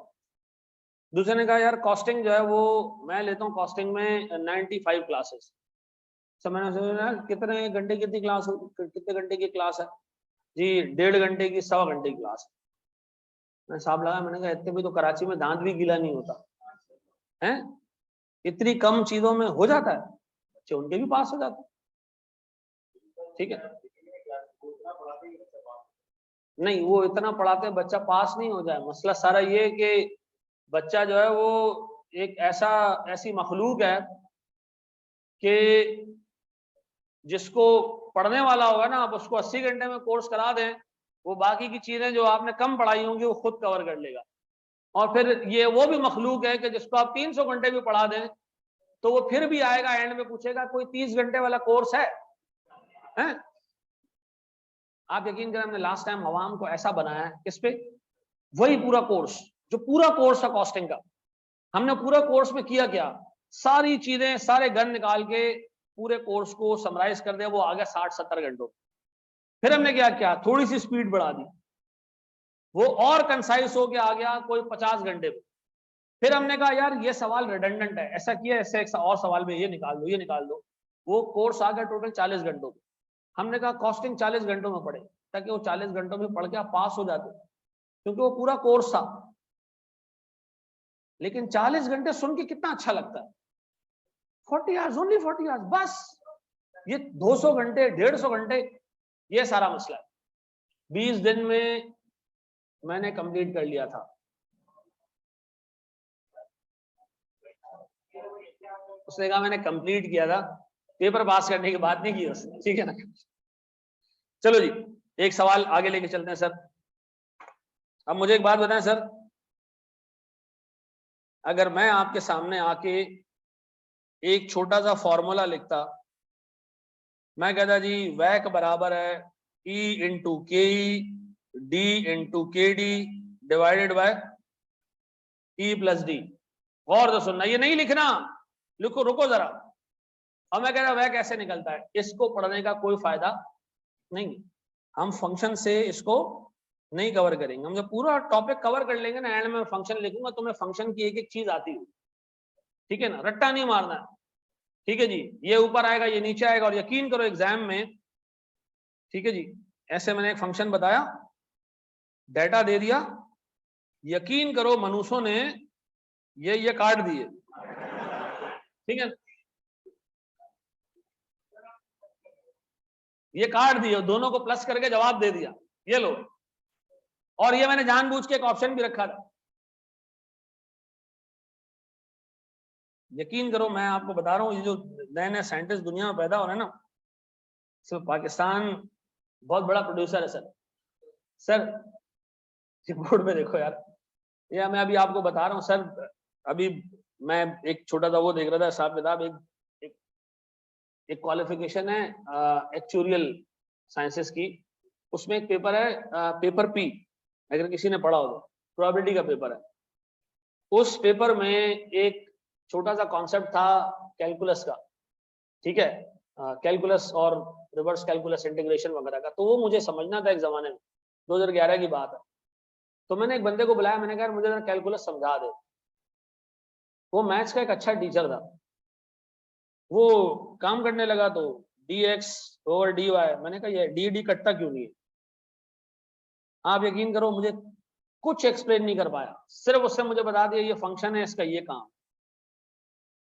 दूसरे ने कहा यार कॉस्टिंग जो है वो मैं लेता हूँ कॉस्टिंग में 95 क्लासेस। सब मैंने सोचा कितने घंटे कितनी क्लास हो, कितने घंटे की क्लास है जी? 1.5 घंटे की, 1.25 घंटे की क्लास। मैं साहब लगा, मैंने कहा इतने भी तो कराची में दांत भी गीला नहीं होता है, इतनी कम चीजों में हो जाता है, बच्चे उनके भी पास हो जाते। ठीक है, नहीं वो इतना पढ़ाते हैं बच्चा पास नहीं हो जाए। मसला सारा ये कि बच्चा जो है वो एक ऐसी मखलूक है कि जिसको पढ़ने वाला होगा ना, आप उसको 80 घंटे में कोर्स करा दें, वो बाकी की चीजें जो आपने कम पढ़ाई होंगी वो खुद कवर कर लेगा। और फिर ये वो भी मखलूक है कि जिसको आप 300 घंटे भी पढ़ा दें तो वो फिर भी आएगा एंड में पूछेगा कोई 30 घंटे वाला कोर्स है? आप यकीन करें, हमने लास्ट टाइम अवाम को ऐसा बनाया है, किस पे? वही पूरा कोर्स, जो पूरा कोर्स था कॉस्टिंग का, हमने पूरा कोर्स में किया क्या, सारी चीजें सारे गन निकाल के पूरे कोर्स को समराइज कर दिया, वो आ गया 60-70 घंटों। फिर हमने क्या किया, थोड़ी सी स्पीड बढ़ा दी, वो और कंसाइज हो के आ गया कोई 50 घंटे पे। फिर हमने कहा यार ये सवाल रिडंडेंट है, ऐसा किया, ऐसे एक और सवाल में ये निकाल दो, ये निकाल दो। वो कोर्स आ गया टोटल 40 घंटों में। हमने कहा कॉस्टिंग 40 घंटों में पढ़े, ताकि वो 40 घंटों में पढ़ के आप पास हो जाते, क्योंकि वो पूरा कोर्स था। लेकिन 40 घंटे सुन के कितना अच्छा लगता है, 40 आवर्स, ओनली 40 आवर्स बस। ये 200 घंटे, 150 घंटे, ये सारा मसला है। 20 दिन में मैंने कंप्लीट कर लिया था। उसने कहा मैंने कंप्लीट किया था, पेपर पास करने की बात नहीं की उसने, ठीक है ना। चलो जी, एक सवाल आगे लेके चलते हैं सर। अब मुझे एक बात बताएं सर, अगर मैं आपके सामने आके एक छोटा सा फॉर्मूला लिखता, मैं कहता जी वैक बराबर है E इंटू के डी इंटू के D divided by E plus D. और तो सुनना, ये नहीं लिखना, लिखो, रुको जरा। और मैं कह रहा वह कैसे निकलता है, इसको पढ़ने का कोई फायदा नहीं। हम फंक्शन से इसको नहीं कवर करेंगे, हम जब पूरा टॉपिक कवर कर लेंगे ना, एंड में फंक्शन लिखूंगा तो मैं फंक्शन की एक एक चीज आती हूँ, ठीक है ना, रट्टा नहीं मारना है। ठीक है जी, ये ऊपर आएगा ये नीचे आएगा, और यकीन करो एग्जाम में, ठीक है जी, ऐसे मैंने एक फंक्शन बताया, डेटा दे दिया, यकीन करो मनुष्यों ने ये काट दिए, ठीक है, ये काट दिए, दोनों को प्लस करके जवाब दे दिया, ये लो। और ये मैंने जानबूझ के एक ऑप्शन भी रखा था। यकीन करो मैं आपको बता रहा हूँ, ये जो नए नए साइंटिस्ट दुनिया में पैदा हो रहे हैं ना, सिर्फ पाकिस्तान बहुत बड़ा प्रोड्यूसर है सर। सर बोर्ड में देखो यार, ये मैं अभी आपको बता रहा हूँ सर, अभी मैं एक छोटा सा वो देख रहा था हिसाब किताब, एक क्वालिफिकेशन है एक्चुरियल साइंसेस की, उसमें एक पेपर है पेपर पी, अगर किसी ने पढ़ा हो तो, प्रोबेबिलिटी का पेपर है। उस पेपर में एक छोटा सा कॉन्सेप्ट था कैलकुलस का, ठीक है, कैलकुलस और रिवर्स कैलकुलस इंटीग्रेशन वगैरह का, तो वो मुझे समझना था एक जमाने में, 2011 की बात है। तो मैंने एक बंदे को बुलाया, मैंने कहा मुझे जरा कैलकुलस समझा दे। वो मैथ्स का एक अच्छा टीचर था, वो काम करने लगा तो dx ओवर dy, मैंने कहा ये डी कटता क्यों नहीं है? आप यकीन करो मुझे कुछ एक्सप्लेन नहीं कर पाया, सिर्फ उससे मुझे बता दिया ये फंक्शन है, इसका ये काम।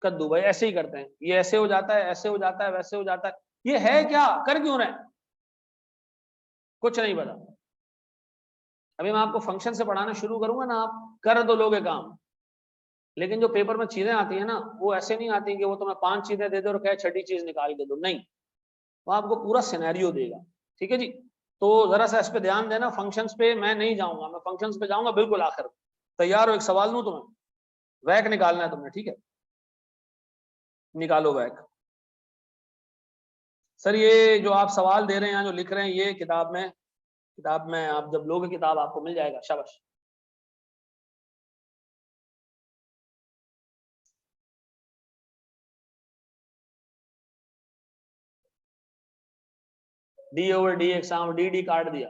कद्दू भाई ऐसे ही करते हैं, ये ऐसे हो जाता है, ऐसे हो जाता है, वैसे हो जाता है, ये है क्या, कर क्यों रहे, कुछ नहीं पता। अभी मैं आपको फंक्शन से पढ़ाना शुरू करूंगा ना, आप कर दो लोगे काम, लेकिन जो पेपर में चीजें आती है ना, वो ऐसे नहीं आती कि वो तुम्हें 5 चीजें दे दो और कहे छठी चीज निकाल के दो, नहीं, वो आपको पूरा सिनेरियो देगा। ठीक है जी, तो जरा सा इस पे ध्यान देना। फंक्शंस पे मैं नहीं जाऊंगा, मैं फंक्शंस पे जाऊंगा बिल्कुल आखिर। तैयार हो? एक सवाल दूं तुम्हें, वैक निकालना है तुमने, ठीक है, निकालो वैक। सर ये जो आप सवाल दे रहे हैं, जो लिख रहे हैं, ये किताब में आप जब लोगे किताब आपको मिल जाएगा। शाबाश। D over D exam D काट दिया।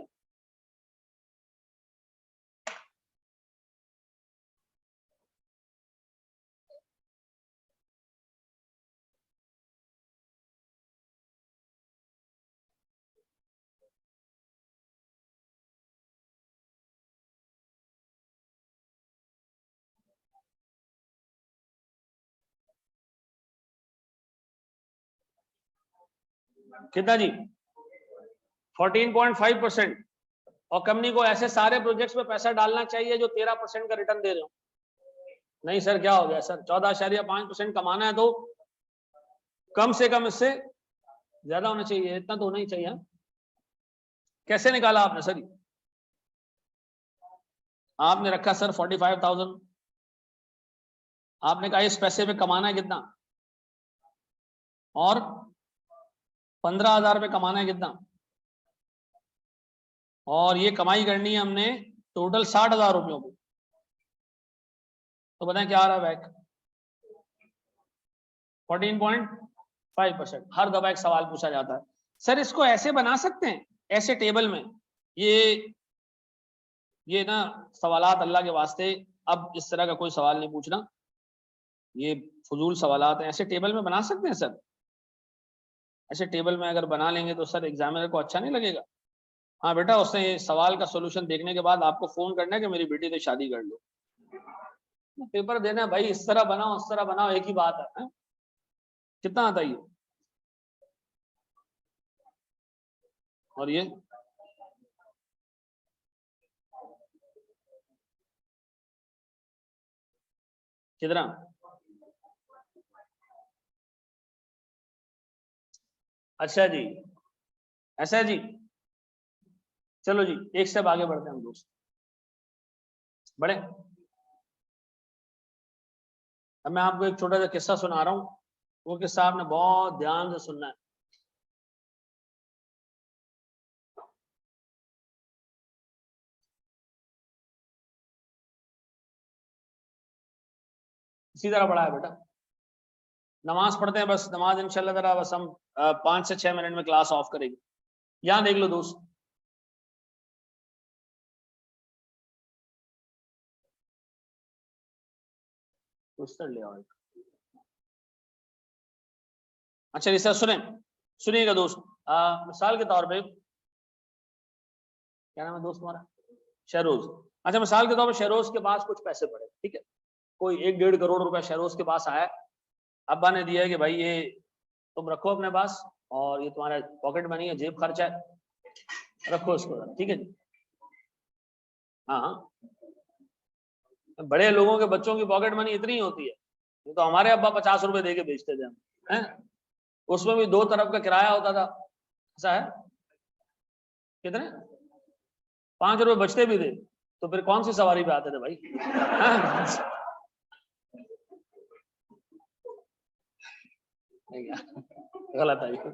कितना जी? 14.5%। और कंपनी को ऐसे सारे प्रोजेक्ट्स में पैसा डालना चाहिए जो 13% का रिटर्न दे रहे हो। नहीं सर क्या हो गया सर, 14.5% कमाना है तो कम से कम इससे ज्यादा होना चाहिए, इतना तो होना ही चाहिए। कैसे निकाला आपने सर? आपने रखा सर 45,000, आपने कहा इस पैसे पे कमाना है कितना, और 15,000 रुपये कमाना है कितना, और ये कमाई करनी है हमने टोटल 60,000 रुपयों को। तो बताएं क्या आ रहा है बैक? 14.5%। हर दफा एक सवाल पूछा जाता है, सर इसको ऐसे बना सकते हैं, ऐसे टेबल में? ये ना सवालात अल्लाह के वास्ते, अब इस तरह का कोई सवाल नहीं पूछना, ये फजूल सवालात हैं। ऐसे टेबल में बना सकते हैं सर? ऐसे टेबल में अगर बना लेंगे तो सर एग्जामिनर को अच्छा नहीं लगेगा। हाँ बेटा, उसने सवाल का सोल्यूशन देखने के बाद आपको फोन करना है कि मेरी बेटी से शादी कर लो। पेपर देना है भाई, इस तरह बनाओ उस तरह बनाओ, एक ही बात है। कितना आता है ये? और ये कितना? अच्छा जी, ऐसा है जी। चलो जी, एक स्टेप आगे बढ़ते हैं हम दोस्त, बढ़े। अब मैं आपको एक छोटा सा किस्सा सुना रहा हूँ, वो किस्सा आपने बहुत ध्यान से सुनना है। इसी तरह पढ़ा है बेटा, नमाज पढ़ते हैं बस, नमाज इंशाल्लाह ताला बस हम 5 से 6 मिनट में क्लास ऑफ करेंगे। यहाँ देख लो दोस्त, ले आओ। अच्छा रिसर्च सुनिएगा दोस्त, मिसाल के तौर पे, क्या नाम है दोस्त तुम्हारा? शहरोज। अच्छा मिसाल के तौर पे शहरोज के पास कुछ पैसे पड़े, ठीक है, कोई 1-1.5 करोड़ रुपया शहरोज के पास आया, अब्बा ने दिया है कि भाई ये तुम रखो अपने पास, और ये तुम्हारा पॉकेट मनी है, जेब खर्चा है, रखो इसको, ठीक है जी। हाँ हाँ, बड़े लोगों के बच्चों की पॉकेट मनी इतनी होती है, ये तो हमारे अब्बा 50 रुपए दे के बेचते थे हम, हैं? उसमें भी 2 तरफ का किराया होता था, ऐसा है? कितने? 5 रुपए बचते भी थे, तो फिर कौन सी सवारी पे आते थे भाई? हाँ? गलत है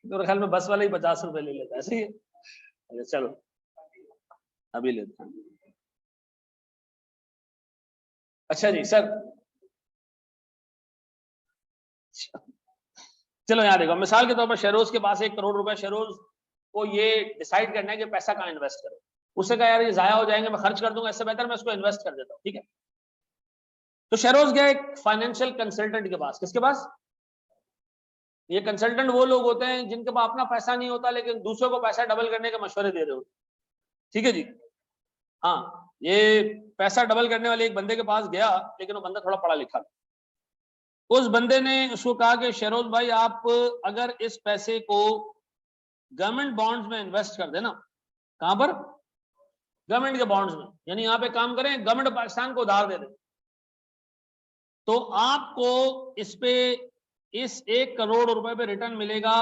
तो ख्याल में बस वाला ही 50 रुपए ले लेता है, ऐसे ही है। अच्छा चलो अभी लेते हैं। अच्छा जी सर, चलो यहाँ देखो, मिसाल के तौर पर शेरोज के पास 1 करोड़ रुपए, शेरोज को ये डिसाइड करना है कि पैसा कहाँ इन्वेस्ट करो। उससे कहा यार ये जाया हो जाएंगे, मैं खर्च कर दूंगा, इससे बेहतर मैं इसको इन्वेस्ट कर देता हूँ, ठीक है। तो शेरोज गया एक फाइनेंशियल कंसल्टेंट के पास। किसके पास? ये कंसल्टेंट वो लोग होते हैं जिनके पास अपना पैसा नहीं होता लेकिन दूसरों को पैसा डबल करने के मशवरे दे रहे होते, ठीक है जी। हाँ, ये पैसा डबल करने वाले एक बंदे के पास गया, लेकिन वो बंदा थोड़ा पढ़ा लिखा था। उस बंदे ने उसको कहा कि शेरोज भाई आप अगर इस पैसे को गवर्नमेंट बॉन्ड्स में इन्वेस्ट कर देना। कहां पर? गवर्नमेंट के बॉन्ड्स में, यानी यहाँ पे काम करें, गवर्नमेंट पाकिस्तान को उधार दे दे, तो आपको इस पे इस 1 करोड़ रुपए पे रिटर्न मिलेगा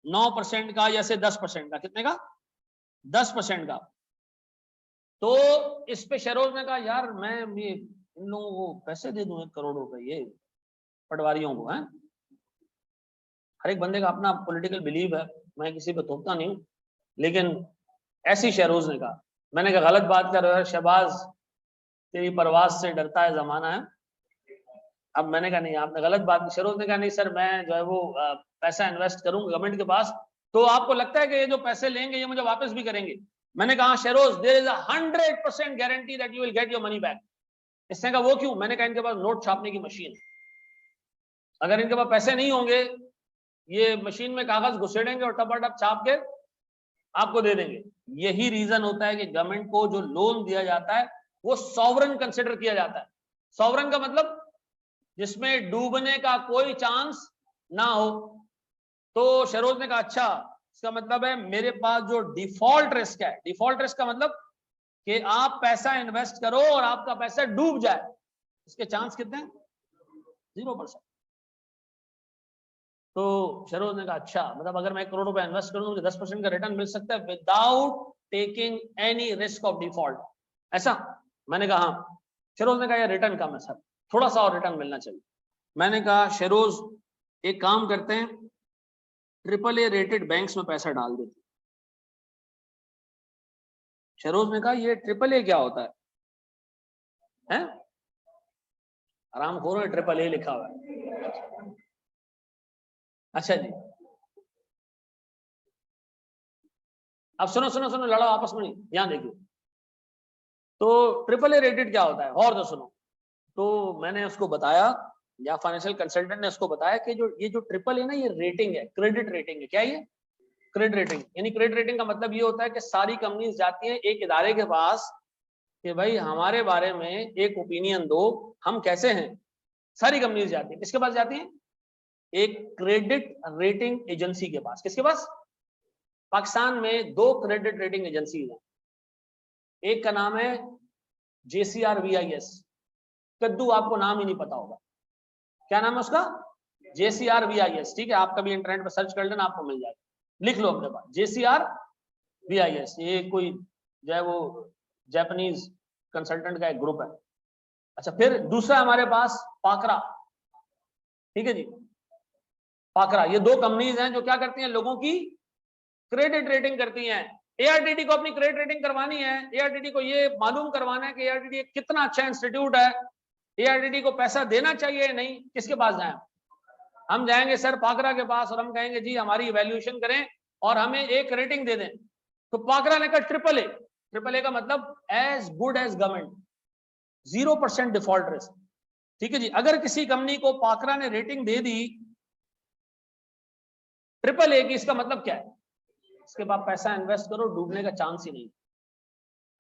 9% का या से 10% का। कितने का? 10% का। तो इस पे शेरोज ने कहा यार मैं ये इन लोगों को पैसे दे दूं 1 करोड़ रुपए, ये पटवारियों को है। हर एक बंदे का अपना पॉलिटिकल बिलीव है, मैं किसी पे थोपता नहीं हूं, लेकिन ऐसी शेरोज ने कहा। मैंने कहा गलत बात कर रहे हो शहबाज, तेरी परवाज से डरता है जमाना है। अब मैंने कहा नहीं आपने गलत बात। शेरोज ने कहा नहीं सर मैं जो है वो पैसा इन्वेस्ट करूंगा गवर्नमेंट के पास, तो आपको लगता है कि ये जो पैसे लेंगे ये मुझे वापस भी करेंगे? मैंने कहा Sheroz there is 100% guarantee that you will get your money back. इसने कहा वो क्यों? मैंने कहा इनके पास नोट छापने की मशीन है, अगर इनके पास पैसे नहीं होंगे ये मशीन में कागज घुसेड़ेंगे और टपाटप छाप के आपको दे देंगे। यही रीजन होता है कि गवर्नमेंट को जो लोन दिया जाता है वो सॉवरन कंसिडर किया जाता है। सॉवरन का मतलब जिसमें डूबने का कोई चांस ना हो। तो शेरोज ने कहा अच्छा, इसका मतलब है मेरे पास जो डिफॉल्ट रिस्क है, डिफॉल्ट रिस्क का मतलब कि आप पैसा इन्वेस्ट करो और आपका पैसा डूब जाए, इसके चांस कितने हैं? 0%। तो शेरोज ने कहा अच्छा, मतलब अगर मैं 1 करोड़ रुपए इन्वेस्ट करूं तो मुझे 10% का रिटर्न मिल सकता है without taking any risk of default, ऐसा? मैंने कहा हाँ। शेरोज ने कहा यार रिटर्न कम है सर, थोड़ा सा और रिटर्न मिलना चाहिए। मैंने कहा शेरोज एक काम करते हैं, AAA रेटेड बैंक्स में पैसा डाल देते। शेरोज ने कहा ये AAA क्या होता है? हैं? आरामखोर में AAA लिखा हुआ है। अच्छा जी, अब सुनो सुनो सुनो, लड़ो आपस में नहीं, यहां देखिए। तो AAA रेटेड क्या होता है और तो सुनो। तो मैंने उसको बताया, या फाइनेंशियल कंसल्टेंट ने उसको बताया कि जो ये जो AAA ना ये रेटिंग है, क्रेडिट रेटिंग है। क्या ये? Credit rating. यानी क्रेडिट रेटिंग का मतलब ये होता है कि सारी कंपनीज जाती हैं एक इदारे के पास कि भाई हमारे बारे में एक ओपिनियन दो, हम कैसे हैं। सारी कंपनीज जाती है, किसके पास जाती हैं? एक क्रेडिट रेटिंग एजेंसी के पास। किसके पास? पाकिस्तान में 2 क्रेडिट रेटिंग एजेंसी हैं, एक का नाम है JCRVIS। कद्दू आपको नाम ही नहीं पता होगा, क्या नाम है उसका? JCRVIS, ठीक है, आप कभी इंटरनेट पर सर्च कर लेना आपको मिल जाएगा, लिख लो अपने पास JCRVIS। ये कोई जो है वो जापानीज कंसल्टेंट का एक ग्रुप है। अच्छा, फिर दूसरा हमारे पास पाकरा, ठीक है जी, पाकरा। ये 2 कंपनीज हैं जो क्या करती हैं, लोगों की क्रेडिट रेटिंग करती हैं। ARTT को अपनी क्रेडिट रेटिंग करवानी है, ARTT को ये मालूम करवाना है कि ARTT कितना अच्छा इंस्टीट्यूट है, ARTT को पैसा देना चाहिए या नहीं। किसके पास जाएं? हम जाएंगे सर पाकरा के पास और हम कहेंगे जी हमारी इवैल्यूएशन करें और हमें एक रेटिंग दे दें। तो पाकरा ने कहा AAA का मतलब as good as government, 0% default risk, ठीक है जी। अगर किसी कंपनी को पाकरा ने रेटिंग दे दी AAA की, इसका मतलब क्या है? इसके बाद पैसा इन्वेस्ट करो, डूबने का चांस ही नहीं,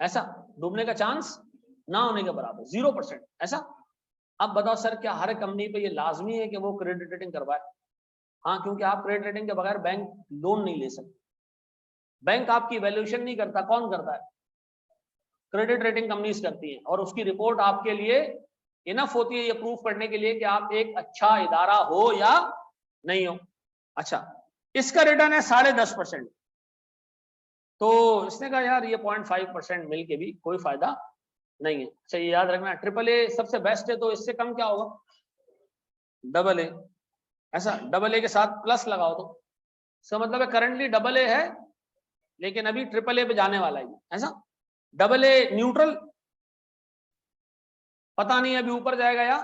ऐसा? डूबने का चांस ना होने के बराबर, 0%, ऐसा? अब बताओ सर क्या हर कंपनी पे ये लाजमी है कि वो क्रेडिट रेटिंग करवाए? हाँ, क्योंकि आप क्रेडिट रेटिंग के बगैर बैंक लोन नहीं ले सकते। बैंक आपकी वैल्यूएशन नहीं करता, कौन करता है? क्रेडिट रेटिंग कंपनीज करती हैं, और उसकी रिपोर्ट आपके लिए इनफ होती है ये प्रूफ करने के लिए कि आप एक अच्छा इदारा हो या नहीं हो। अच्छा, इसका रिटर्न है 10.5%। तो इसने कहा यार ये 0.5% मिल के भी कोई फायदा नहीं है। अच्छा, ये याद रखना AAA सबसे बेस्ट है, तो इससे कम क्या होगा? AA। ऐसा डबल ए के साथ प्लस लगाओ तो इसका मतलब है करंटली डबल ए है लेकिन अभी ट्रिपल ए पे जाने वाला है। ऐसा डबल ए न्यूट्रल पता नहीं अभी ऊपर जाएगा या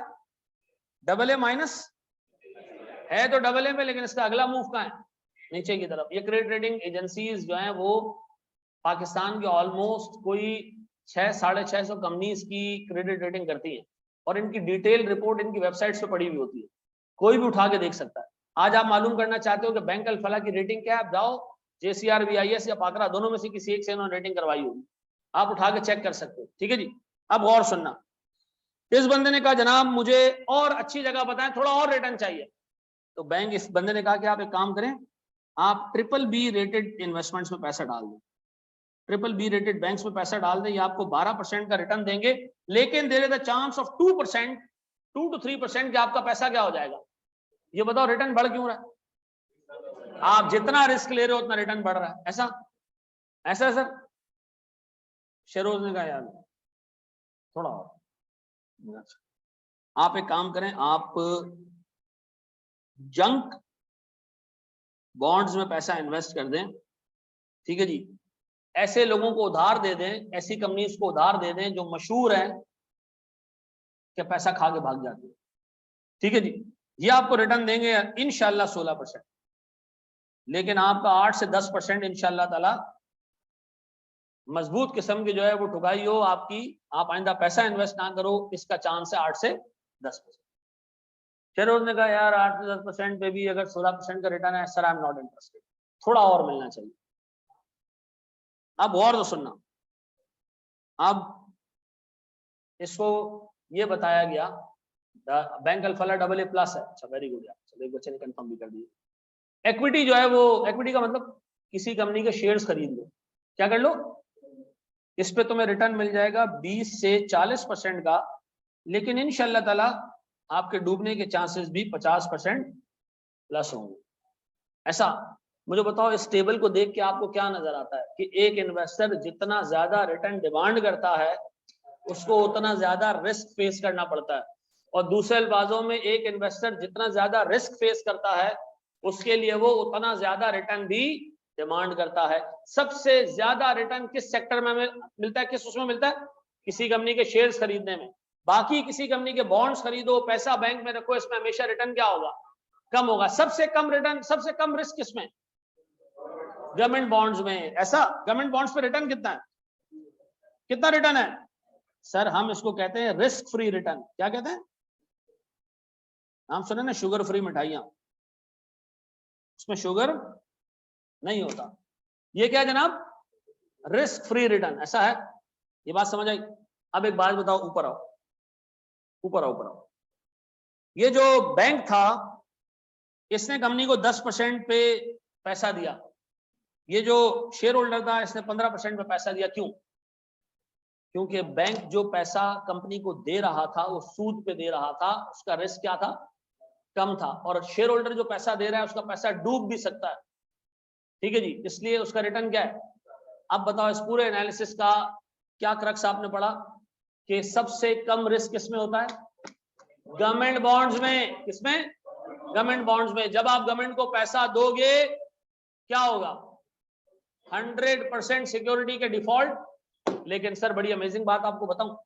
डबल ए माइनस है तो डबल ए में, लेकिन इसका अगला मूव कहाँ है? नीचे की तरफ। ये क्रेडिट रेटिंग एजेंसीज जो हैं वो पाकिस्तान के ऑलमोस्ट कोई 600-650 कंपनीज की क्रेडिट रेटिंग करती है और इनकी डिटेल रिपोर्ट इनकी वेबसाइट्स पे पड़ी हुई होती है, कोई भी उठा के देख सकता है। आज आप मालूम करना चाहते हो कि बैंक अल-फलाह की रेटिंग क्या है, आप जाओ JCR BIS या पाकरा दोनों में से किसी एक से इन्होंने रेटिंग करवाई होगी, आप उठा के चेक कर सकते हो। ठीक है जी। अब गौर सुनना, इस बंदे ने कहा जनाब मुझे और अच्छी जगह बताएं, थोड़ा और रिटर्न चाहिए। तो बैंक इस बंदे ने कहा कि आप एक काम करें, आप BBB रेटेड इन्वेस्टमेंट्स में पैसा डाल दें, BBB रेटेड बैंक्स में पैसा डाल दें, ये आपको 12% का रिटर्न देंगे, लेकिन there is a chance of 2%, 2 to 3% कि आपका पैसा क्या हो जाएगा। ये बताओ रिटर्न बढ़ क्यों रहा है? आप जितना रिस्क ले रहे हो उतना रिटर्न बढ़ रहा है। ऐसा ऐसा है सर? शेरोज ने कहा यार थोड़ा और। आप एक काम करें, आप जंक बॉन्ड्स में पैसा इन्वेस्ट कर दें। ठीक है जी। ऐसे लोगों को उधार दे दें, ऐसी कंपनीज को उधार दे दें जो मशहूर है कि पैसा खा के भाग जाती है। ठीक है जी। ये आपको रिटर्न देंगे इंशाल्लाह 16%, लेकिन आपका 8 से 10% इंशाल्लाह ताला मजबूत किस्म की जो है वो ठुकाई हो आपकी, आप आइंदा पैसा इन्वेस्ट ना करो, इसका चांस है 8 से 10%। फिर उसने कहा यार 8 से 10% पे भी अगर 16% का रिटर्न है sir, I am not interested, थोड़ा और मिलना चाहिए। अब और तो सुनना, अब इसको ये बताया गया बैंक अल-फलाह AA+ है। अच्छा वेरी गुड यार, चलो एक बच्चे ने कंफर्म भी कर दिया। इक्विटी जो है वो, इक्विटी का मतलब किसी कंपनी के शेयर्स खरीद लो, क्या कर लो, इस पे तुम्हें रिटर्न मिल जाएगा 20 से 40% का, लेकिन इंशाल्लाह ताला आपके डूबने के चांसेस भी 50% प्लस होंगे। ऐसा मुझे बताओ, इस टेबल को देख के आपको क्या नजर आता है कि एक इन्वेस्टर जितना ज्यादा रिटर्न डिमांड करता है उसको उतना ज्यादा रिस्क फेस करना पड़ता है, और दूसरे अल्फाजों में एक इन्वेस्टर जितना ज्यादा रिस्क फेस करता है उसके लिए वो उतना ज्यादा रिटर्न भी डिमांड करता है। सबसे ज्यादा रिटर्न किस सेक्टर में मिलता है, किस उसमें मिलता है? किसी कंपनी के शेयर्स खरीदने में। बाकी किसी कंपनी के बॉन्ड्स खरीदो, पैसा बैंक में रखो, इसमें हमेशा रिटर्न क्या होगा? कम होगा। सबसे कम रिटर्न, सबसे कम रिस्क किसमें? गवर्नमेंट बॉन्ड्स में। ऐसा गवर्नमेंट बॉन्ड्स पे रिटर्न कितना है? कितना रिटर्न है सर? हम इसको कहते हैं रिस्क फ्री रिटर्न। क्या कहते हैं? नाम सुने ना, शुगर फ्री मिठाइयां, उसमें शुगर नहीं होता। ये क्या है जनाब? Risk free return. ऐसा है, ये बात समझ आई? अब एक बात बताओ, ऊपर आओ, ऊपर आओ, ऊपर आओ। ये जो बैंक था इसने कंपनी को 10% पे पैसा दिया, ये जो शेयर होल्डर था इसने 15% पे पैसा दिया। क्यों? क्योंकि बैंक जो पैसा कंपनी को दे रहा था वो सूद पे दे रहा था, उसका रिस्क क्या था? कम था, और शेयर होल्डर जो पैसा दे रहा है उसका पैसा डूब भी सकता है। ठीक है जी, इसलिए उसका रिटर्न क्या है? अब बताओ, इस पूरे एनालिसिस का क्या क्रक्स आपने पढ़ा कि सबसे कम रिस्क किसमें होता है? गवर्नमेंट बॉन्ड्स में। किसमें? गवर्नमेंट बॉन्ड्स में। जब आप गवर्नमेंट को पैसा दोगे क्या होगा? 100% सिक्योरिटी के डिफॉल्ट। लेकिन सर बड़ी अमेजिंग बात आपको बताऊं,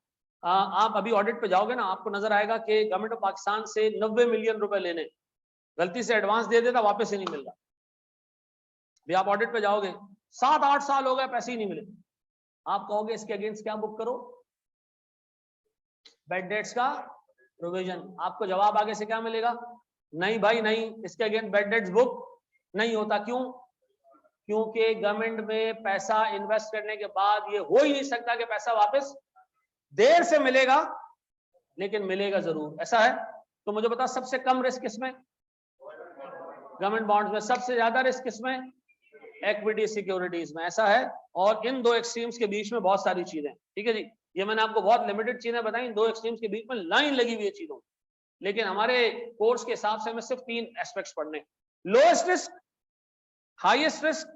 आप अभी ऑडिट पे जाओगे ना, आपको नजर आएगा कि गवर्नमेंट ऑफ पाकिस्तान से 90 मिलियन रुपए लेने, गलती से एडवांस दे देता, वापस ही नहीं मिल रहा। भी आप ऑडिट पे जाओगे, 7-8 साल हो गए पैसे ही नहीं मिले। आप कहोगे इसके अगेंस्ट क्या बुक करो? बैड डेट्स का प्रोविजन। आपको जवाब आगे से क्या मिलेगा? नहीं भाई नहीं, इसके अगेंस्ट बैड डेट्स बुक नहीं होता। क्यों? क्योंकि गवर्नमेंट में पैसा इन्वेस्ट करने के बाद ये हो ही नहीं सकता कि पैसा वापस, देर से मिलेगा लेकिन मिलेगा जरूर। ऐसा है? तो मुझे बता, सबसे कम रिस्क किसमें? गवर्नमेंट बॉन्ड्स में। सबसे ज्यादा रिस्क किसमें? इक्विटी सिक्योरिटीज में। ऐसा है, और इन दो एक्सट्रीम्स के बीच में बहुत सारी चीजें। ठीक है जी, ये मैंने आपको बहुत लिमिटेड चीजें बताई, इन दो एक्सट्रीम्स के बीच में लाइन लगी हुई है चीजों, लेकिन हमारे कोर्स के हिसाब से हमें सिर्फ 3 एस्पेक्ट्स पढ़ने, लोएस्ट रिस्क, हाईएस्ट रिस्क,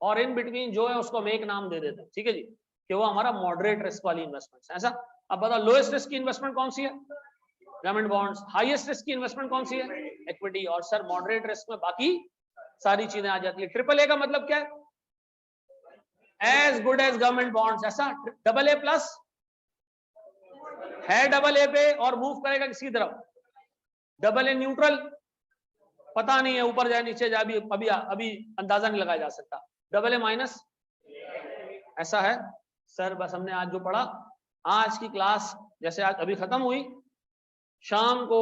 और इन बिटवीन जो है उसको हम एक नाम दे देते हैं। ठीक है जी, कि वो हमारा मॉडरेट रिस्क वाली इन्वेस्टमेंट। ऐसा? अब बताओ लोएस्ट रिस्क की इन्वेस्टमेंट कौन सी है? Government bonds. हाईएस्ट रिस्क की इन्वेस्टमेंट कौन सी है? इक्विटी। और सर मॉडरेट रिस्क में बाकी सारी चीजें आ जाती है। ट्रिपल ए का मतलब क्या है? As good as government bonds. ऐसा डबल ए प्लस है डबल ए पे और मूव करेगा किसकी तरफ? डबल ए न्यूट्रल, पता नहीं है ऊपर जाए नीचे जाए, अभी अभी अंदाजा नहीं लगाया जा सकता। डबल ए माइनस, ऐसा है सर। बस हमने आज जो पढ़ा, आज की क्लास जैसे आज अभी खत्म हुई, शाम को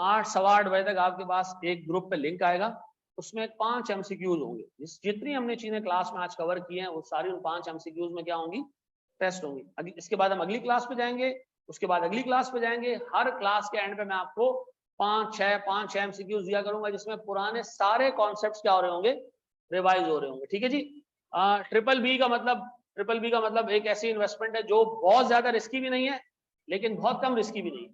8 सवा 8 बजे तक आपके पास एक ग्रुप पे लिंक आएगा, उसमें 5 MCQs होंगे। जितनी हमने चीजें क्लास में आज कवर की हैं वो सारी उन 5 MCQs में क्या होंगी? टेस्ट होंगी। इसके बाद हम अगली क्लास पे जाएंगे, उसके बाद अगली क्लास पे जाएंगे। हर क्लास के एंड पे मैं आपको 5-6 MCQs दिया करूंगा, जिसमें पुराने सारे कॉन्सेप्ट्स क्या हो रहे होंगे? रिवाइज हो रहे होंगे। ठीक है जी। ट्रिपल बी का मतलब एक ऐसी इन्वेस्टमेंट है जो बहुत ज्यादा रिस्की भी नहीं है लेकिन बहुत कम रिस्की भी नहीं है।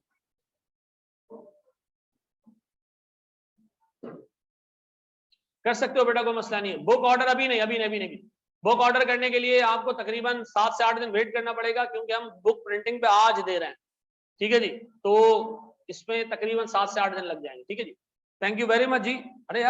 कर सकते हो बेटा, कोई मसला नहीं है। बुक ऑर्डर अभी नहीं। बुक ऑर्डर करने के लिए आपको तकरीबन 7 से 8 दिन वेट करना पड़ेगा, क्योंकि हम बुक प्रिंटिंग पे आज दे रहे हैं। ठीक है जी, तो इसमें तकरीबन 7 से 8 दिन लग जाएंगे। ठीक है जी, थैंक यू वेरी मच जी। अरे यार